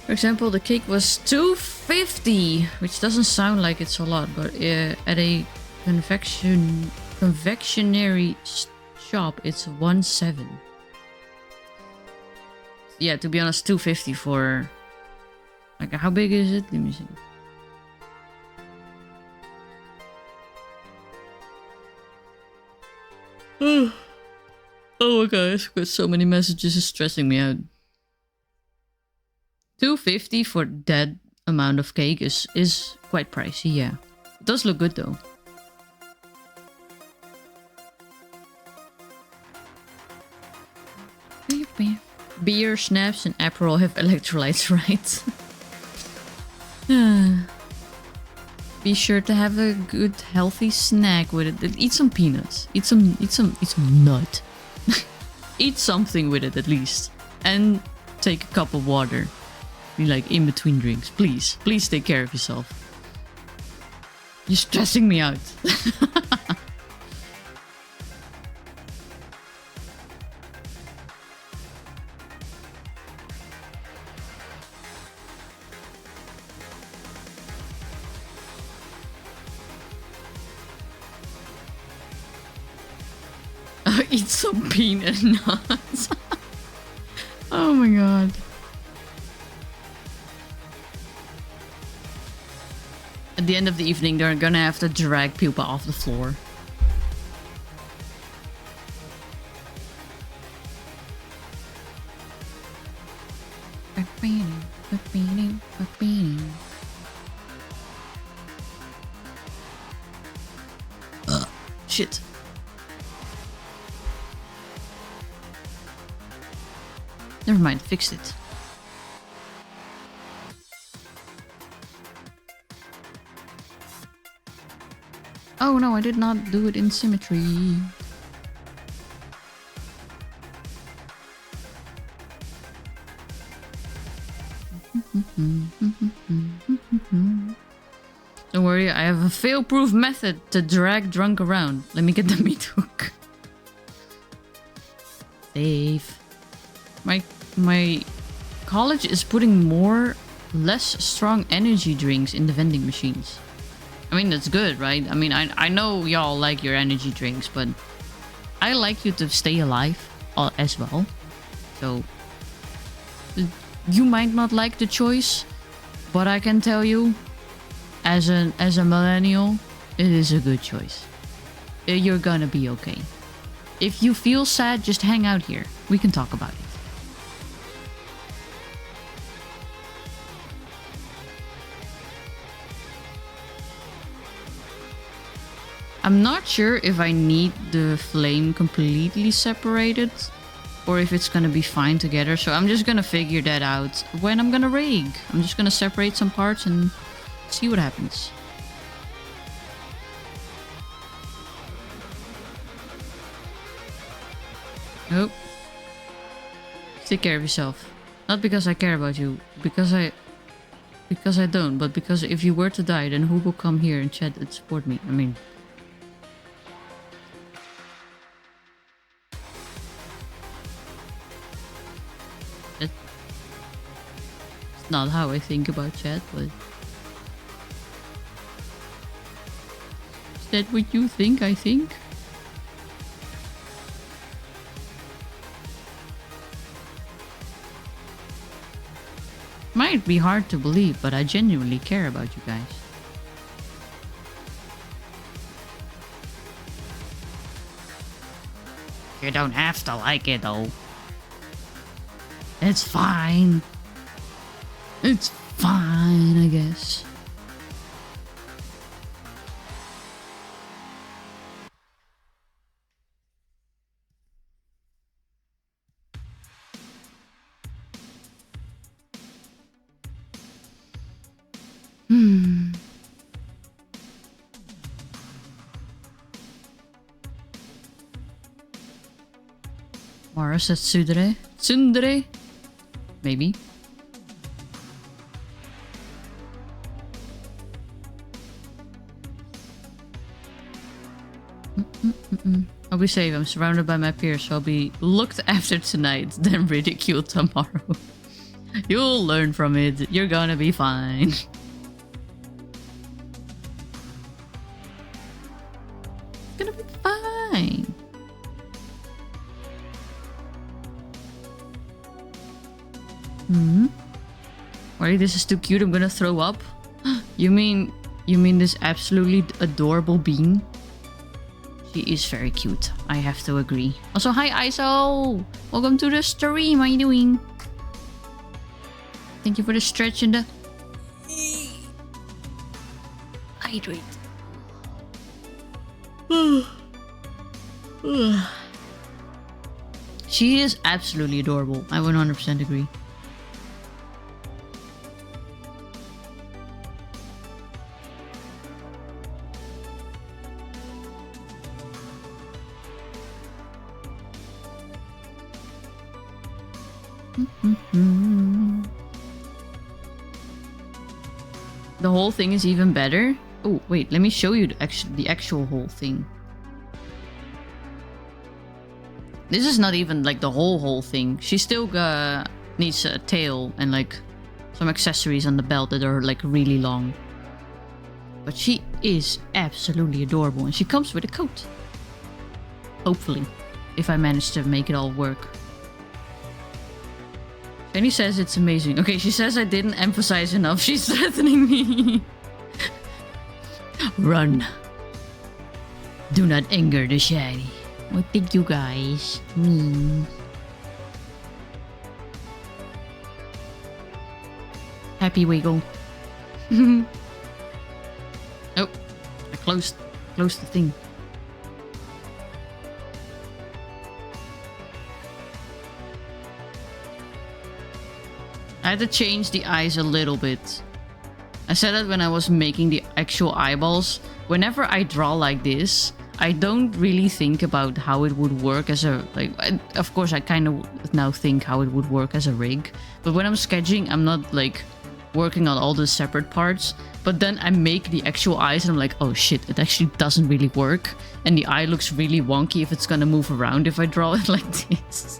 For example, the cake was $2.50, which doesn't sound like it's a lot, but at a confectionery shop, it's $1.7. Yeah, to be honest, $2.50 for like how big is it? Let me see. Oh my gosh, I've got so many messages, it's stressing me out. $2.50 for that amount of cake is quite pricey, yeah. It does look good though. Beer, schnapps, and Aperol have electrolytes, right? Be sure to have a good healthy snack with it. Eat some peanuts. Eat some nut. Eat something with it at least. And take a cup of water. Like in between drinks. Please take care of yourself. You're stressing me out. Eat some peanut nuts. Oh my god. At the end of the evening, they're gonna have to drag pupa off the floor. Shit. Never mind, fixed it. Oh no, I did not do it in symmetry. Don't worry, I have a fail-proof method to drag drunk around. Let me get the meat hook. Save. My college is putting less strong energy drinks in the vending machines. I mean, that's good, right? I mean, I know y'all like your energy drinks, but I like you to stay alive as well. So, you might not like the choice, but I can tell you, as a millennial, it is a good choice. You're gonna be okay. If you feel sad, just hang out here. We can talk about it. I'm not sure if I need the flame completely separated or if it's gonna be fine together. So I'm just gonna figure that out when I'm gonna rig. I'm just gonna separate some parts and see what happens. Nope. Take care of yourself. Not because I care about you, because I don't, but because if you were to die, then who will come here and chat and support me? I mean, it's not how I think about chat, but is that what you think I think? Might be hard to believe, but I genuinely care about you guys. You don't have to like it though. It's fine. It's fine, I guess. Mara says tsundere. Tsundere? Maybe. I'll be safe. I'm surrounded by my peers, so I'll be looked after tonight, then ridiculed tomorrow. You'll learn from it. You're gonna be fine. It's gonna be fine. Alright, this is too cute. I'm gonna throw up. You mean this absolutely adorable bean? She is very cute. I have to agree. Also, hi ISO! Welcome to the stream. How you doing? Thank you for the stretch and the hydrate. She is absolutely adorable. I 100% agree. The whole thing is even better. Oh wait, let me show you the actual whole thing. This is not even like the whole thing. She still needs a tail and like some accessories on the belt that are like really long. But she is absolutely adorable, and she comes with a coat. Hopefully, if I manage to make it all work. Jenny says it's amazing. Okay, she says I didn't emphasize enough. She's threatening me. Run. Do not anger the shiny. What did you guys mean? Happy wiggle. Oh, I closed the thing. I had to change the eyes a little bit. I said that when I was making the actual eyeballs. Whenever I draw like this, I don't really think about how it would work as a... of course, I kind of now think how it would work as a rig. But when I'm sketching, I'm not like working on all the separate parts. But then I make the actual eyes and I'm like, oh shit, it actually doesn't really work. And the eye looks really wonky if it's gonna move around if I draw it like this.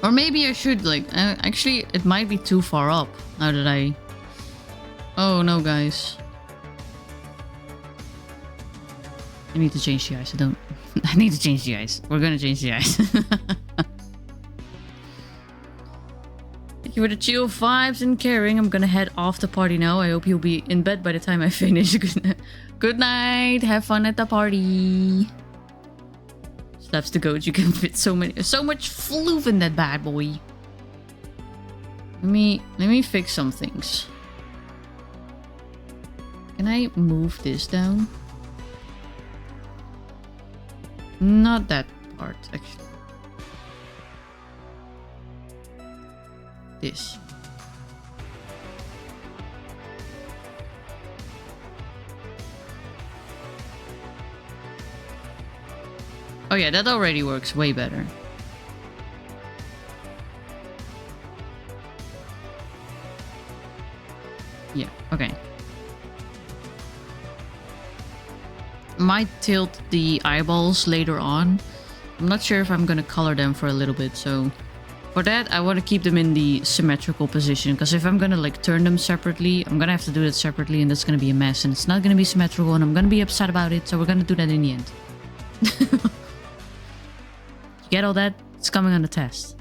Or maybe I should, like, actually, it might be too far up now that I... Oh, no, guys. I need to change the eyes. I need to change the eyes. We're gonna change the eyes. Thank you for the chill vibes and caring. I'm gonna head off the party now. I hope you'll be in bed by the time I finish. Good night. Have fun at the party. Slaps the goat. You can fit so much floof in that bad boy. Let me fix some things. Can I move this down? Not that part, actually. This. Oh yeah, that already works way better. Yeah, okay. Might tilt the eyeballs later on. I'm not sure if I'm gonna color them for a little bit, so for that I want to keep them in the symmetrical position, because if I'm gonna like turn them separately, I'm gonna have to do that separately and that's gonna be a mess and it's not gonna be symmetrical and I'm gonna be upset about it, so we're gonna do that in the end. You get all that? It's coming on the test.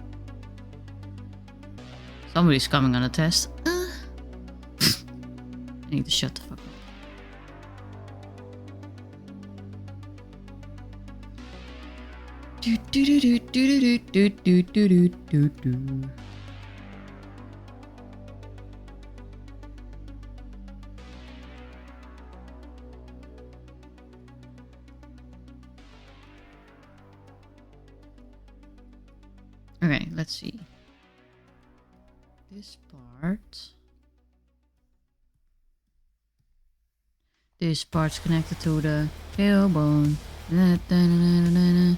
Somebody's coming on the test. I need to shut the fuck up. Okay, let's see. This part. This part's connected to the tailbone. Na, na, na, na, na, na, na.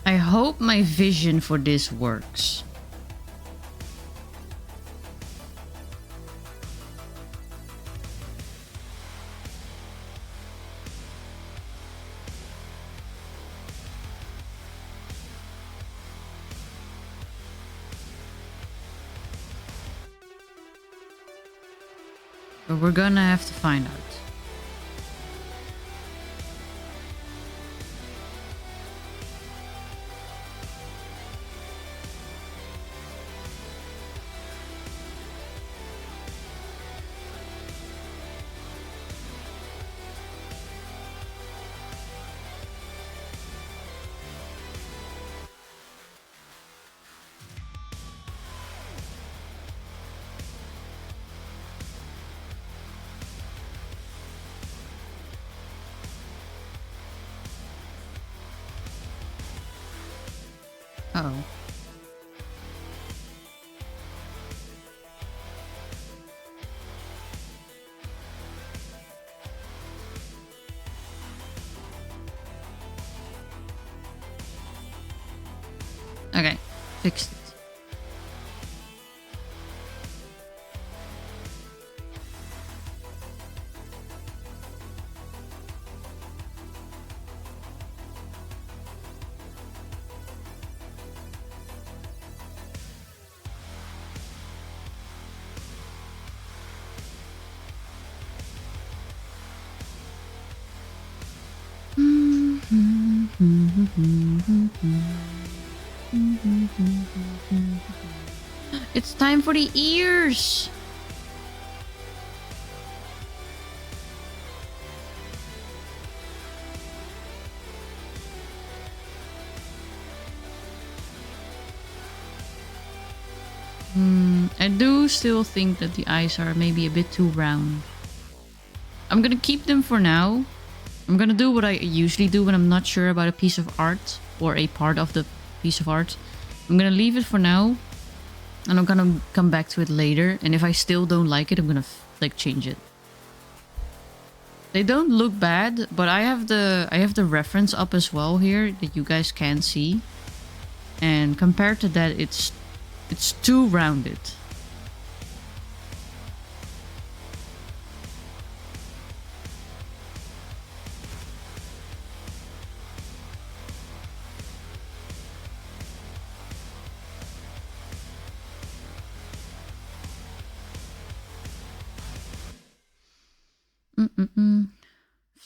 I hope my vision for this works. But we're gonna have to find out. Uh-oh. Okay, fixed it. It's time for the ears. I do still think that the eyes are maybe a bit too round. I'm gonna keep them for now. I'm gonna do what I usually do when I'm not sure about a piece of art or a part of the piece of art. I'm gonna leave it for now, and I'm gonna come back to it later. And if I still don't like it, I'm gonna like change it. They don't look bad, but I have the reference up as well here that you guys can see. And compared to that, it's too rounded.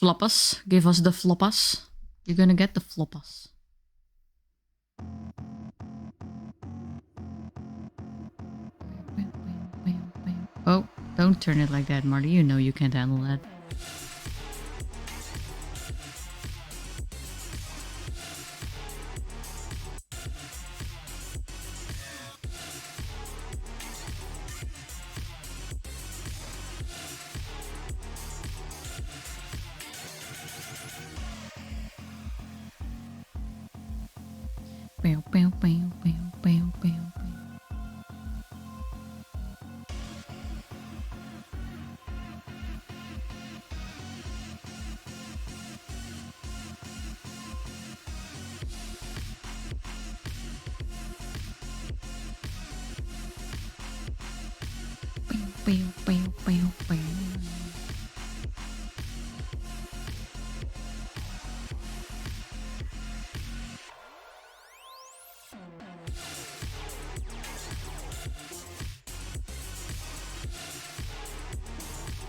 Floppas. Give us the floppas. You're gonna get the floppas. Oh, don't turn it like that, Marty. You know you can't handle that.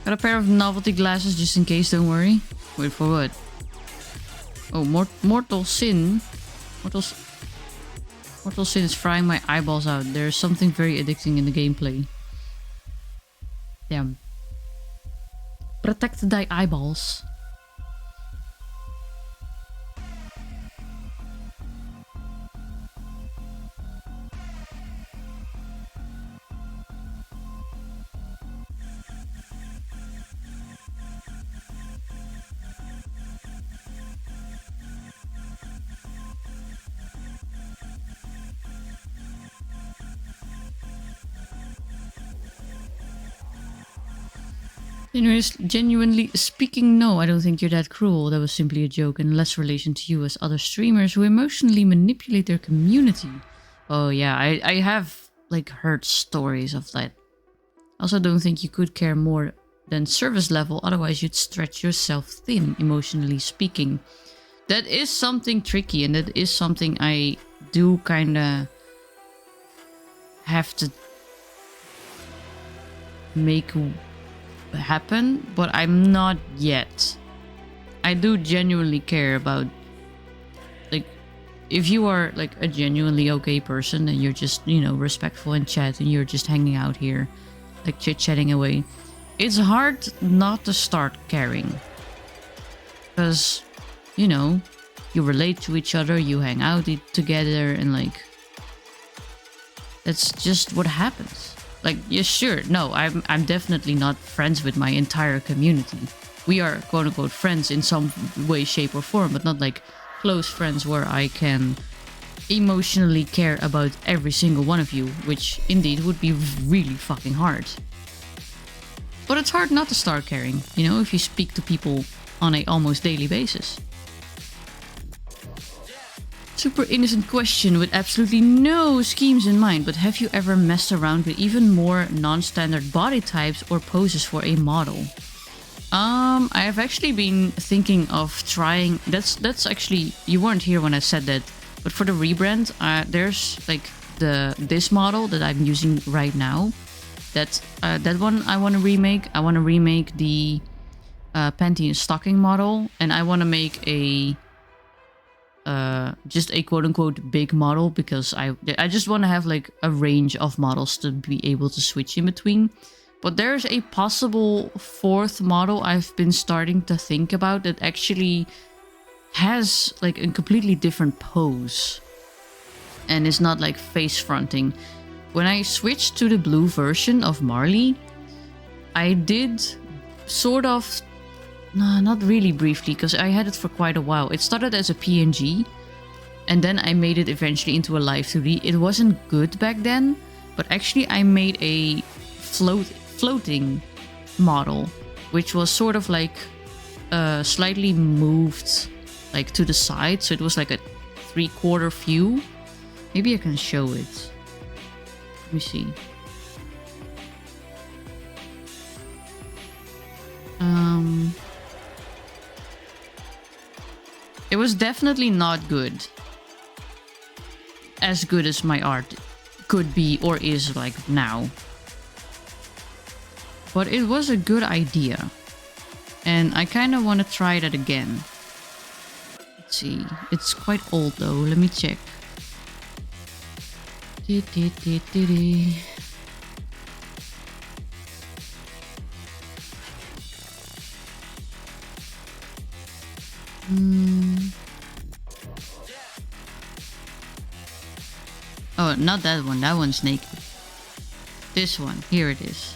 Got a pair of novelty glasses just in case, don't worry. Wait for what? Oh, Mortal Sin. Mortal Sin is frying my eyeballs out. There's something very addicting in the gameplay. Damn. Protect thy eyeballs. Genuinely speaking, no, I don't think you're that cruel. That was simply a joke in less relation to you as other streamers who emotionally manipulate their community. Oh yeah, I have like heard stories of that. Also don't think you could care more than service level, otherwise you'd stretch yourself thin, emotionally speaking. That is something tricky, and that is something I do kinda have to make happen, but I'm not yet. I do genuinely care about, like, if you are like a genuinely okay person and you're just, you know, respectful in chat and you're just hanging out here like chit-chatting away, it's hard not to start caring, because, you know, you relate to each other, you hang out together, and like, that's just what happens. Like, yeah, sure, no, I'm definitely not friends with my entire community. We are quote-unquote friends in some way, shape, or form, but not like close friends where I can emotionally care about every single one of you, which indeed would be really fucking hard. But it's hard not to start caring, you know, if you speak to people on a almost daily basis. Super innocent question with absolutely no schemes in mind, but have you ever messed around with even more non-standard body types or poses for a model? I have actually been thinking of trying. That's actually, you weren't here when I said that, but for the rebrand, there's like this model that I'm using right now. That one I want to remake. I want to remake the panty and stocking model, and I want to make a just a quote-unquote big model, because I just want to have like a range of models to be able to switch in between. But there's a possible fourth model I've been starting to think about that actually has like a completely different pose and is not like face fronting. When I switched to the blue version of Marley, I did sort of, no, not really briefly, because I had it for quite a while. It started as a PNG, and then I made it eventually into a live 2D. It wasn't good back then, but actually I made a floating model, which was sort of like slightly moved like to the side, so it was like a 3/4 view. Maybe I can show it. Let me see. It was definitely not good. As good as my art could be or is like now. But it was a good idea. And I kind of want to try that again. Let's see. It's quite old though. Let me check. Oh, not that one. That one's naked. This one. Here it is.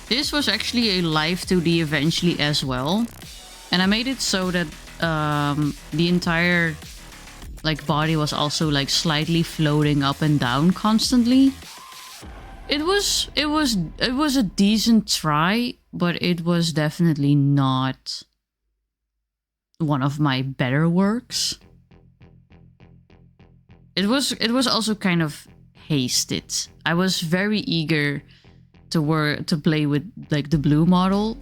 This was actually a live 2D eventually as well. And I made it so that the entire like body was also like slightly floating up and down constantly. It was a decent try, but it was definitely not one of my better works. It was also kind of hasted. I was very eager to play with like the blue model,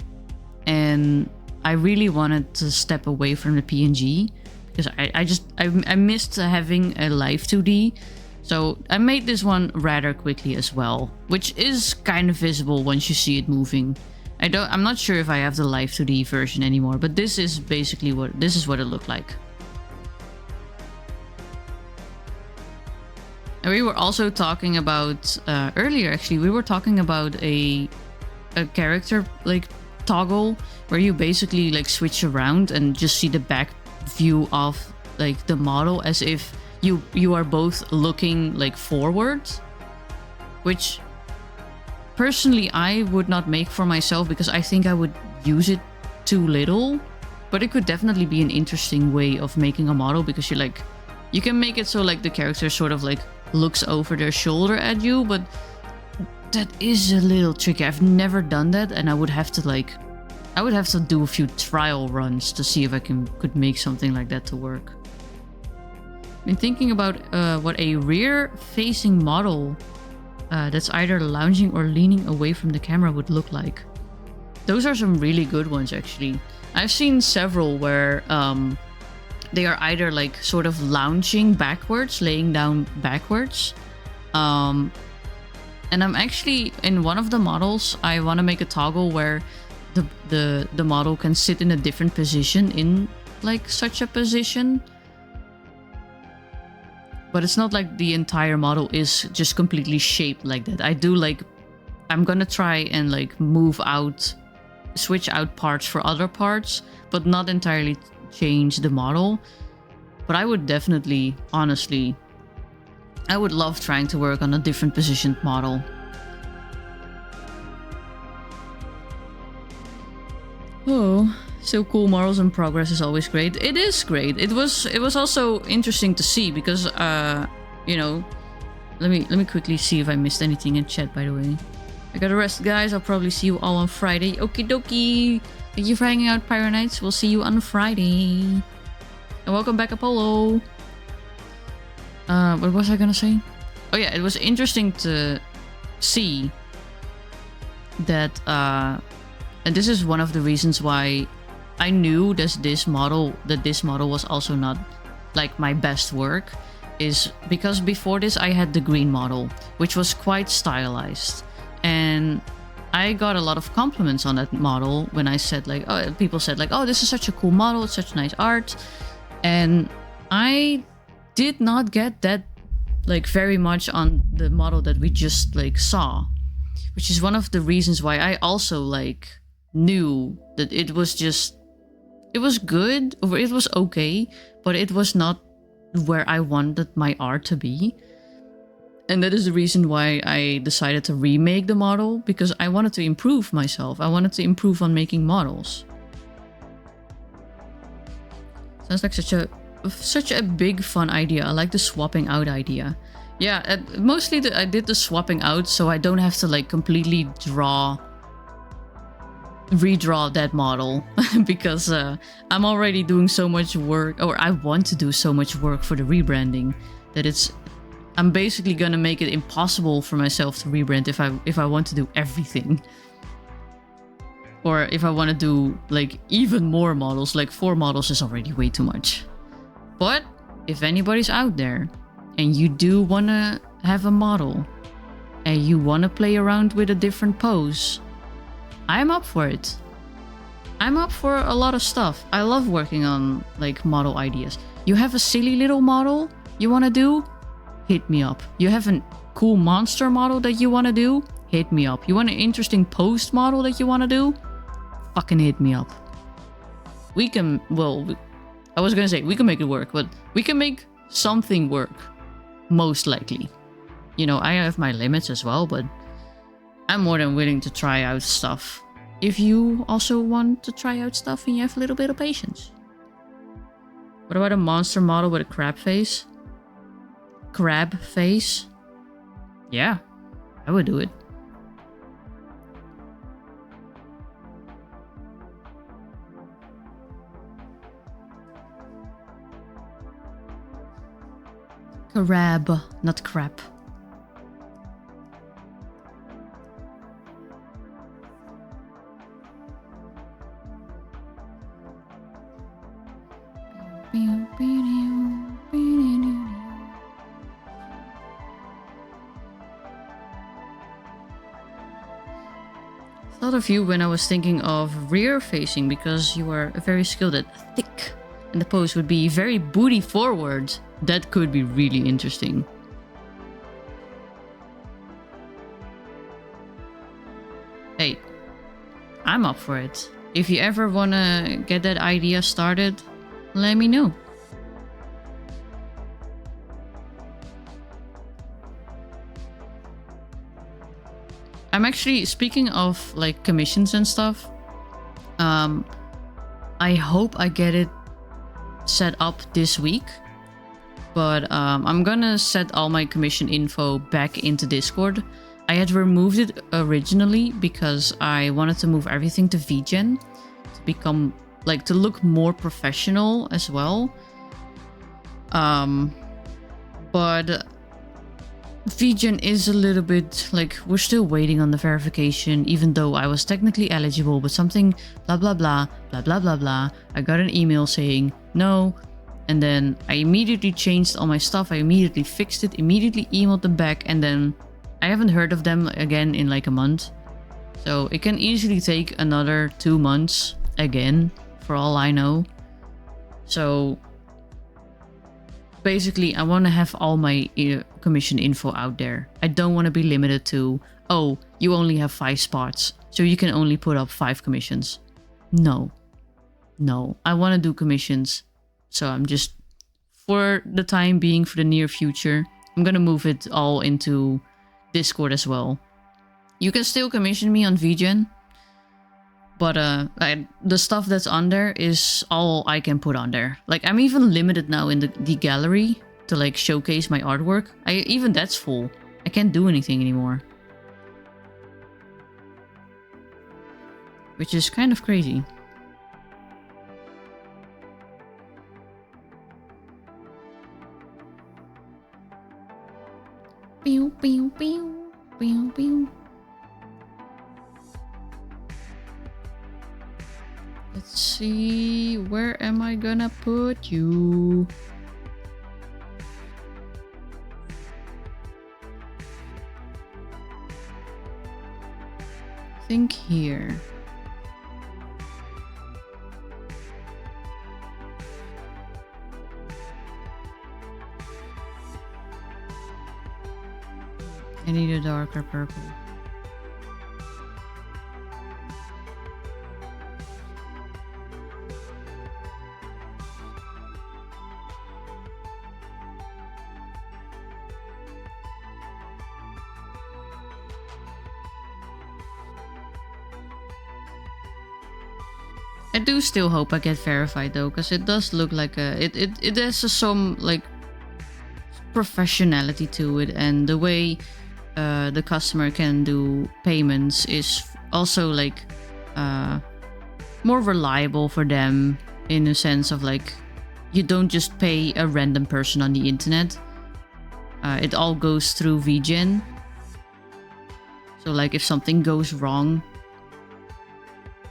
and I really wanted to step away from the PNG because I missed having a live 2D. So I made this one rather quickly as well, which is kind of visible once you see it moving. I'm not sure if I have the live 2D version anymore, but this is basically what it looked like. And we were also talking about earlier, actually, we were talking about a character like toggle where you basically like switch around and just see the back view of like the model as if you are both looking like forward, which personally I would not make for myself because I think I would use it too little, but it could definitely be an interesting way of making a model because you can make it so like the character sort of like looks over their shoulder at you, but that is a little tricky. I've never done that, and I would have to do a few trial runs to see if I could make something like that to work. Been thinking about what a rear-facing model that's either lounging or leaning away from the camera would look like. Those are some really good ones, actually. I've seen several where they are either like sort of lounging backwards, laying down backwards. And I'm actually, in one of the models, I want to make a toggle where the model can sit in a different position in like such a position. But it's not like the entire model is just completely shaped like that. I'm gonna try and like switch out parts for other parts, but not entirely change the model. But I would definitely, honestly, I would love trying to work on a different positioned model. Oh, so cool. Models in progress is always great. It is great. It was also interesting to see because you know, let me quickly see if I missed anything in chat, by the way. I gotta rest, guys. I'll probably see you all on Friday. Okie dokie. Thank you for hanging out, Pyro Knights. We'll see you on Friday. And welcome back, Apollo. What was I gonna say? Oh yeah, it was interesting to see that and this is one of the reasons why I knew that this model was also not like my best work, is because before this I had the green model, which was quite stylized, and I got a lot of compliments on that model when I said like, oh, people said like, oh, this is such a cool model, it's such nice art, and I did not get that like very much on the model that we just like saw, which is one of the reasons why I also like knew that it was good, or it was okay, but it was not where I wanted my art to be. And that is the reason why I decided to remake the model, because I wanted to improve myself. I wanted to improve on making models. Sounds like such a big fun idea. I like the swapping out idea. Yeah, mostly I did the swapping out so I don't have to like completely redraw that model because I'm already doing so much work, or I want to do so much work for the rebranding, that I'm basically gonna make it impossible for myself to rebrand if I want to do everything. Or if I want to do like even more models, like 4 models is already way too much. But if anybody's out there and you do want to have a model and you want to play around with a different pose, I'm up for it. I'm up for a lot of stuff. I love working on like model ideas. You have a silly little model you want to do? Hit me up. You have a cool monster model that you want to do? Hit me up. You want an interesting post model that you want to do? Fucking hit me up. We can, well, I was gonna say we can make it work, but we can make something work. Most likely. You know, I have my limits as well, but I'm more than willing to try out stuff. If you also want to try out stuff and you have a little bit of patience. What about a monster model with a crab face? Crab face? Yeah, I would do it. Crab, not crap. Thought of you when I was thinking of rear facing because you are very skilled at thick, and the pose would be very booty forward. That could be really interesting. Hey, I'm up for it. If you ever wanna get that idea started, let me know. I'm actually, speaking of like commissions and stuff, I hope I get it set up this week. But I'm gonna set all my commission info back into Discord. I had removed it originally because I wanted to move everything to VGen to become like to look more professional as well. But VGen is a little bit like we're still waiting on the verification, even though I was technically eligible, but something blah blah blah blah blah blah blah. I got an email saying no, and then I immediately changed all my stuff. I immediately fixed it, immediately emailed them back, and then I haven't heard of them again in like a month. So it can easily take another 2 months again, for all I know. So basically, I want to have all my commission info out there. I don't want to be limited to, oh, you only have 5 spots, so you can only put up 5 commissions. No. I want to do commissions. So I'm just, for the time being, for the near future, I'm going to move it all into Discord as well. You can still commission me on VGen, but the stuff that's on there is all I can put on there. Like, I'm even limited now in the gallery to like showcase my artwork. Even that's full. I can't do anything anymore, which is kind of crazy. Pew, pew, pew, pew, pew. Let's see, where am I gonna put you? I think here. I need a darker purple. I do still hope I get verified though, because it does look like it has some like professionality to it, and the way the customer can do payments is also like more reliable for them, in a sense of like you don't just pay a random person on the internet. It all goes through VGen. So like if something goes wrong,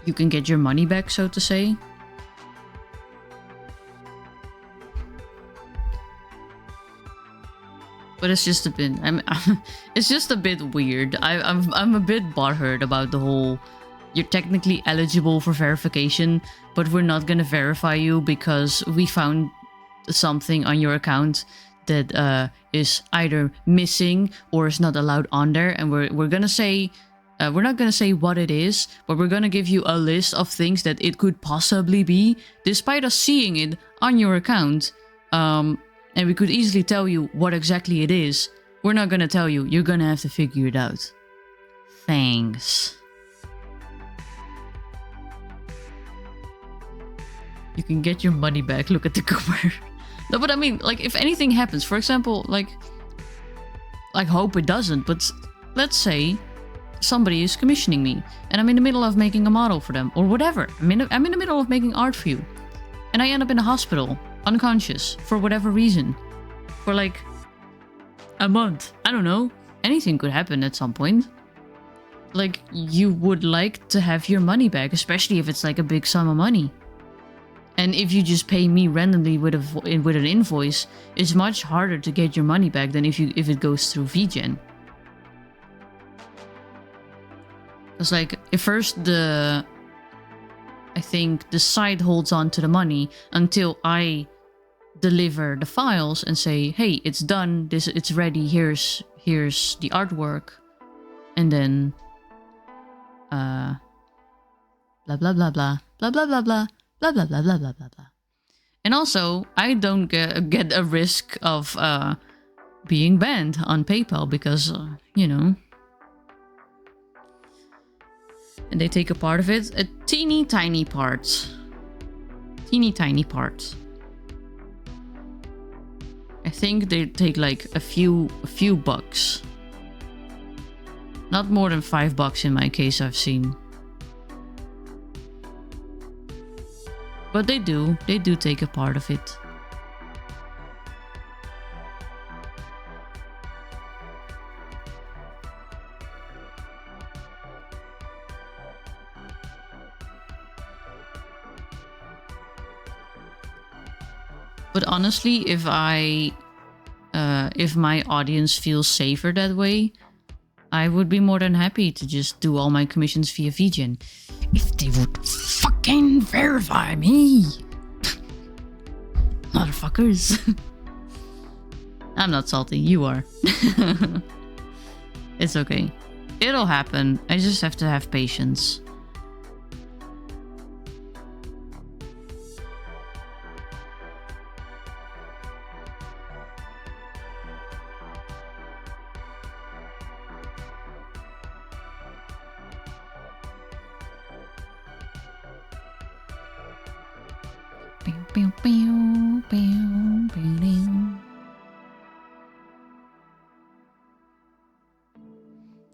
you can get your money back, so to say. But it's just a bit, it's just a bit weird. I'm a bit butthurt about the whole, you're technically eligible for verification, but we're not gonna verify you because we found something on your account that is either missing or is not allowed on there, and we're gonna say, we're not gonna say what it is, but we're gonna give you a list of things that it could possibly be, despite us seeing it on your account. And we could easily tell you what exactly it is. We're not gonna tell you. You're gonna have to figure it out. Thanks. You can get your money back. Look at the cover. No, but I mean, like, if anything happens, for example, like, I hope it doesn't, but let's say somebody is commissioning me and I'm in the middle of making a model for them or whatever. I'm in the middle of making art for you, and I end up in a hospital, unconscious, for whatever reason, for like a month. I don't know. Anything could happen at some point. Like, you would like to have your money back, especially if it's like a big sum of money. And if you just pay me randomly with an invoice, it's much harder to get your money back than if it goes through VGen. Because like at first I think the site holds on to the money until I deliver the files and say, hey, it's done, it's ready, here's the artwork, and then blah blah blah blah blah blah blah blah blah blah blah blah blah blah blah. And also, I don't get a risk of being banned on PayPal because you know, and they take a part of it, a teeny tiny part. I think they take like a few bucks. Not more than $5 in my case, I've seen. But they do take a part of it. But honestly, if my audience feels safer that way, I would be more than happy to just do all my commissions via VGen. If they would fucking verify me. Motherfuckers. I'm not salty, you are. It's okay. It'll happen. I just have to have patience.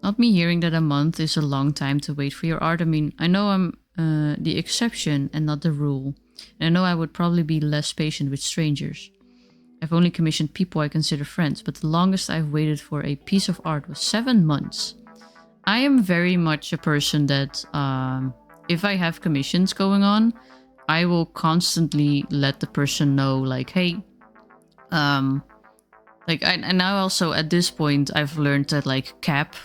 Not me hearing that a month is a long time to wait for your art. I mean, I know I'm the exception and not the rule. And I know I would probably be less patient with strangers. I've only commissioned people I consider friends, but the longest I've waited for a piece of art was 7 months. I am very much a person that if I have commissions going on, I will constantly let the person know, like, hey, like, and now also at this point, I've learned that, like, cap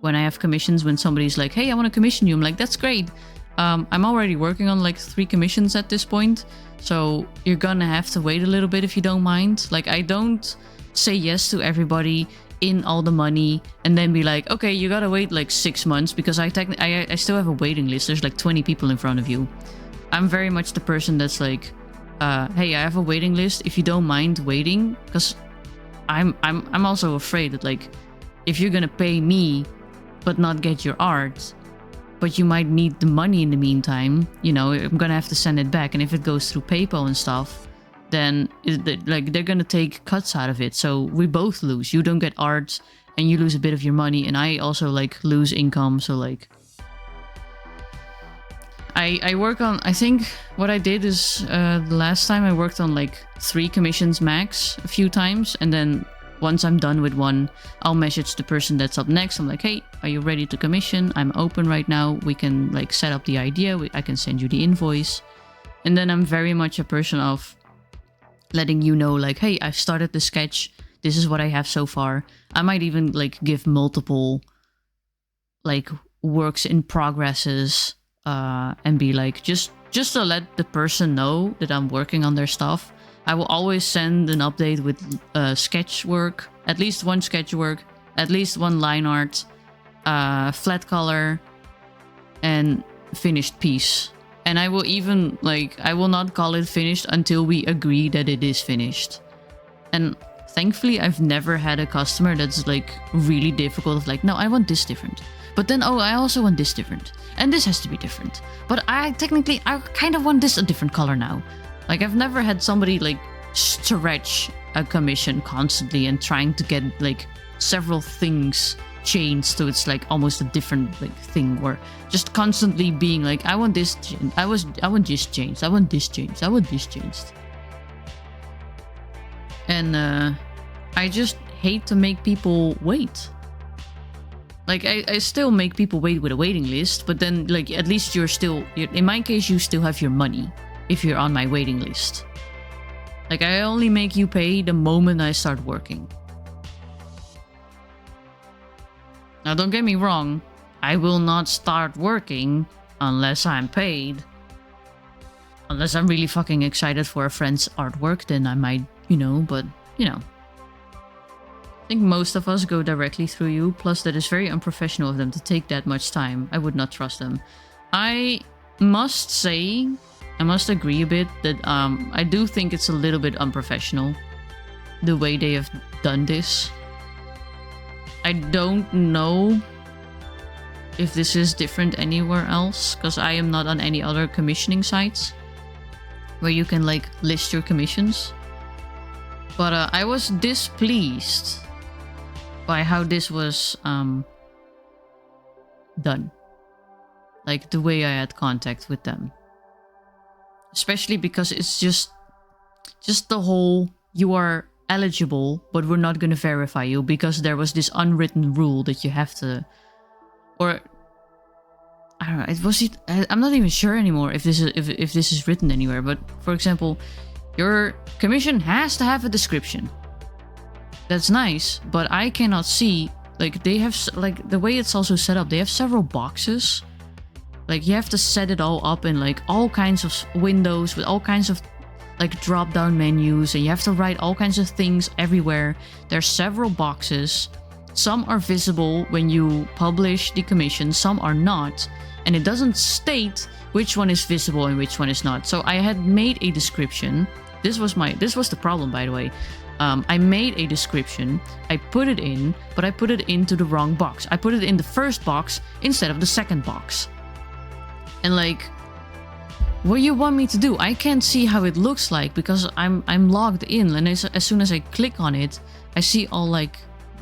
when I have commissions, when somebody's like, hey, I want to commission you, I'm like, that's great. I'm already working on like 3 commissions at this point, so you're gonna have to wait a little bit if you don't mind. Like, I don't say yes to everybody in all the money and then be like, okay, you gotta wait like 6 months because I still have a waiting list. There's like 20 people in front of you. I'm very much the person that's like, hey, I have a waiting list. If you don't mind waiting, because I'm also afraid that, like, if you're gonna pay me but not get your art, but you might need the money in the meantime, you know, I'm gonna have to send it back, and if it goes through PayPal and stuff, then like they're gonna take cuts out of it, so we both lose. You don't get art and you lose a bit of your money, and I also like lose income. So like I work on, I think what I did is the last time I worked on like 3 commissions max a few times, and then once I'm done with one, I'll message the person that's up next. I'm like, hey, are you ready to commission? I'm open right now. We can like set up the idea. I can send you the invoice. And then I'm very much a person of letting you know, like, hey, I've started the sketch. This is what I have so far. I might even like give multiple like works in progresses and be like, just to let the person know that I'm working on their stuff. I will always send an update with sketch work, at least 1 sketch work, at least 1 line art, flat color, and finished piece. And I will even, like, I will not call it finished until we agree that it is finished. And thankfully, I've never had a customer that's, like, really difficult of like, no, I want this different. But then, oh, I also want this different. And this has to be different. But I kind of want this a different color now. Like, I've never had somebody, like, stretch a commission constantly and trying to get, like, several things changed so it's, like, almost a different, like, thing. Or just constantly being like, I want this changed. I want this changed. I want this changed. I want this changed. And, I just hate to make people wait. Like, I still make people wait with a waiting list, but then, like, at least you're still... In my case, you still have your money. if you're on my waiting list. Like, I only make you pay the moment I start working. Now, don't get me wrong. I will not start working unless I'm paid. Unless I'm really fucking excited for a friend's artwork, then I might, but, I think most of us go directly through you, plus that is very unprofessional of them to take that much time. I would not trust them. I must say, I must agree a bit that I do think it's a little bit unprofessional, the way they have done this. I don't know if this is different anywhere else, because I am not on any other commissioning sites where you can like list your commissions. But I was displeased by how this was done. Like the way I had contact with them. Especially because it's just the whole, you are eligible, but we're not going to verify you, because there was this unwritten rule that you have to, or I don't know, I'm not even sure anymore if this is written anywhere, but for example, your commission has to have a description. That's nice, but I cannot see, like, they have, like, the way it's also set up, they have several boxes. Like, you have to set it all up in, like, all kinds of windows with all kinds of, like, drop-down menus, and you have to write all kinds of things everywhere. There's several boxes. Some are visible when you publish the commission, some are not. And it doesn't state which one is visible and which one is not. So I had made a description. This was the problem, by the way. I made a description, I put it in, but I put it into the wrong box. I put it in the first box instead of the second box. And like, what do you want me to do? I can't see how it looks like because I'm logged in, and as soon as I click on it, I see all like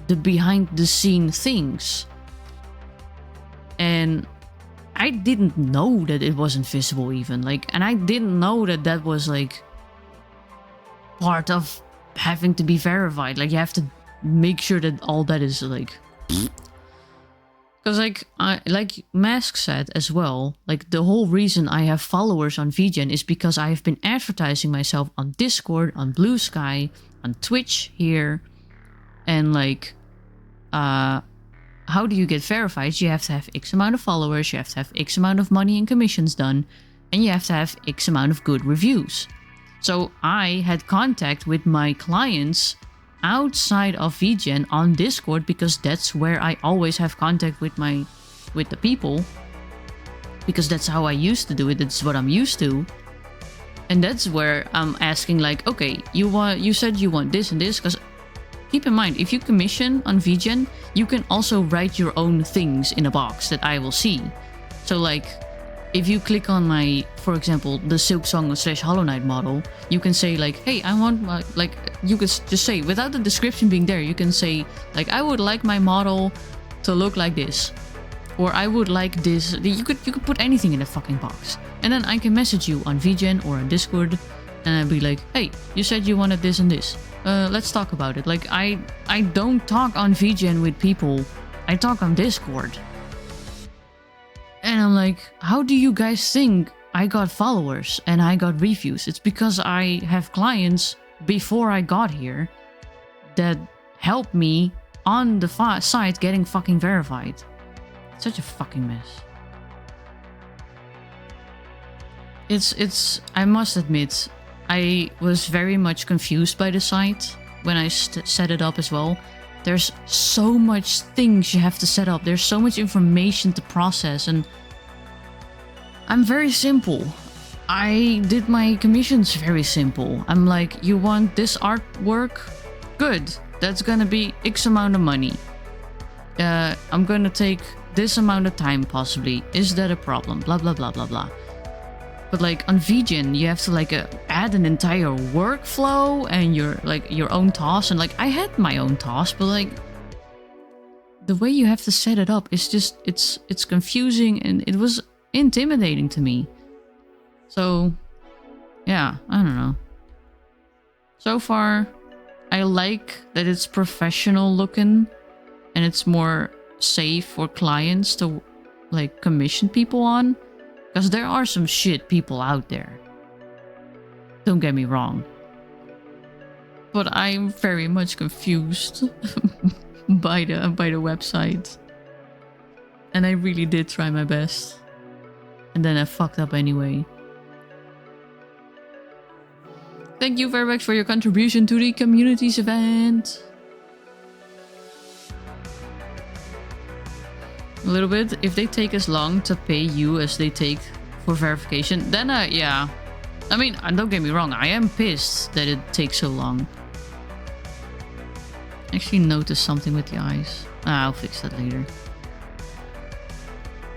the behind the scene things. And I didn't know that it wasn't visible even, like, and I didn't know that that was like part of having to be verified. Like, you have to make sure that all that is like, because like Mask said as well, like the whole reason I have followers on VGen is because I have been advertising myself on Discord, on Blue Sky, on Twitch here, and like, how do you get verified? You have to have X amount of followers, you have to have X amount of money and commissions done, and you have to have X amount of good reviews. So I had contact with my clients outside of VGen on Discord, because that's where I always have contact with the people, because that's how I used to do it. That's what I'm used to. And that's where I'm asking, like, okay, you said you want this and this, because keep in mind, if you commission on VGen, you can also write your own things in a box that I will see. So like, if you click on my, for example, the Silksong / Hollow Knight model, you can say like, hey, I want my, like, you could just say, without the description being there, you can say like, I would like my model to look like this, or I would like this. You could put anything in a fucking box, and then I can message you on VGen or on Discord, and I'd be like, hey, you said you wanted this and this. Let's talk about it. Like, I don't talk on VGen with people. I talk on Discord. And I'm like, how do you guys think I got followers and I got reviews? It's because I have clients before I got here that helped me on the site getting fucking verified. Such a fucking mess. It's I must admit, I was very much confused by the site when I set it up as well. There's so much things you have to set up. There's so much information to process, and I'm very simple. I did my commissions very simple. I'm like, you want this artwork? Good. That's gonna be X amount of money. I'm gonna take this amount of time possibly. Is that a problem? Blah, blah, blah, blah, blah. But like on VGen, you have to like add an entire workflow and your own task. And like, I had my own task, but like the way you have to set it up is just, it's confusing, and it was intimidating to me. So yeah, I don't know. So far, I like that it's professional looking and it's more safe for clients to like commission people on. Because there are some shit people out there. Don't get me wrong. But I'm very much confused by the website. And I really did try my best. And then I fucked up anyway. Thank you very much for your contribution to the communities event. A little bit. If they take as long to pay you as they take for verification, then yeah. I mean, don't get me wrong, I am pissed that it takes so long. Actually noticed something with the eyes. I'll fix that later.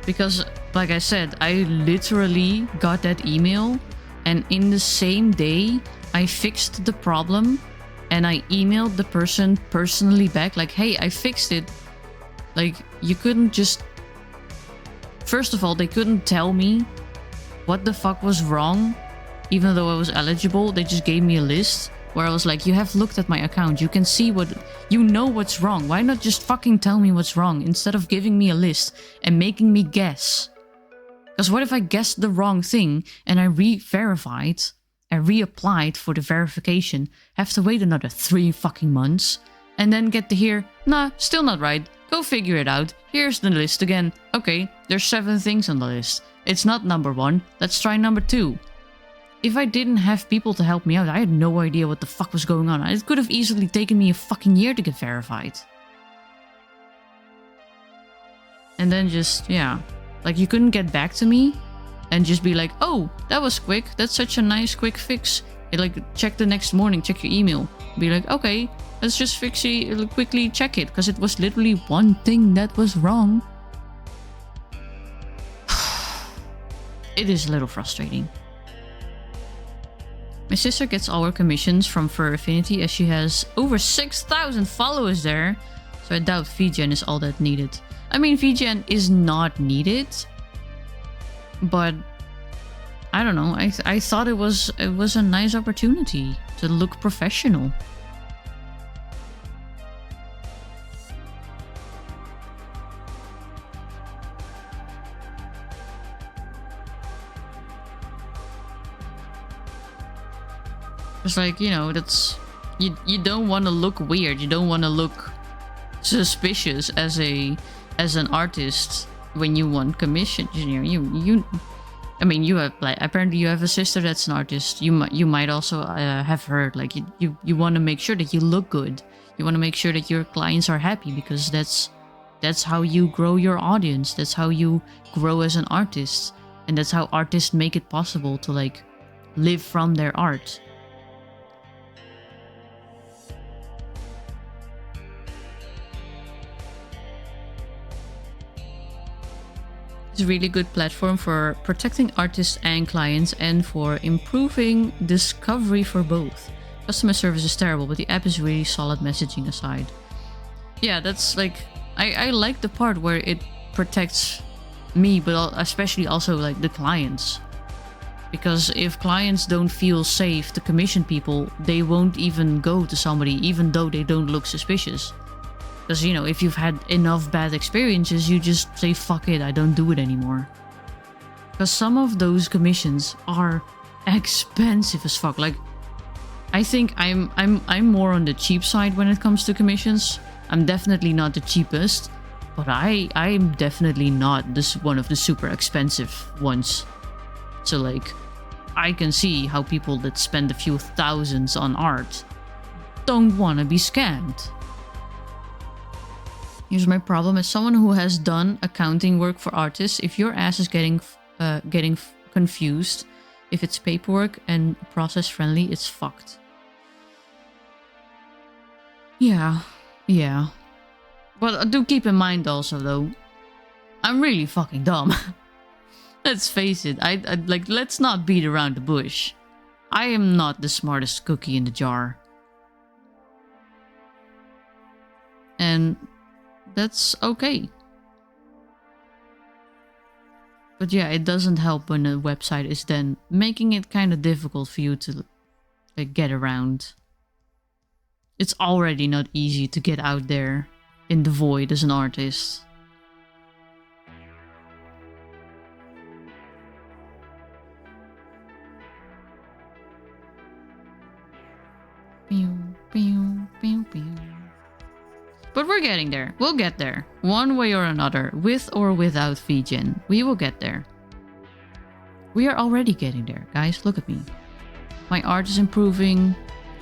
Because, like I said, I literally got that email and in the same day I fixed the problem and I emailed the person personally back like, hey, I fixed it. Like, you couldn't just... First of all, they couldn't tell me what the fuck was wrong, even though I was eligible. They just gave me a list where I was like, you have looked at my account. You can see what... You know what's wrong. Why not just fucking tell me what's wrong instead of giving me a list and making me guess? Because what if I guessed the wrong thing and I re-verified... I reapplied for the verification, have to wait another 3 fucking months, and then get to hear, nah, still not right, go figure it out, here's the list again. Okay, there's 7 things on the list. It's not number 1, let's try number 2. If I didn't have people to help me out, I had no idea what the fuck was going on. It could have easily taken me a fucking year to get verified. And then just, yeah, like you couldn't get back to me and just be like, oh, that was quick. That's such a nice quick fix. You like check the next morning, check your email. Be like, okay, let's just quickly check it. Because it was literally one thing that was wrong. It is a little frustrating. My sister gets all her commissions from Fur Affinity as she has over 6,000 followers there. So I doubt VGen is all that needed. I mean, VGen is not needed. But I don't know. I thought it was a nice opportunity to look professional. It's like, you know, that's you don't want to look weird. You don't want to look suspicious as an artist. When you want commission, I mean, you have like apparently you have a sister that's an artist. You might also have heard like you want to make sure that you look good. You want to make sure that your clients are happy because that's how you grow your audience. That's how you grow as an artist, and that's how artists make it possible to like live from their art. It's a really good platform for protecting artists and clients and for improving discovery for both. Customer service is terrible, but the app is really solid messaging aside. Yeah, that's like... I like the part where it protects me, but especially also like the clients. Because if clients don't feel safe to commission people, they won't even go to somebody even though they don't look suspicious. Because, you know, if you've had enough bad experiences, you just say, fuck it, I don't do it anymore. Because some of those commissions are expensive as fuck. Like, I think I'm more on the cheap side when it comes to commissions. I'm definitely not the cheapest, but I'm definitely not one of the super expensive ones. So, like, I can see how people that spend a few thousands on art don't want to be scammed. Here's my problem. As someone who has done accounting work for artists, if your ass is getting confused, if it's paperwork and process friendly, it's fucked. Yeah. But do keep in mind also though, I'm really fucking dumb. Let's face it. I like, let's not beat around the bush. I am not the smartest cookie in the jar. And that's okay. But yeah, it doesn't help when a website is then making it kind of difficult for you to like, get around. It's already not easy to get out there in the void as an artist. Pew, pew, pew, pew. But we're getting there. We'll get there. One way or another. With or without VGen. We will get there. We are already getting there. Guys, look at me. My art is improving.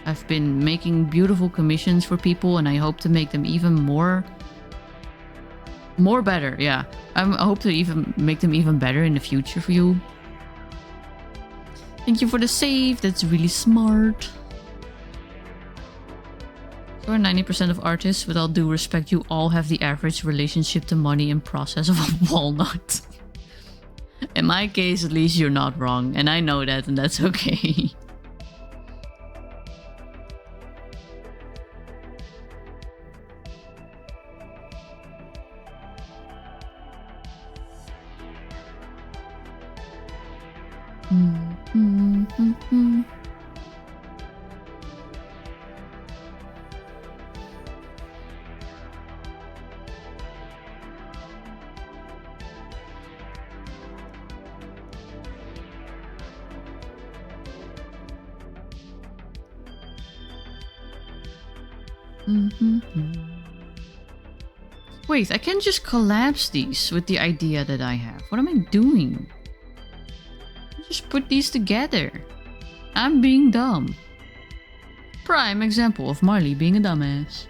I've been making beautiful commissions for people and I hope to make them even more better. Yeah. I hope to even make them even better in the future for you. Thank you for the save. That's really smart. So 90% of artists, with all due respect, you all have the average relationship to money and process of a walnut. In my case, at least you're not wrong. And I know that, and that's okay. Wait, I can just collapse these with the idea that I have. What am I doing? Just put these together. I'm being dumb. Prime example of Marley being a dumbass.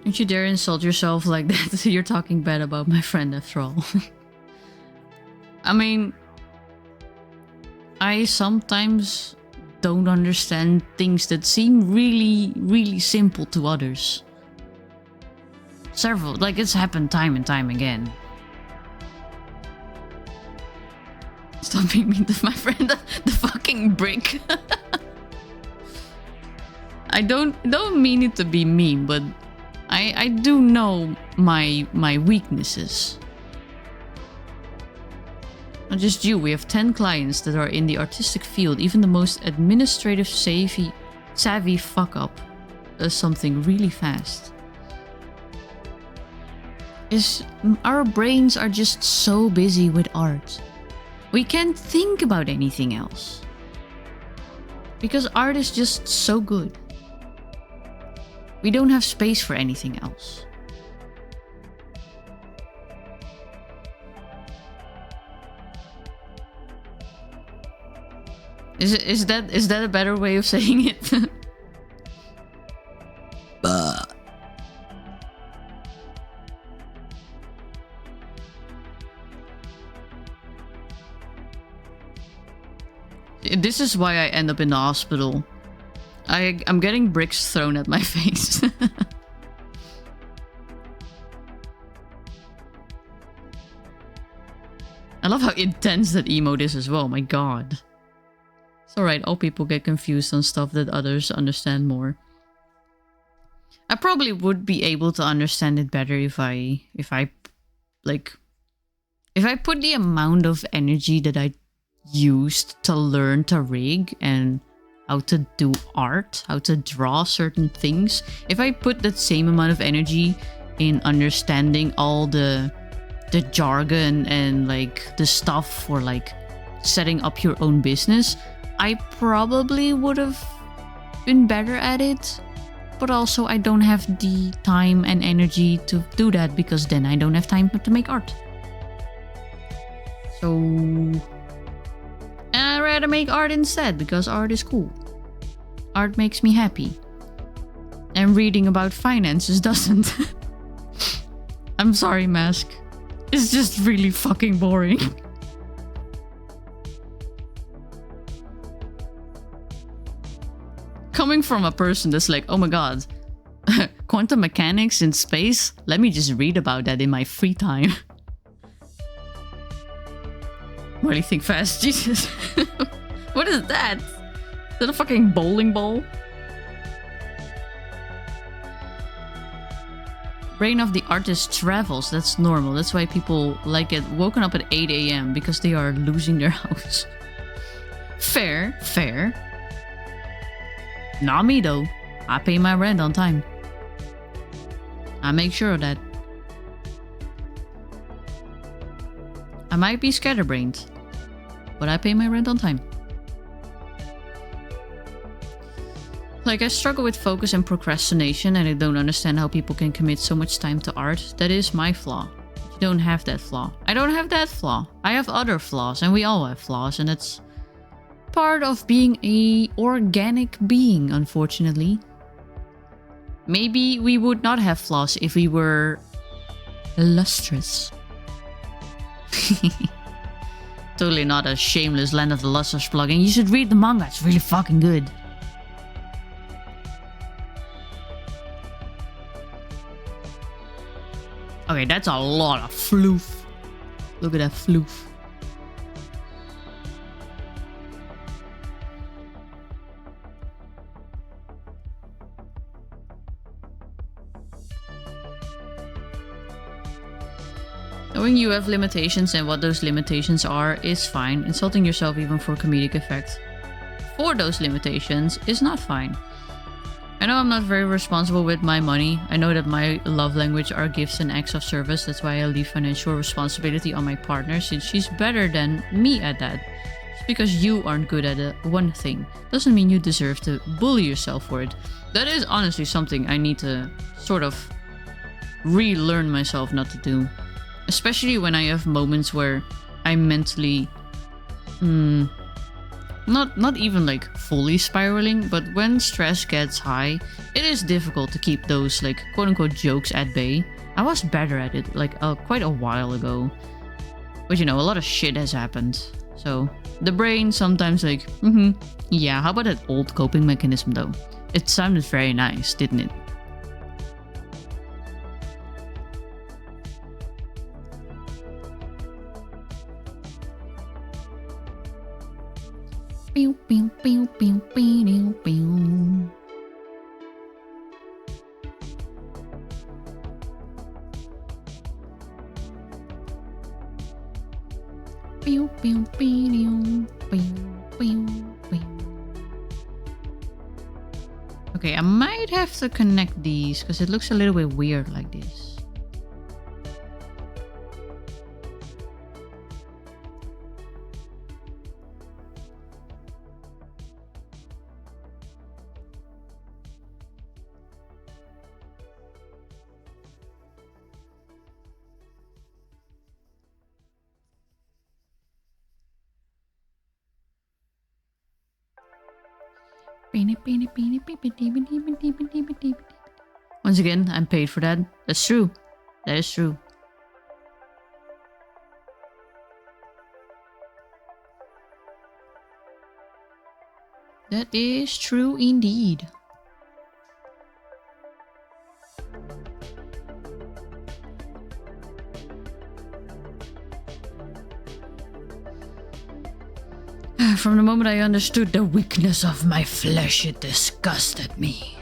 Don't you dare insult yourself like that. You're talking bad about my friend after all. I mean, I sometimes don't understand things that seem really, really simple to others. Several, like it's happened time and time again. Stop being mean to my friend, the fucking brick. I don't mean it to be mean, but I do know my weaknesses. Not just you, we have 10 clients that are in the artistic field. Even the most administrative savvy fuck up does something really fast. Our brains are just so busy with art. We can't think about anything else. Because art is just so good. We don't have space for anything else. Is that a better way of saying it? This is why I end up in the hospital. I'm getting bricks thrown at my face. I love how intense that emote is as well, my god. It's alright, all people get confused on stuff that others understand more. I probably would be able to understand it better if I put the amount of energy that I used to learn to rig and how to do art, how to draw certain things. If I put that same amount of energy in understanding all the jargon and like the stuff for like setting up your own business, I probably would have been better at it. But also I don't have the time and energy to do that because then I don't have time to make art. So I'd rather make art instead because art is cool. Art makes me happy. And reading about finances doesn't. I'm sorry, Mask. It's just really fucking boring. Coming from a person that's like, oh my god, quantum mechanics in space? Let me just read about that in my free time. What do you think fast, Jesus? What is that? Is that a fucking bowling ball? Brain of the artist travels. That's normal. That's why people like get woken up at 8 a.m. because they are losing their house. Fair, fair. Not me though. I pay my rent on time. I make sure of that. I might be scatterbrained, but I pay my rent on time. Like, I struggle with focus and procrastination, and I don't understand how people can commit so much time to art. That is my flaw. You don't have that flaw. I don't have that flaw. I have other flaws, and we all have flaws, and that's part of being a organic being, unfortunately. Maybe we would not have flaws if we were lustrous. Totally not a shameless Land of the Lustrous plugin. You should read the manga. It's really fucking good. Okay, that's a lot of floof. Look at that floof. Knowing you have limitations and what those limitations are is fine. Insulting yourself even for comedic effect for those limitations is not fine. I know I'm not very responsible with my money. I know that my love language are gifts and acts of service. That's why I leave financial responsibility on my partner, since she's better than me at that. Just because you aren't good at one thing doesn't mean you deserve to bully yourself for it. That is honestly something I need to sort of relearn myself not to do. Especially when I have moments where I'm mentally not even like fully spiraling, but when stress gets high, it is difficult to keep those like quote-unquote jokes at bay. I was better at it like quite a while ago, but you know, a lot of shit has happened, so the brain sometimes like yeah, how about that old coping mechanism though? It sounded very nice, didn't it? Pew, pew, pew, pew, pew, pew. Pew, pew, pew, pew, pew, pew. Okay, I might have to connect these because it looks a little bit weird like this. Once again, I'm paid for that. That's true. That is true. That is true indeed. From the moment I understood the weakness of my flesh, it disgusted me.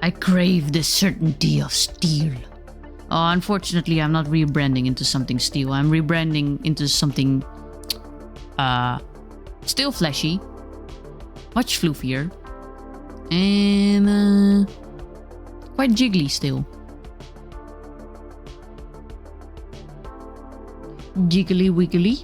I craved the certainty of steel. Oh, unfortunately, I'm not rebranding into something steel. I'm rebranding into something still fleshy, much floofier, and quite jiggly still. Jiggly wiggly.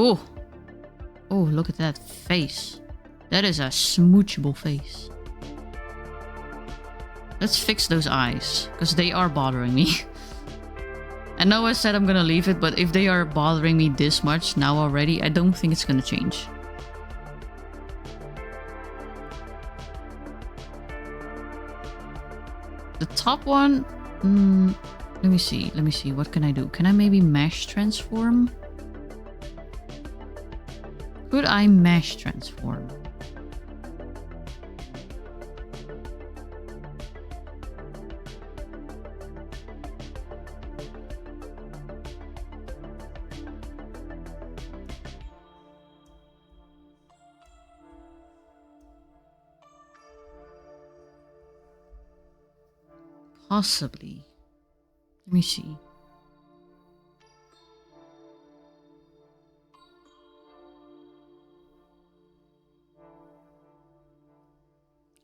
Oh, oh, look at that face. That is a smoochable face. Let's fix those eyes, because they are bothering me. I know I said I'm gonna leave it, but if they are bothering me this much now already, I don't think it's gonna change. The top one, let me see, what can I do? Can I maybe mesh transform? Could I mesh transform? Possibly. Let me see.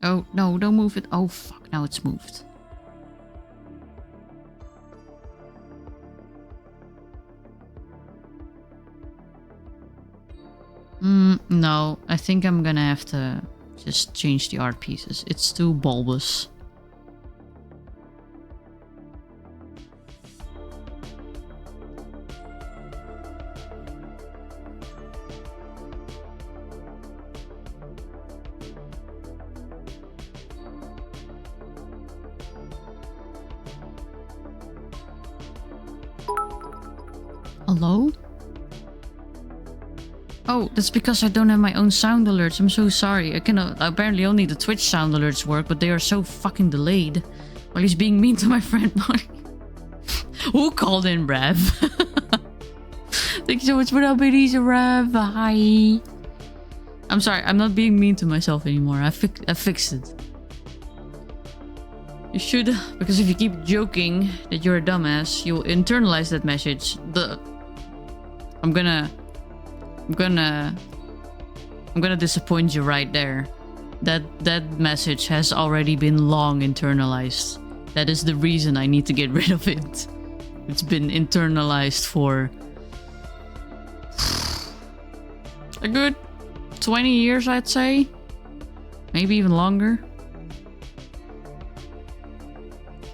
Oh, no, don't move it. Oh, fuck, now it's moved. No, I think I'm gonna have to just change the art pieces. It's too bulbous. Hello? Oh, that's because I don't have my own sound alerts. I'm so sorry. I can apparently only the Twitch sound alerts work, but they are so fucking delayed. While he's being mean to my friend. Who called in Rev? Thank you so much for the update, Rev. Hi. I'm sorry. I'm not being mean to myself anymore. I fixed it. You should, because if you keep joking that you're a dumbass, you'll internalize that message. I'm gonna disappoint you right there. That message has already been long internalized. That is the reason I need to get rid of it. It's been internalized for a good 20 years, I'd say. Maybe even longer.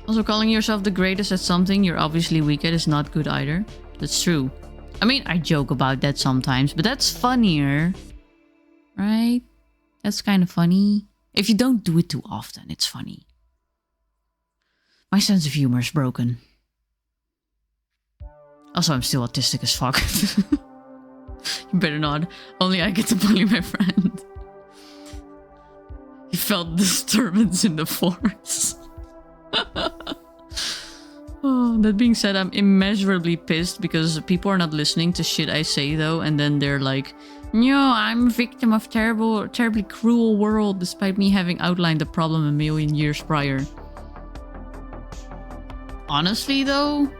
Also, calling yourself the greatest at something you're obviously weak at is not good either. That's true. I mean, I joke about that sometimes, but that's funnier. Right? That's kind of funny. If you don't do it too often, it's funny. My sense of humor is broken. Also, I'm still autistic as fuck. You better not. Only I get to bully my friend. He felt disturbance in the force. Oh, that being said, I'm immeasurably pissed because people are not listening to shit I say though, and then they're like, no, I'm a victim of terribly cruel world, despite me having outlined the problem a million years prior. Honestly though,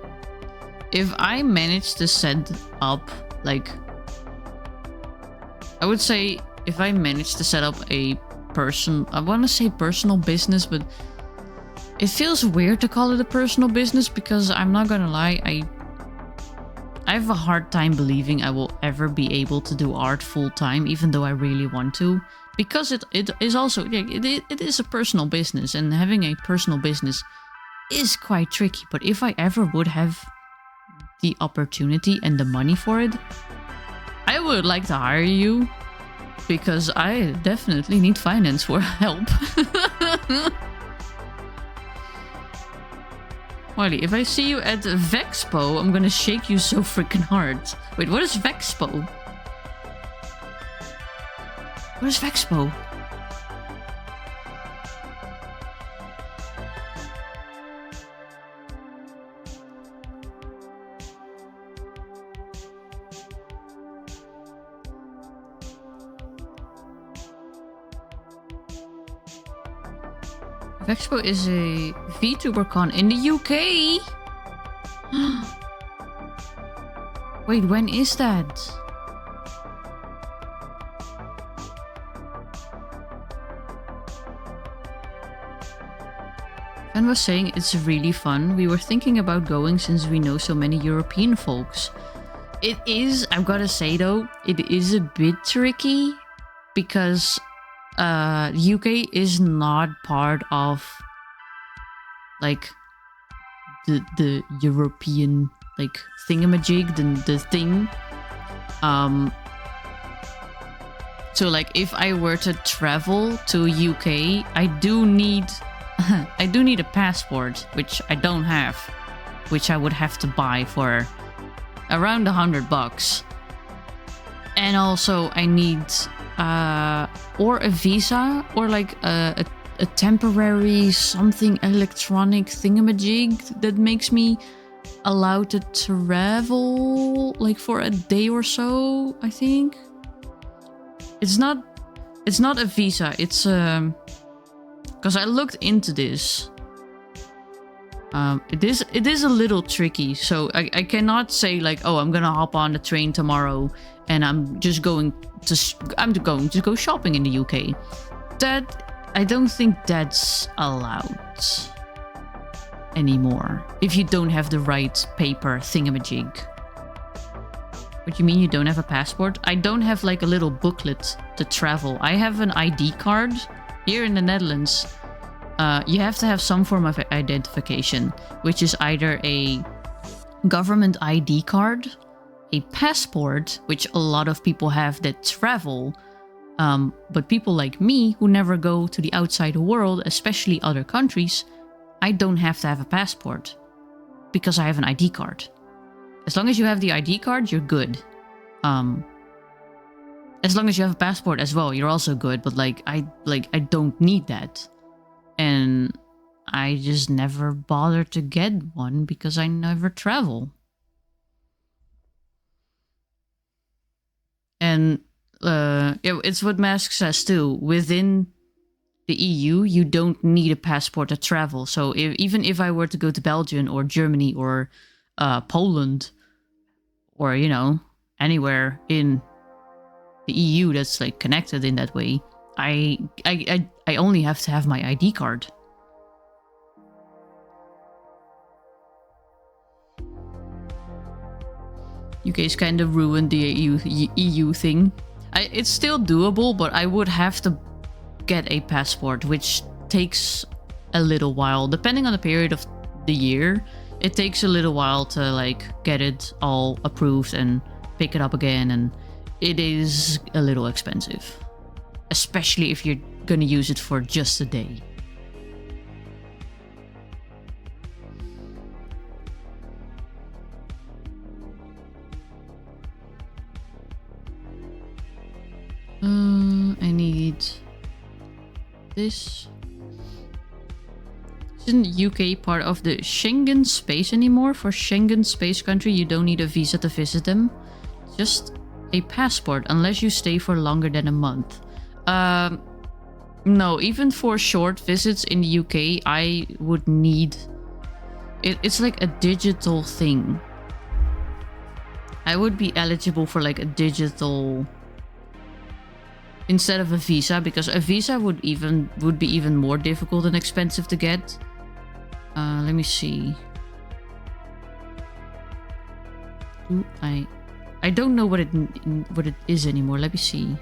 if I manage to set up, like, I would say if I manage to set up a I want to say personal business, but it feels weird to call it a personal business because I'm not gonna lie, I have a hard time believing I will ever be able to do art full time, even though I really want to, because it is also, it is a personal business, and having a personal business is quite tricky. But if I ever would have the opportunity and the money for it, I would like to hire you, because I definitely need finance for help. Wiley, if I see you at Vexpo, I'm gonna shake you so freaking hard. Wait, what is Vexpo? What is Vexpo? Expo is a VTuber con in the UK. Wait, when is that? Ben was saying it's really fun. We were thinking about going since we know so many European folks. It is, I've gotta say though, it is a bit tricky because UK is not part of like the European like thingamajig, the thing. So like if I were to travel to UK, I do need a passport, which I don't have, which I would have to buy for around $100. And also I need or a visa or like a temporary something electronic thingamajig that makes me allowed to travel like for a day or so, I think. It's not a visa, it's because I looked into this. It is a little tricky, so I cannot say like, oh, I'm gonna hop on the train tomorrow and I'm going to go shopping in the UK. That I don't think that's allowed anymore if you don't have the right paper thingamajig. What you mean you don't have a passport? I don't have like a little booklet to travel. I have an ID card here in the Netherlands. You have to have some form of identification, which is either a government ID card, a passport, which a lot of people have that travel, but people like me who never go to the outside world, especially other countries, I don't have to have a passport because I have an ID card. As long as you have the ID card, you're good. As long as you have a passport as well, you're also good. But I don't need that, and I just never bother to get one because I never travel. And it's what Mask says too. Within the EU, you don't need a passport to travel. So even if I were to go to Belgium or Germany or Poland, or anywhere in the EU that's like connected in that way, I only have to have my ID card. UK's kind of ruined the EU thing. It's still doable, but I would have to get a passport, which takes a little while, depending on the period of the year. It takes a little while to like get it all approved and pick it up again, and it is a little expensive, especially if you're gonna use it for just a day. I need this. Isn't UK part of the Schengen space anymore? For Schengen space country, you don't need a visa to visit them. Just a passport, unless you stay for longer than a month. No, even for short visits in the UK, I would need... It's like a digital thing. I would be eligible for like a digital... instead of a visa, because a visa would be even more difficult and expensive to get. Let me see. I don't know what it is anymore. Let me see.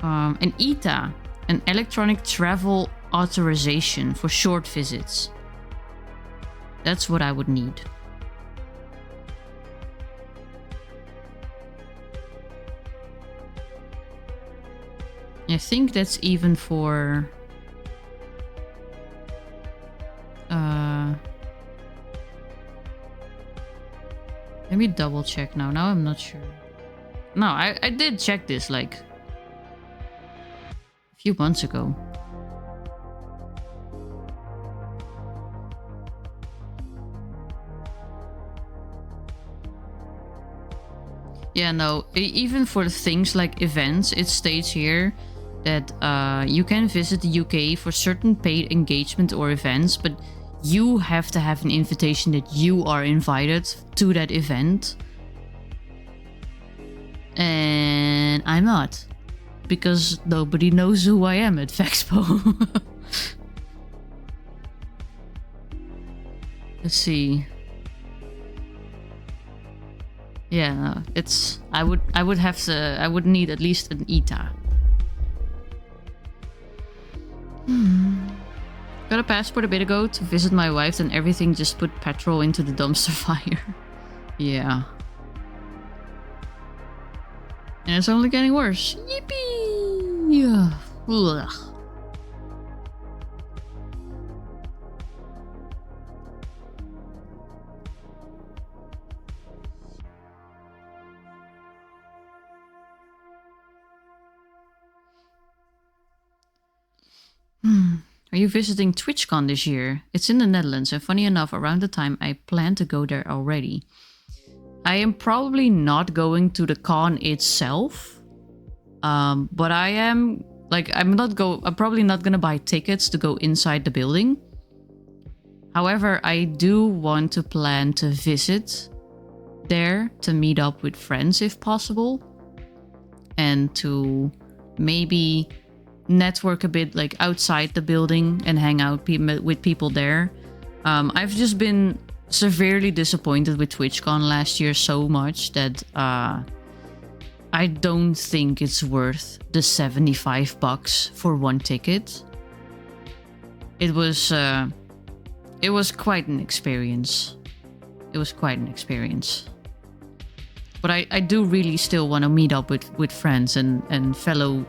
An ETA, an electronic travel authorization for short visits. That's what I would need. I think that's even for... let me double check now. Now I'm not sure. No, I did check this like a few months ago. Yeah, no, even for things like events, it states here that you can visit the UK for certain paid engagement or events, but you have to have an invitation that you are invited to that event. And I'm not, because nobody knows who I am at Vexpo. Let's see. Yeah, no, it's... I would need at least an ETA. Got a passport a bit ago to visit my wife, and everything just put petrol into the dumpster fire. Yeah. And it's only getting worse. Yippee! Yeah. Ugh. Are you visiting TwitchCon this year? It's in the Netherlands, and funny enough, around the time I plan to go there already. I am probably not going to the con itself, but I am like I'm probably not gonna buy tickets to go inside the building. However, I do want to plan to visit there to meet up with friends if possible, and to maybe network a bit like outside the building and hang out with people there. I've just been severely disappointed with TwitchCon last year so much that I don't think it's worth the $75 for one ticket. It was quite an experience. It was quite an experience. But I do really still want to meet up with friends and fellow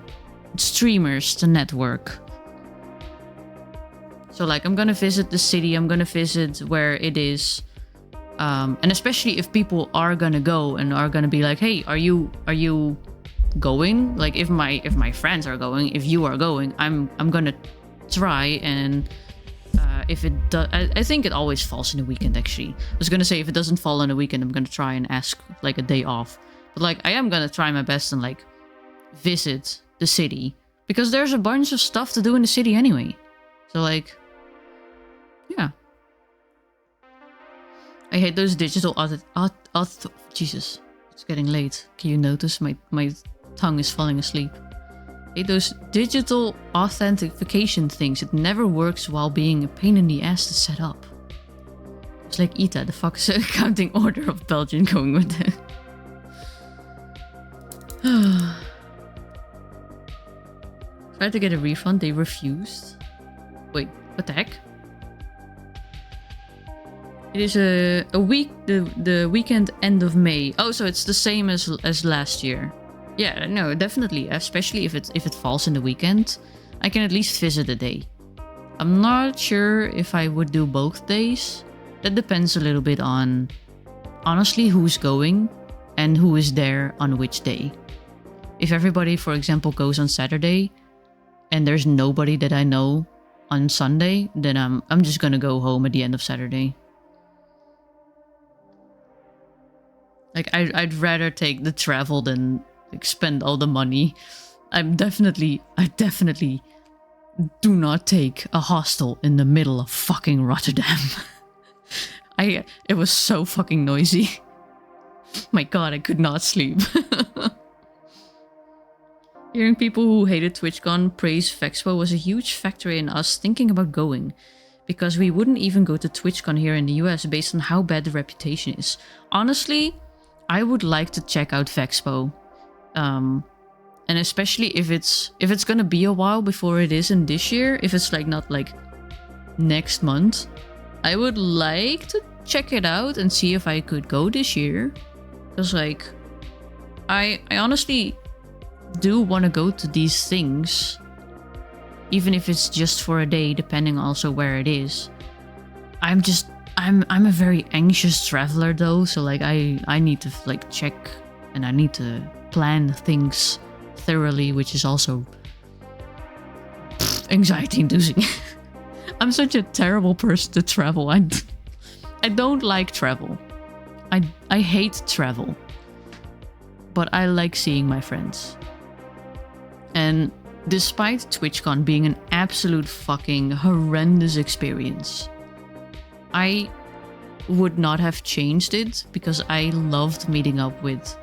streamers to network. So like, I'm gonna visit the city, I'm gonna visit where it is. And especially if people are gonna go and are gonna be like, hey, are you going? Like, if my friends are going, if you are going, I'm gonna try. And if it does, I think it always falls in the weekend. Actually, I was gonna say if it doesn't fall on the weekend, I'm gonna try and ask like a day off. But like, I am gonna try my best and like visit the city, because there's a bunch of stuff to do in the city anyway. So like, yeah. I hate those digital Jesus, it's getting late. Can you notice my tongue is falling asleep? I hate those digital authentication things. It never works while being a pain in the ass to set up. It's like ETA, the fuck is accounting order of Belgium going with it? Tried to get a refund, they refused. Wait, what the heck? It is a week, the weekend end of May. Oh, so it's the same as last year. Yeah, no, definitely. Especially if it falls in the weekend, I can at least visit a day. I'm not sure if I would do both days. That depends a little bit on, honestly, who's going and who is there on which day. If everybody, for example, goes on Saturday and there's nobody that I know on Sunday, then I'm just gonna go home at the end of Saturday. Like, I'd rather take the travel than like spend all the money. I definitely do not take a hostel in the middle of fucking Rotterdam. It was so fucking noisy. My god, I could not sleep. Hearing people who hated TwitchCon praise Vexpo was a huge factor in us thinking about going, because we wouldn't even go to TwitchCon here in the US based on how bad the reputation is. Honestly, I would like to check out Vexpo. And especially if it's gonna be a while before it is in this year, if it's like not like next month, I would like to check it out and see if I could go this year. Because like, I honestly do want to go to these things, even if it's just for a day, depending also where it is. I'm a very anxious traveler though, so like I need to like check and I need to plan things thoroughly, which is also anxiety inducing. I'm such a terrible person to travel. I don't like travel. I hate travel. But I like seeing my friends. And despite TwitchCon being an absolute fucking horrendous experience, I would not have changed it, because I loved meeting up with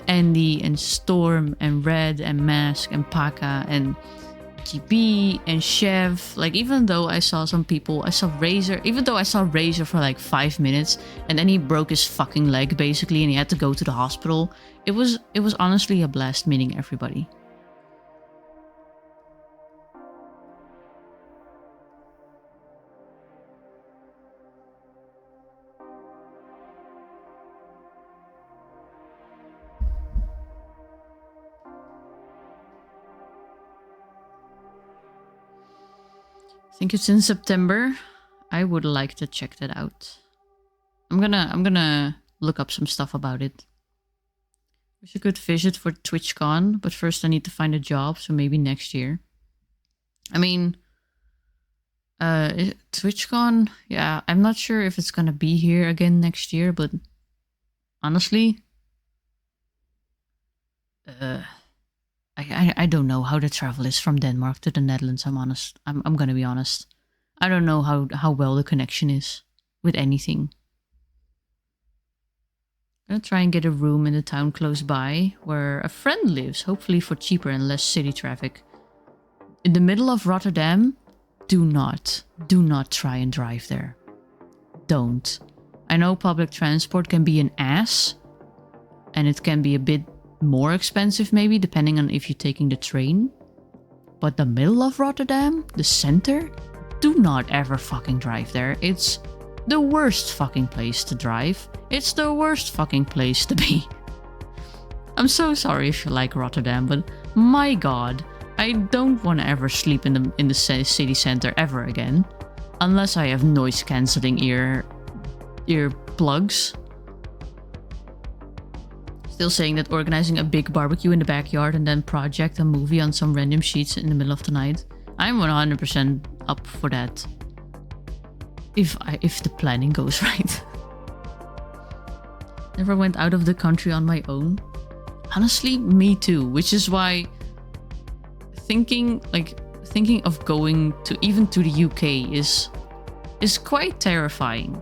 Andy and Storm and Red and Mask and Paka and GB and Chev. Like, even though I saw some people, I saw Razor for like 5 minutes and then he broke his fucking leg basically and he had to go to the hospital. It was honestly a blast meeting everybody. I think it's in September. I would like to check that out. I'm gonna look up some stuff about it. Wish I could visit for TwitchCon, but first I need to find a job, so maybe next year. I mean, TwitchCon, yeah, I'm not sure if it's gonna be here again next year, but honestly, I don't know how the travel is from Denmark to the Netherlands. I'm gonna be honest. I don't know how well the connection is with anything. I'm gonna try and get a room in the town close by where a friend lives, hopefully for cheaper and less city traffic. In the middle of Rotterdam, do not try and drive there. Don't. I know public transport can be an ass, and it can be a bit more expensive maybe, depending on if you're taking the train. But the middle of Rotterdam, the center, do not ever fucking drive there. It's the worst fucking place to drive. It's the worst fucking place to be. I'm so sorry if you like Rotterdam, but my god, I don't want to ever sleep in the city center ever again, unless I have noise cancelling ear plugs. Still saying that organizing a big barbecue in the backyard and then project a movie on some random sheets in the middle of the night. I'm 100% up for that. If the planning goes right. Never went out of the country on my own. Honestly, me too, which is why thinking of going to even to the UK is quite terrifying.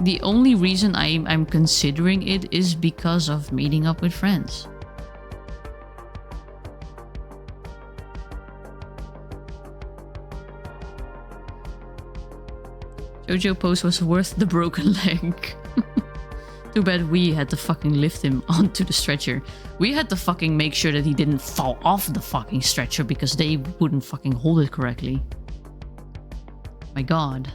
The only reason I'm considering it is because of meeting up with friends. Jojo Post was worth the broken leg. Too bad we had to fucking lift him onto the stretcher. We had to fucking make sure that he didn't fall off the fucking stretcher because they wouldn't fucking hold it correctly. My god.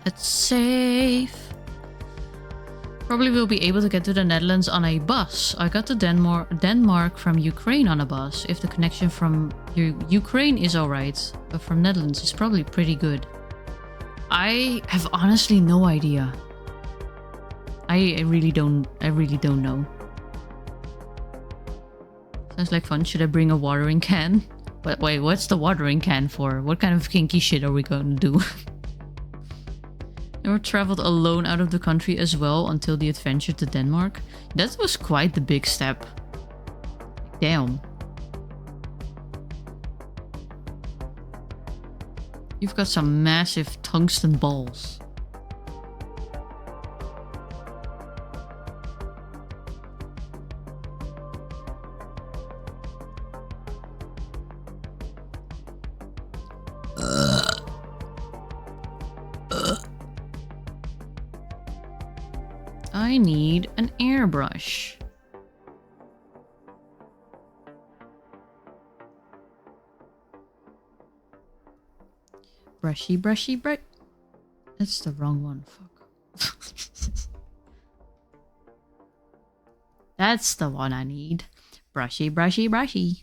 It's safe. Probably will be able to get to the Netherlands on a bus. I got to Denmark from Ukraine on a bus. If the connection from Ukraine is alright, but from Netherlands is probably pretty good. I have honestly no idea. I really don't know. Sounds like fun. Should I bring a watering can? But wait, what's the watering can for? What kind of kinky shit are we going to do? Never traveled alone out of the country as well until the adventure to Denmark. That was quite the big step. Damn. You've got some massive tungsten balls. I need an airbrush. Brushy, brushy, brush. That's the wrong one. Fuck. That's the one I need. Brushy, brushy, brushy.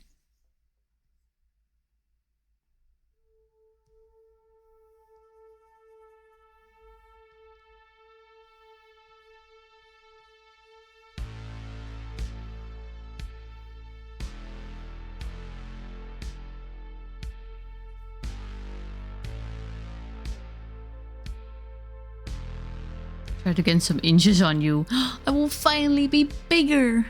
Try to get some inches on you. I will finally be bigger.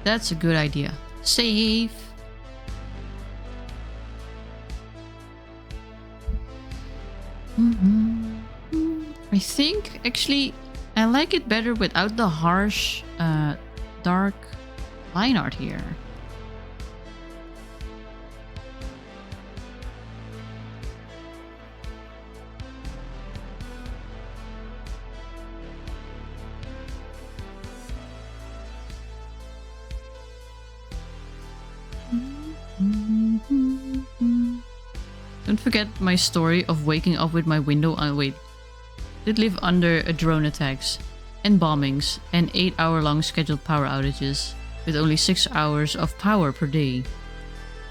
That's a good idea. Safe. I think actually I like it better without the harsh dark line art here. Don't forget my story of waking up with my window. Wait. Did live under a drone attacks and bombings and 8-hour-long scheduled power outages with only 6 hours of power per day.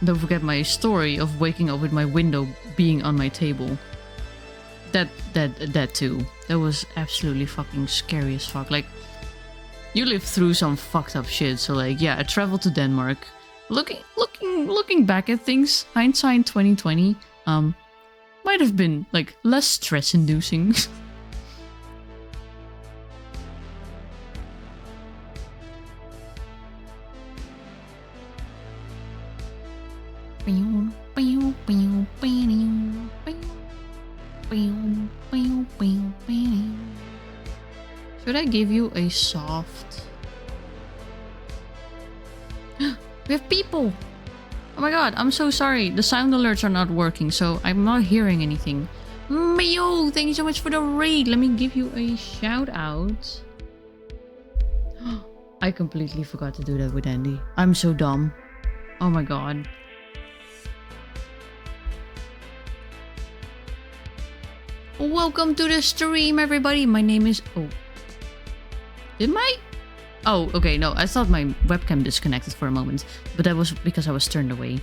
Don't forget my story of waking up with my window being on my table. That too. That was absolutely fucking scary as fuck. Like, you lived through some fucked up shit. So like, yeah, I traveled to Denmark. Looking back at things, hindsight 2020, might have been like less stress inducing. Should I give you a soft? We have people! Oh my god, I'm so sorry. The sound alerts are not working, so I'm not hearing anything. Mayo, thank you so much for the raid. Let me give you a shout out. I completely forgot to do that with Andy. I'm so dumb. Oh my god. Welcome to the stream, everybody. My name is... Oh. Did my... Oh, okay, no. I thought my webcam disconnected for a moment. But that was because I was turned away.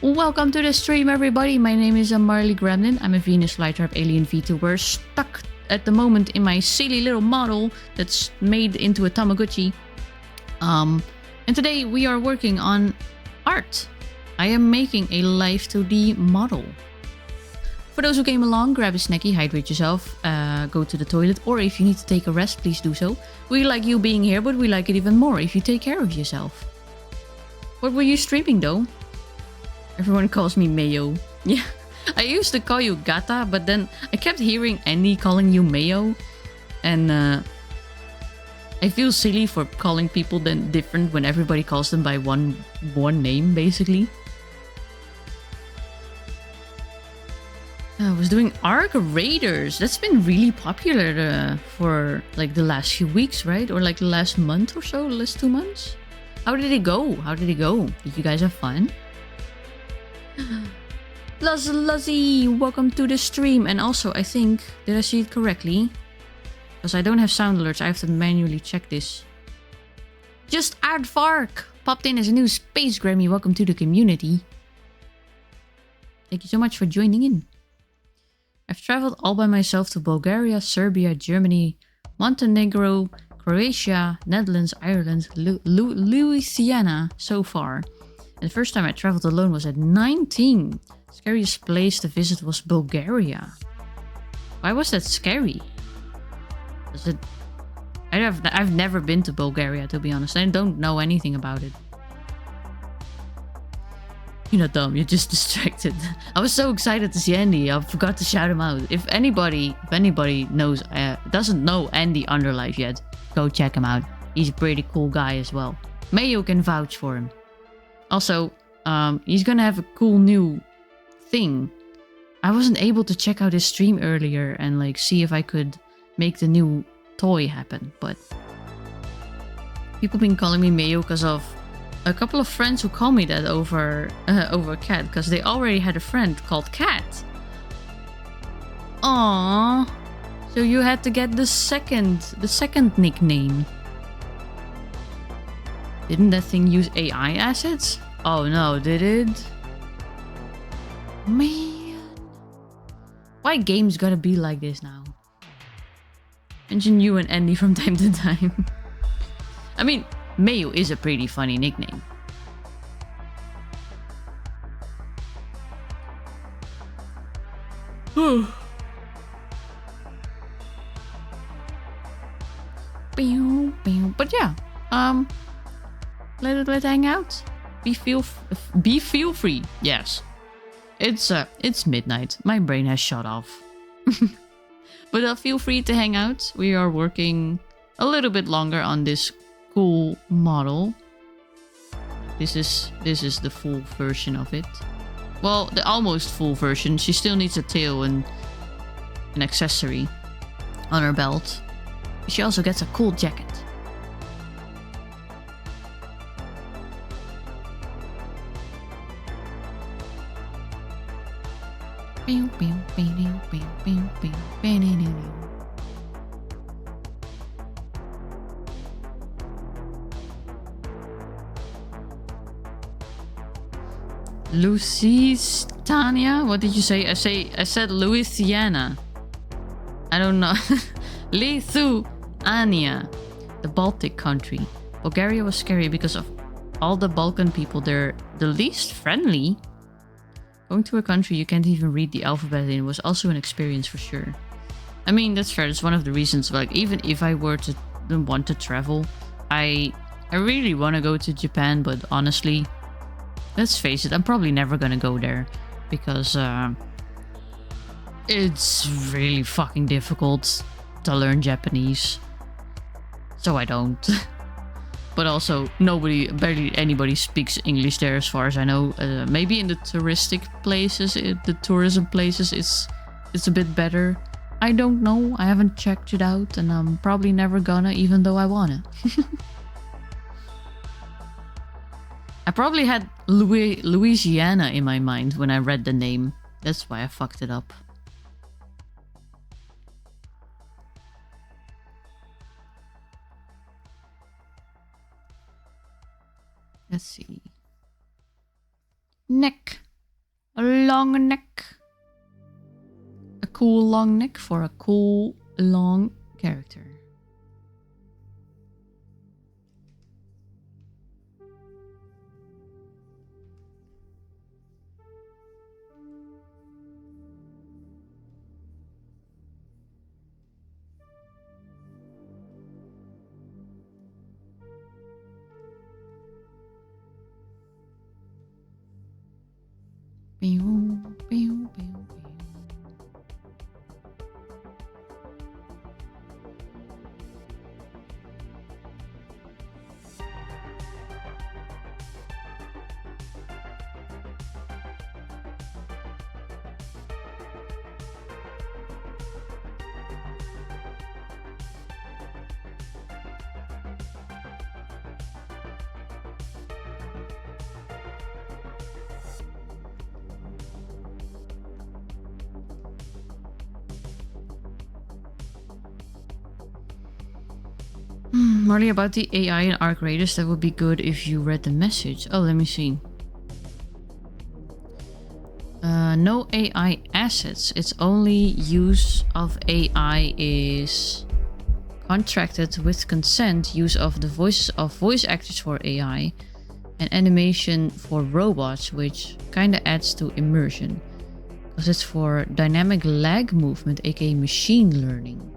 Welcome to the stream, everybody. My name is Marley Gremlin. I'm a Venus flytrap alien VTuber stuck at the moment in my silly little model that's made into a Tamagotchi. And today we are working on art. I am making a Life 2D model. For those who came along, grab a snacky, hydrate yourself, go to the toilet, or if you need to take a rest, please do so. We like you being here, but we like it even more if you take care of yourself. What were you streaming though? Everyone calls me Mayo. Yeah, I used to call you Gata, but then I kept hearing Andy calling you Mayo. And I feel silly for calling people then different when everybody calls them by one name, basically. I was doing Arc Raiders. That's been really popular for like the last few weeks, right? Or like the last month or so, the last 2 months. How did it go? Did you guys have fun? Luzzy, welcome to the stream. And also, I think, did I see it correctly? Because I don't have sound alerts, I have to manually check this. Just Aardvark popped in as a new Space Grammy. Welcome to the community. Thank you so much for joining in. I've traveled all by myself to Bulgaria, Serbia, Germany, Montenegro, Croatia, Netherlands, Ireland, Louisiana so far. And the first time I traveled alone was at 19. Scariest place to visit was Bulgaria. Why was that scary? Was it... I've never been to Bulgaria, to be honest. I don't know anything about it. You're not dumb, you're just distracted. I was so excited to see Andy, I forgot to shout him out. If anybody knows, doesn't know Andy Underlife yet, go check him out. He's a pretty cool guy as well. Mayo can vouch for him. Also, he's gonna have a cool new thing. I wasn't able to check out his stream earlier and like see if I could make the new toy happen, but people been calling me Mayo because of a couple of friends who call me that over Cat, because they already had a friend called Cat. Aww. So you had to get the second nickname. Didn't that thing use AI assets? Oh no, did it? Man. Why games gotta be like this now? Mention you and Andy from time to time. I mean, Mayo is a pretty funny nickname. But yeah, let it hang out. Be feel free. Yes, it's midnight. My brain has shut off. But feel free to hang out. We are working a little bit longer on this cool model. This is the full version of it. Well, the almost full version. She still needs a tail and an accessory on her belt. She also gets a cool jacket. Pew, pew, pew, pew, pew, pew, pew. Lusitania? What did you say? I said Louisiana. I don't know. Lithuania, the Baltic country. Bulgaria was scary because of all the Balkan people. They're the least friendly. Going to a country you can't even read the alphabet in was also an experience for sure. I mean, that's fair. It's one of the reasons, like, even if I were to want to travel, I really want to go to Japan, but honestly, let's face it, I'm probably never gonna go there because it's really fucking difficult to learn Japanese. So I don't. But also, barely anybody speaks English there as far as I know. Maybe in the touristic places, the tourism places, it's a bit better. I don't know. I haven't checked it out, and I'm probably never gonna, even though I wanna. I probably had Louisiana in my mind when I read the name. That's why I fucked it up. Let's see. Neck. A long neck. A cool long neck for a cool long character. Pew, pew, pew, pew. Marley, about the AI in Arc Raiders, that would be good if you read the message. Oh, let me see. No AI assets. Its only use of AI is contracted with consent use of the voices of voice actors for AI and animation for robots, which kinda adds to immersion. Because it's for dynamic lag movement, aka machine learning.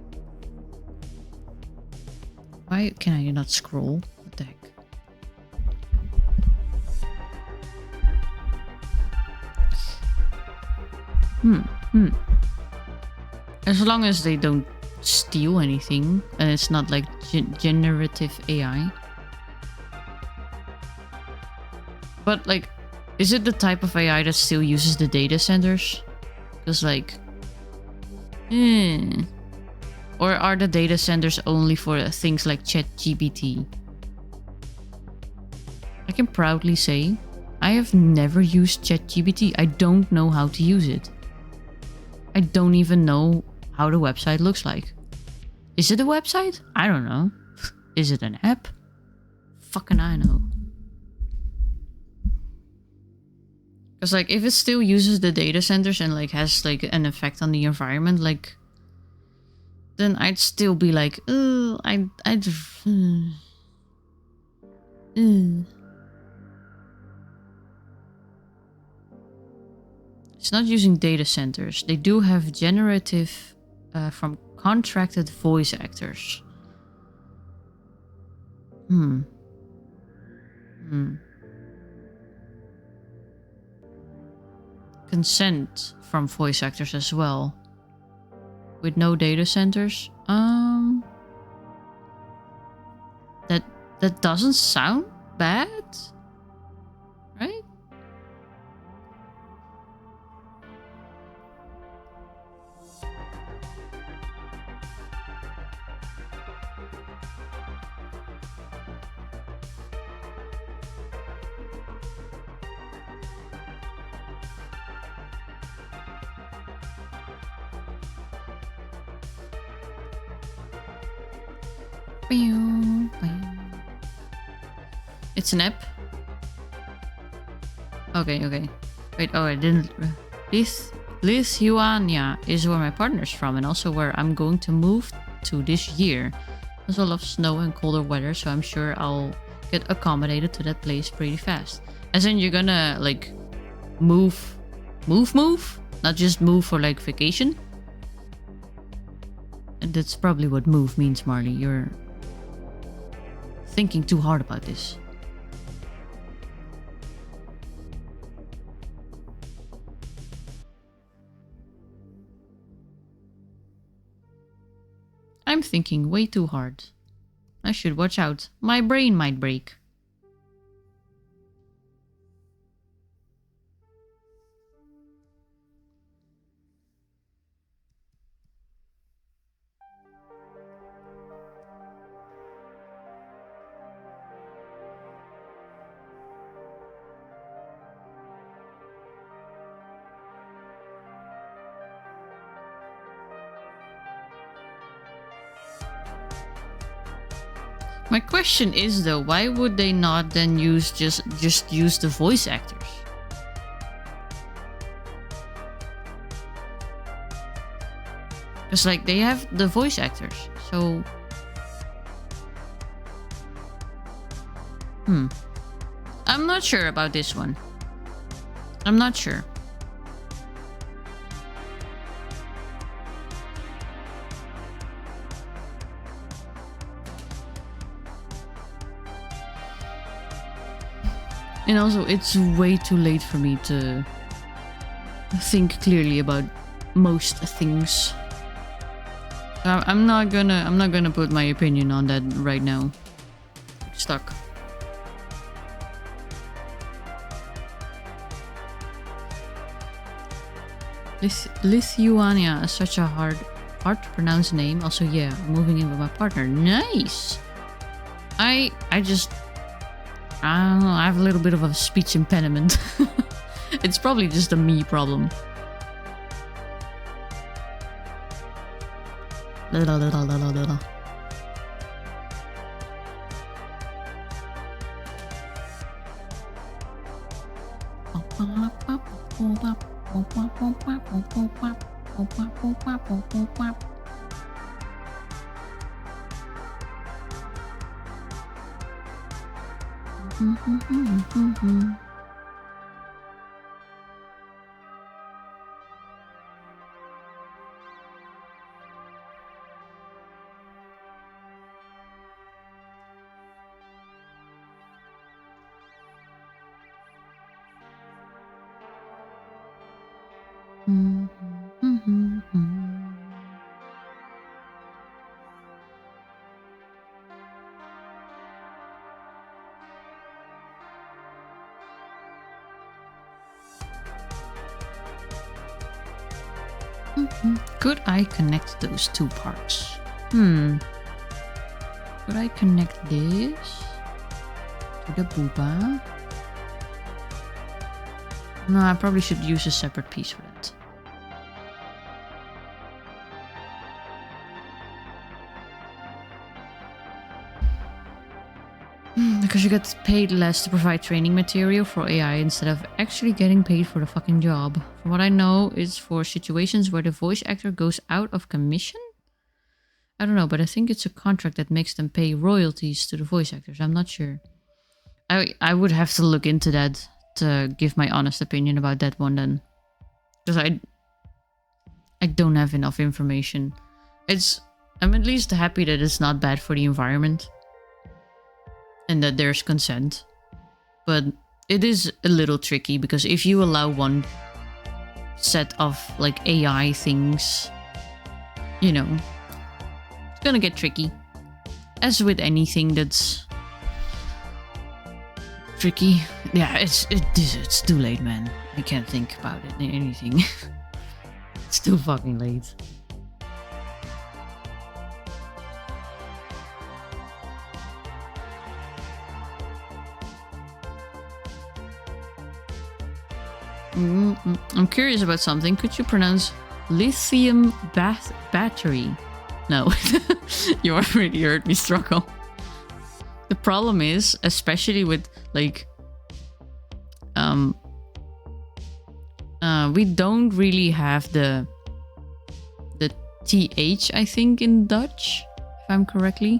Why can I not scroll? What the heck? As long as they don't steal anything and it's not like generative AI. But like, is it the type of AI that still uses the data centers? Because like, or are the data centers only for things like ChatGPT? I can proudly say, I have never used ChatGPT. I don't know how to use it. I don't even know how the website looks like. Is it a website? I don't know. Is it an app? Fucking I know. Because like, if it still uses the data centers and like has like an effect on the environment, like, then I'd still be like, It's not using data centers. They do have generative from contracted voice actors. Consent from voice actors as well. With no data centers. That doesn't sound bad, right? It's an app. Okay. Wait, I didn't. Lithuania is where my partner's from and also where I'm going to move to this year. I also love snow and colder weather, so I'm sure I'll get accommodated to that place pretty fast. As in, you're gonna like move? Not just move for like vacation? And that's probably what move means, Marley. You're thinking too hard about this. I'm thinking way too hard. I should watch out. My brain might break. My question is though, why would they not then use just use the voice actors? Because like they have the voice actors, so I'm not sure about this one. I'm not sure. And also, it's way too late for me to think clearly about most things. I'm not gonna put my opinion on that right now. Stuck. Lithuania is such a hard to pronounce name. Also, yeah, I'm moving in with my partner. Nice. I don't know, I have a little bit of a speech impediment. It's probably just a me problem. Little. Could I connect those two parts? Could I connect this to the booba? No, I probably should use a separate piece for that. Because you get paid less to provide training material for AI instead of actually getting paid for the fucking job. From what I know, it's for situations where the voice actor goes out of commission? I don't know, but I think it's a contract that makes them pay royalties to the voice actors. I'm not sure. I would have to look into that to give my honest opinion about that one then. Because I don't have enough information. I'm at least happy that it's not bad for the environment. And that there's consent. But it is a little tricky because if you allow one set of like AI things, you know, it's gonna get tricky. As with anything that's tricky. Yeah, it's too late, man. I can't think about it anything. It's too fucking late. I'm curious about something. Could you pronounce lithium battery? No, you already heard me struggle. The problem is, especially with like, we don't really have the th, I think, in Dutch, if I'm correctly.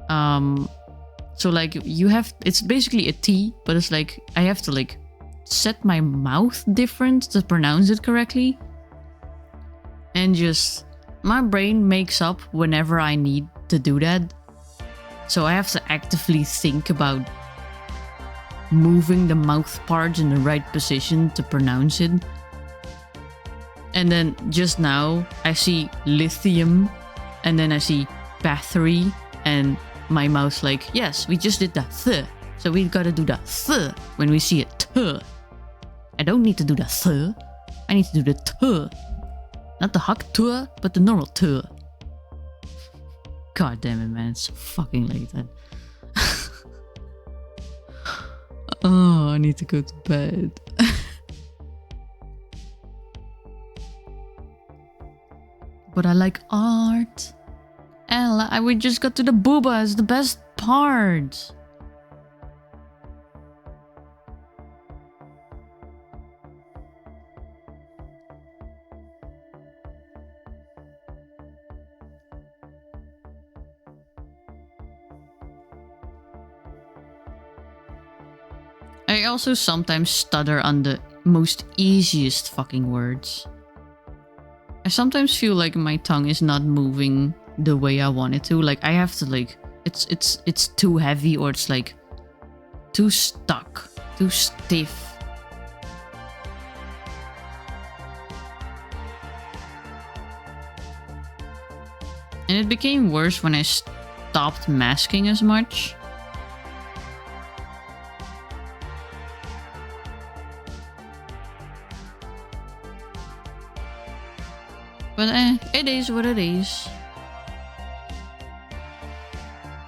So like you have, it's basically a T, but it's like I have to like set my mouth different to pronounce it correctly. And just my brain makes up whenever I need to do that. So I have to actively think about moving the mouth parts in the right position to pronounce it. And then just now I see lithium and then I see battery and my mouth's like, yes, we just did the th. So we gotta do the th when we see a t. I don't need to do the th. I need to do the t. Not the hak t, but the normal t. God damn it, man. It's so fucking late. Oh, I need to go to bed. But I like art. And we just got to the booba. It's the best part. I also sometimes stutter on the most easiest fucking words. I sometimes feel like my tongue is not moving the way I want it to. Like I have to like, it's too heavy or it's like too stuck, too stiff. And it became worse when I stopped masking as much. But it is what it is.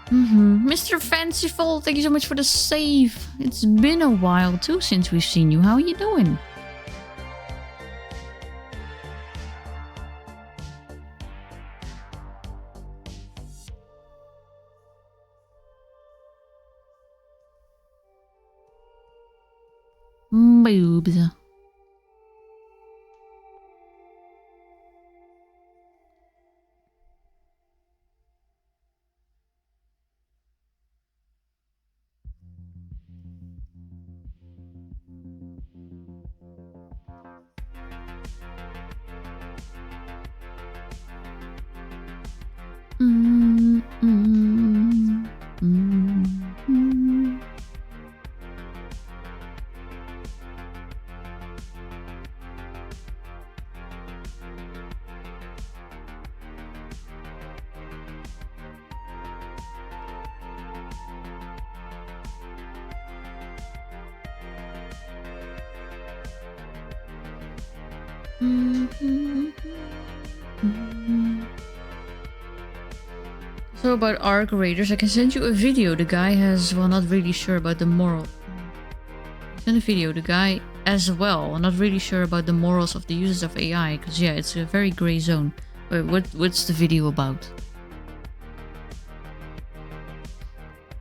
Mr. Fanciful, thank you so much for the save. It's been a while too since we've seen you. How are you doing? Boobs. So about arc raiders, I can send you a video. The guy has, well, not really sure about the moral. Send a video. The guy as well, not really sure about the morals of the uses of AI, because yeah, it's a very gray zone. Wait, what's the video about?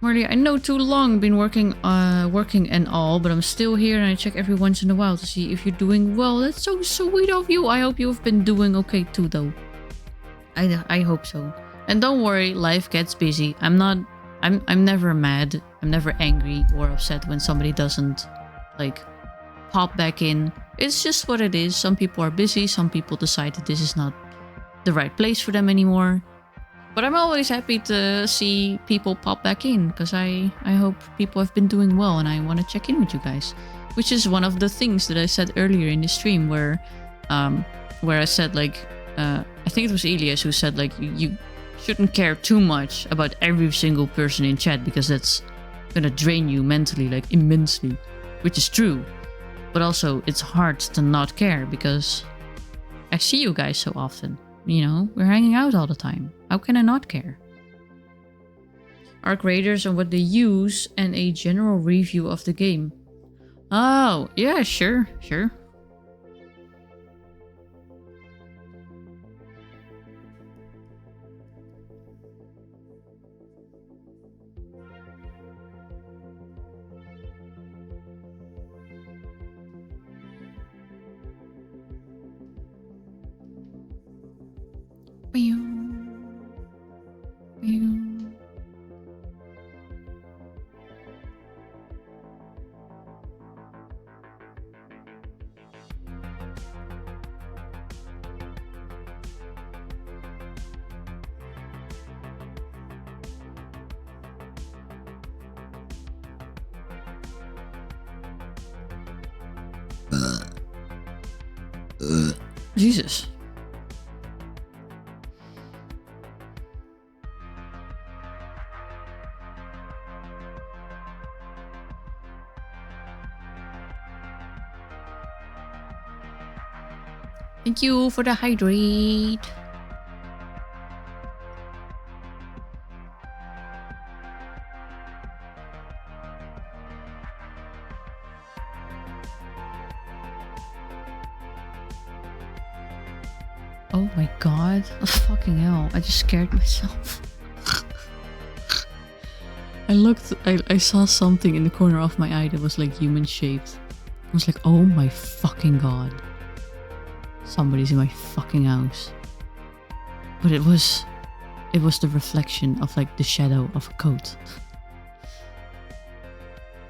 Marley, I know too long, been working and all, but I'm still here and I check every once in a while to see if you're doing well. That's so sweet of you. I hope you've been doing okay too, though. I hope so. And don't worry, life gets busy. I'm never mad. I'm never angry or upset when somebody doesn't like pop back in. It's just what it is. Some people are busy. Some people decide that this is not the right place for them anymore. But I'm always happy to see people pop back in because I hope people have been doing well and I want to check in with you guys. Which is one of the things that I said earlier in the stream where I said like, I think it was Elias who said like, you shouldn't care too much about every single person in chat because that's gonna drain you mentally, like immensely, which is true. But also it's hard to not care because I see you guys so often. You know, we're hanging out all the time. How can I not care? Arc Raiders and what they use and a general review of the game. Oh, yeah, sure. Jesus. Thank you for the hydrate. Oh my god. Oh, fucking hell. I just scared myself. I saw something in the corner of my eye that was like human shaped. I was like, oh my fucking god. Somebody's in my fucking house. But it was the reflection of like the shadow of a coat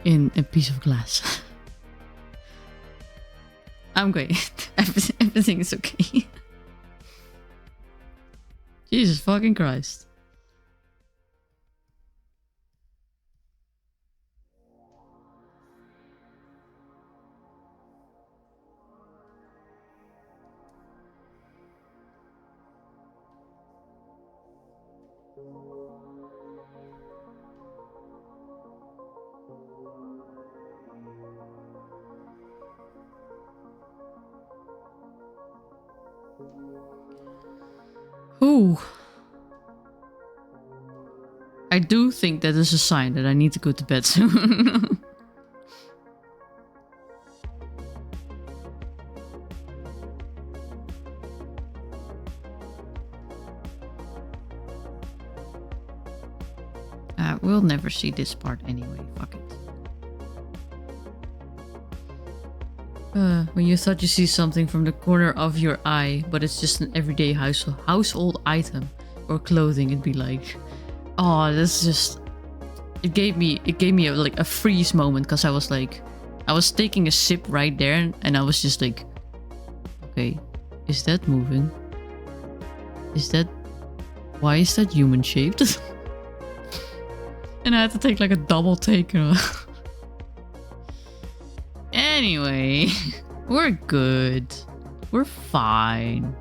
in a piece of glass. I'm great. Everything is okay. Jesus fucking Christ. Ooh. I do think that is a sign that I need to go to bed soon. We'll never see this part anyway. Fuck it. When you thought you see something from the corner of your eye, but it's just an everyday household item or clothing, it'd be like, oh, this just it gave me like a freeze moment, because I was like, I was taking a sip right there, and I was just like, okay, is that moving? Why is that human shaped? And I had to take like a double take. Anyway, we're good. We're fine.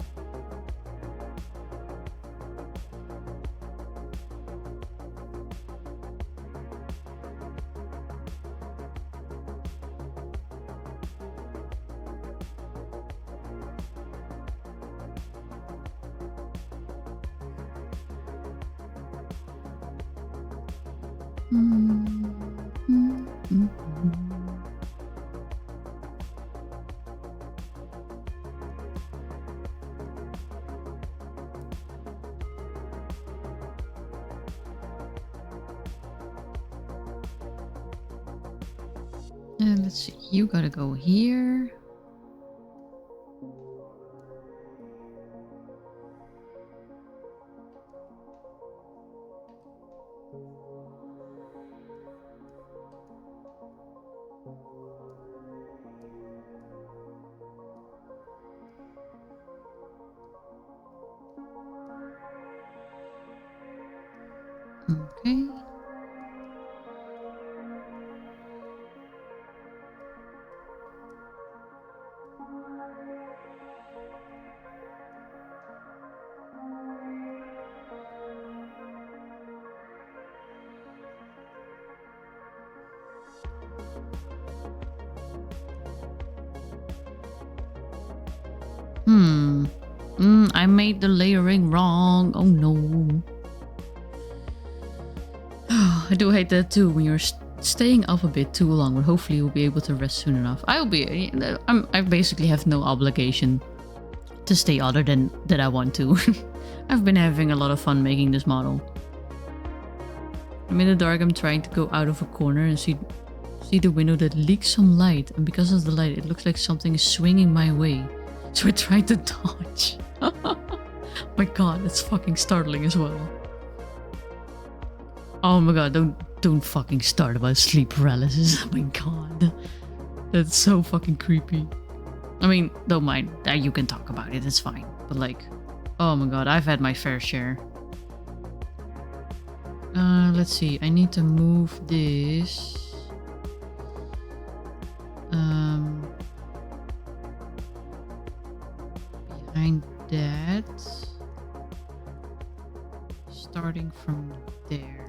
Let's see, you gotta go here. Okay. I made the layering wrong. Oh no. I do hate that too, when you're staying up a bit too long, but hopefully you'll be able to rest soon enough. I basically have no obligation to stay other than that I want to. I've been having a lot of fun making this model. I'm in the dark. I'm trying to go out of a corner and see the window that leaks some light, and because of the light it looks like something is swinging my way, so I tried to dodge. My god, that's fucking startling as well. Oh my god, don't fucking start about sleep paralysis. Oh my god. That's so fucking creepy. I mean, don't mind. You can talk about it, it's fine. But like, oh my god, I've had my fair share. Let's see. I need to move this. Behind that. Starting from there.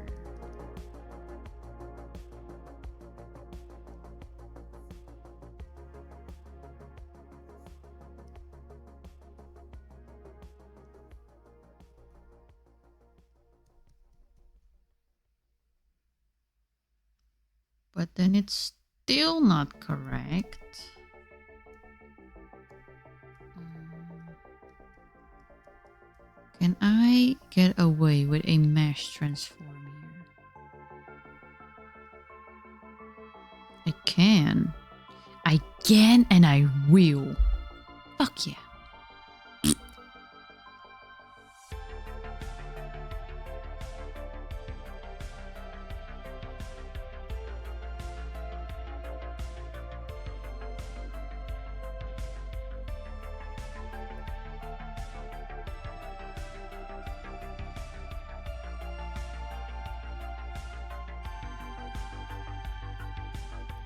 But then it's still not correct. Can I get away with a mesh transform here? I can. I can and I will. Fuck yeah.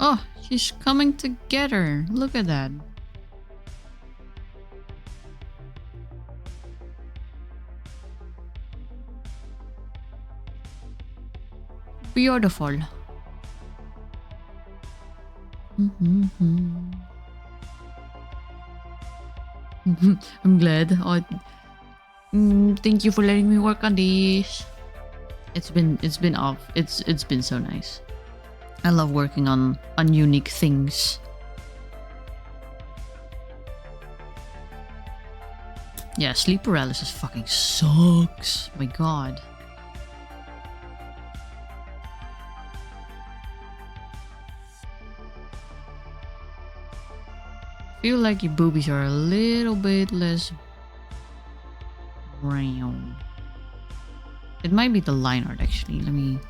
Oh, she's coming together. Look at that. Beautiful. I'm glad. Oh, thank you for letting me work on this. It's been off. It's been so nice. I love working on unique things. Yeah, sleep paralysis fucking sucks. My god. I feel like your boobies are a little bit less brown. It might be the line art actually. Let me...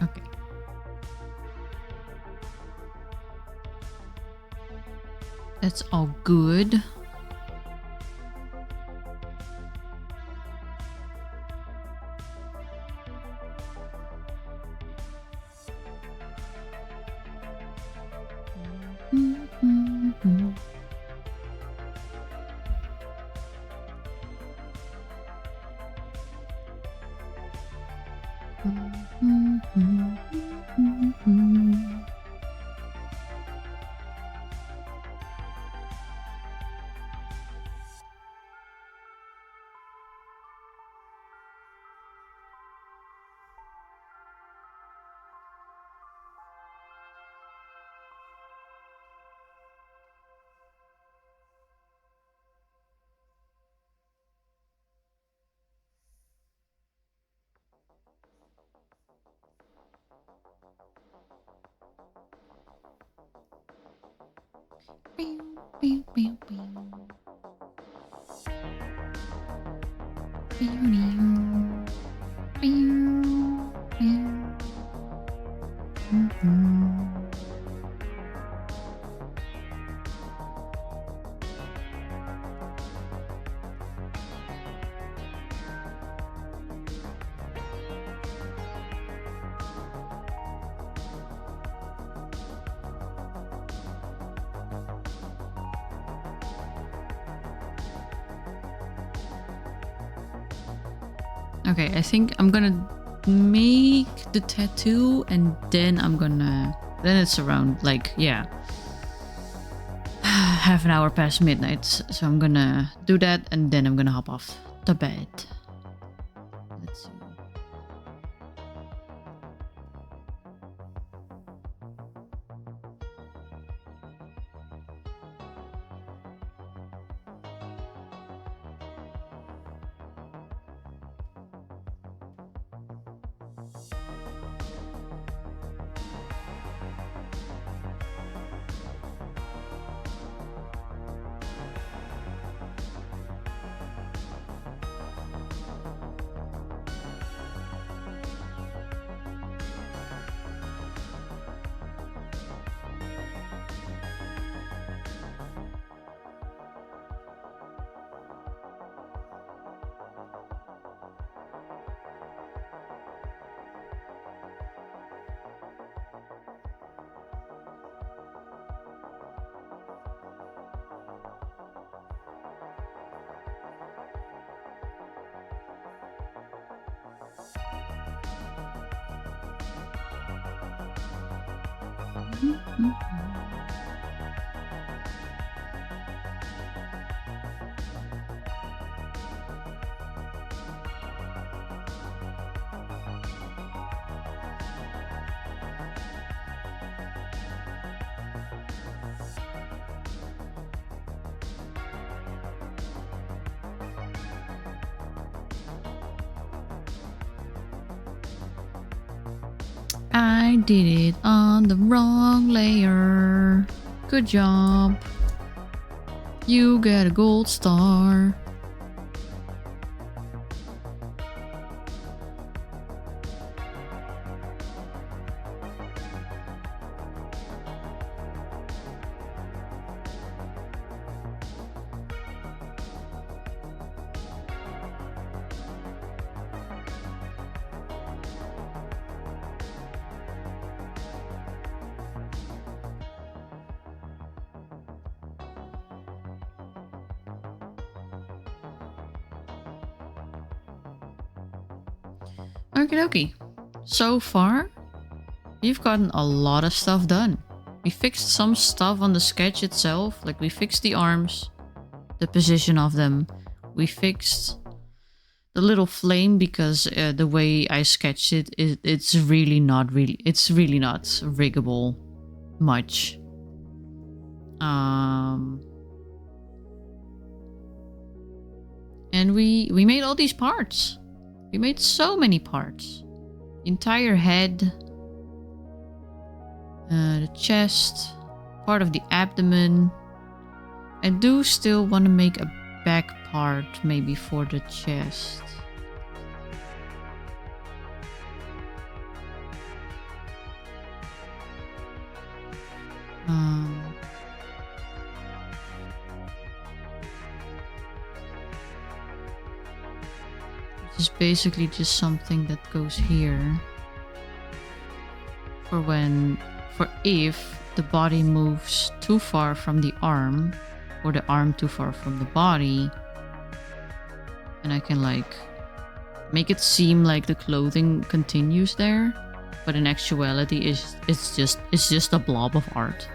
Okay. That's all good. Okay, I think I'm gonna make the tattoo and then I'm gonna... Then it's around like, yeah, half an hour past midnight. So I'm gonna do that and then I'm gonna hop off to bed. Let's see. I did it on the wrong layer. Good job. You get a gold star. Okie dokie. So far, we've gotten a lot of stuff done. We fixed some stuff on the sketch itself, like we fixed the arms, the position of them. We fixed the little flame because the way I sketched it, it's really not riggable much. And we made all these parts. We made so many parts. The entire head, the chest, part of the abdomen. I do still want to make a back part maybe for the chest. Which is basically just something that goes here for if the body moves too far from the arm or the arm too far from the body, and I can like make it seem like the clothing continues there, but in actuality it's just a blob of art.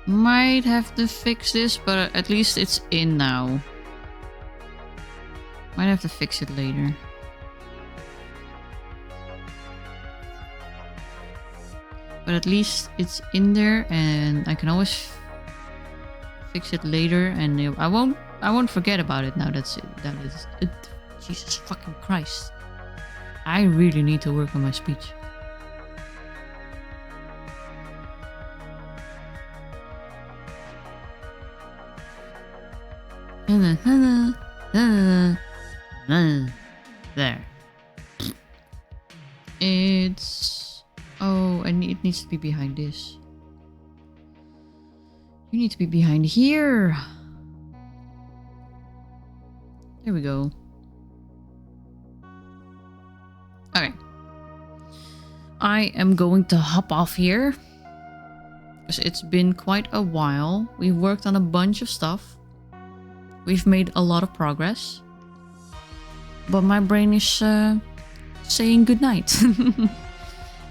Might have to fix this, but at least it's in now. Might have to fix it later. But at least it's in there, and I can always fix it later, and I won't forget about it now. That's it. That is it. Jesus fucking Christ! I really need to work on my speech. There. It's... Oh, it needs to be behind this. You need to be behind here. There we go. Okay. I am going to hop off here. Because it's been quite a while. We've worked on a bunch of stuff. We've made a lot of progress. But my brain is saying goodnight.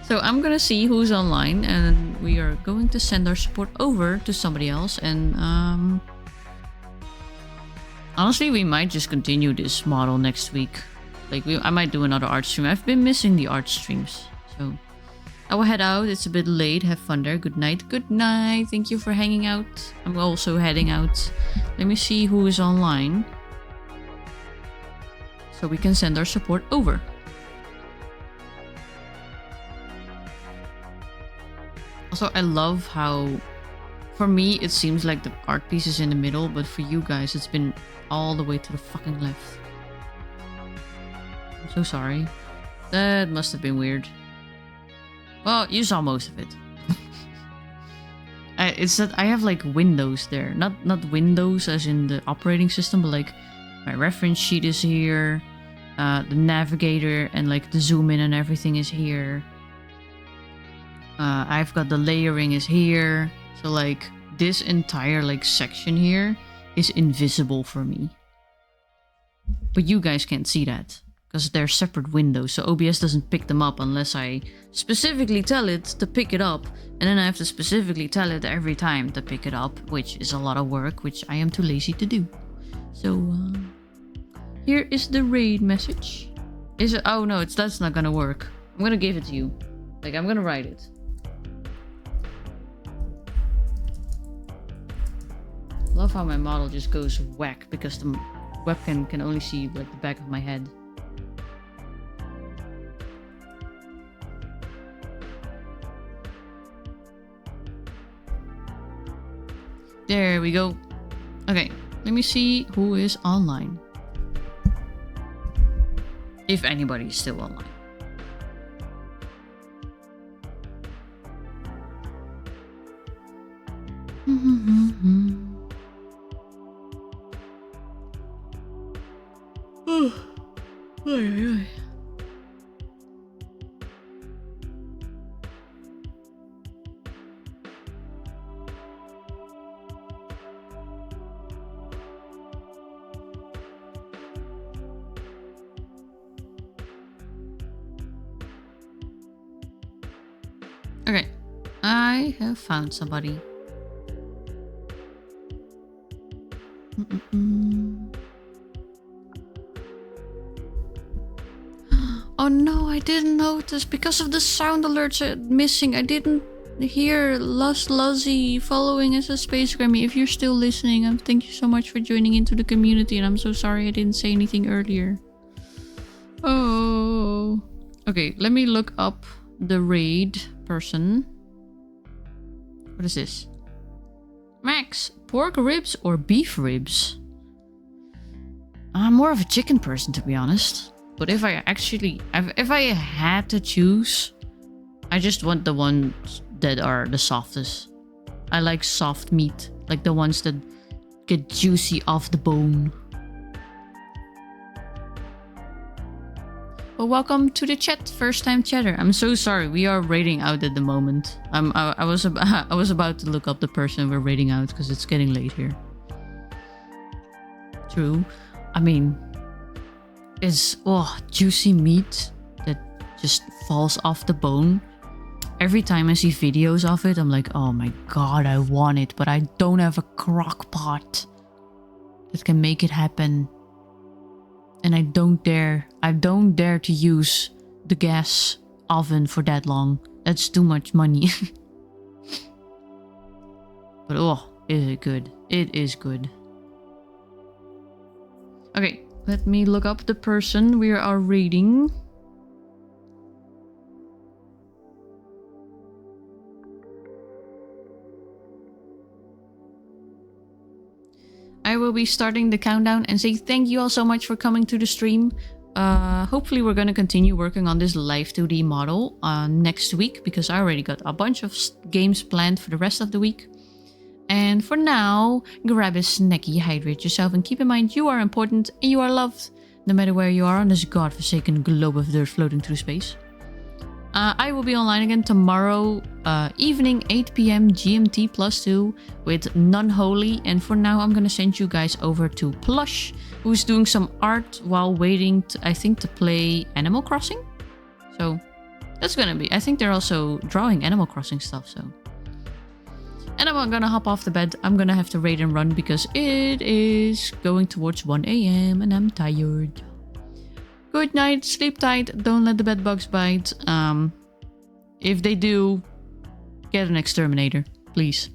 So I'm gonna see who's online. And we are going to send our support over to somebody else. And honestly, we might just continue this model next week. Like, I might do another art stream. I've been missing the art streams. So I will head out. It's a bit late. Have fun there. Good night. Good night. Thank you for hanging out. I'm also heading out. Let me see who is online. So we can send our support over. Also, I love how, for me, it seems like the art piece is in the middle, but for you guys, it's been all the way to the fucking left. I'm so sorry. That must have been weird. Well, you saw most of it. It's that I have like windows there. Not windows as in the operating system, but like my reference sheet is here. The navigator and like the zoom in and everything is here. I've got the layering is here. So like this entire like section here is invisible for me. But you guys can't see that because they're separate windows. So OBS doesn't pick them up unless I specifically tell it to pick it up. And then I have to specifically tell it every time to pick it up, which is a lot of work, which I am too lazy to do. So here is the raid message. Is it? Oh no, that's not gonna work. I'm gonna give it to you. Like, I'm gonna write it. Love how my model just goes whack because the webcam can only see like the back of my head. There we go. Okay, let me see who is online. If anybody is still online. Okay, I have found somebody. Oh no, I didn't notice because of the sound alerts missing. I didn't hear Lust Luzzy following as a Space Grammy. If you're still listening, thank you so much for joining into the community, and I'm so sorry I didn't say anything earlier. Oh, okay. Let me look up the raid person. What is this? Max, pork ribs or beef ribs? I'm more of a chicken person, to be honest. But if I had to choose, I just want the ones that are the softest. I like soft meat, like the ones that get juicy off the bone. Well, welcome to the chat, first time chatter. I'm so sorry, we are raiding out at the moment. I was about to look up the person we're raiding out because it's getting late here. True. I mean, it's juicy meat that just falls off the bone. Every time I see videos of it, I'm like, oh my god, I want it, but I don't have a crock pot that can make it happen. And I don't dare to use the gas oven for that long. That's too much money. But is it good? It is good. Okay, let me look up the person we are raiding. I will be starting the countdown and say thank you all so much for coming to the stream. hopefully we're going to continue working on this live 2D model next week, because I already got a bunch of games planned for the rest of the week. And for now, grab a snacky, hydrate yourself, and keep in mind you are important and you are loved, no matter where you are on this godforsaken globe of dirt floating through space. I will be online again tomorrow evening, 8 p.m. GMT +2 with Nunholy. And for now, I'm going to send you guys over to Plush, who's doing some art while waiting, I think, to play Animal Crossing. So that's going to be... I think they're also drawing Animal Crossing stuff, so... And I'm going to hop off the bed. I'm going to have to raid and run because it is going towards 1 a.m. and I'm tired. Good night, sleep tight, don't let the bed bugs bite. If they do, get an exterminator, please.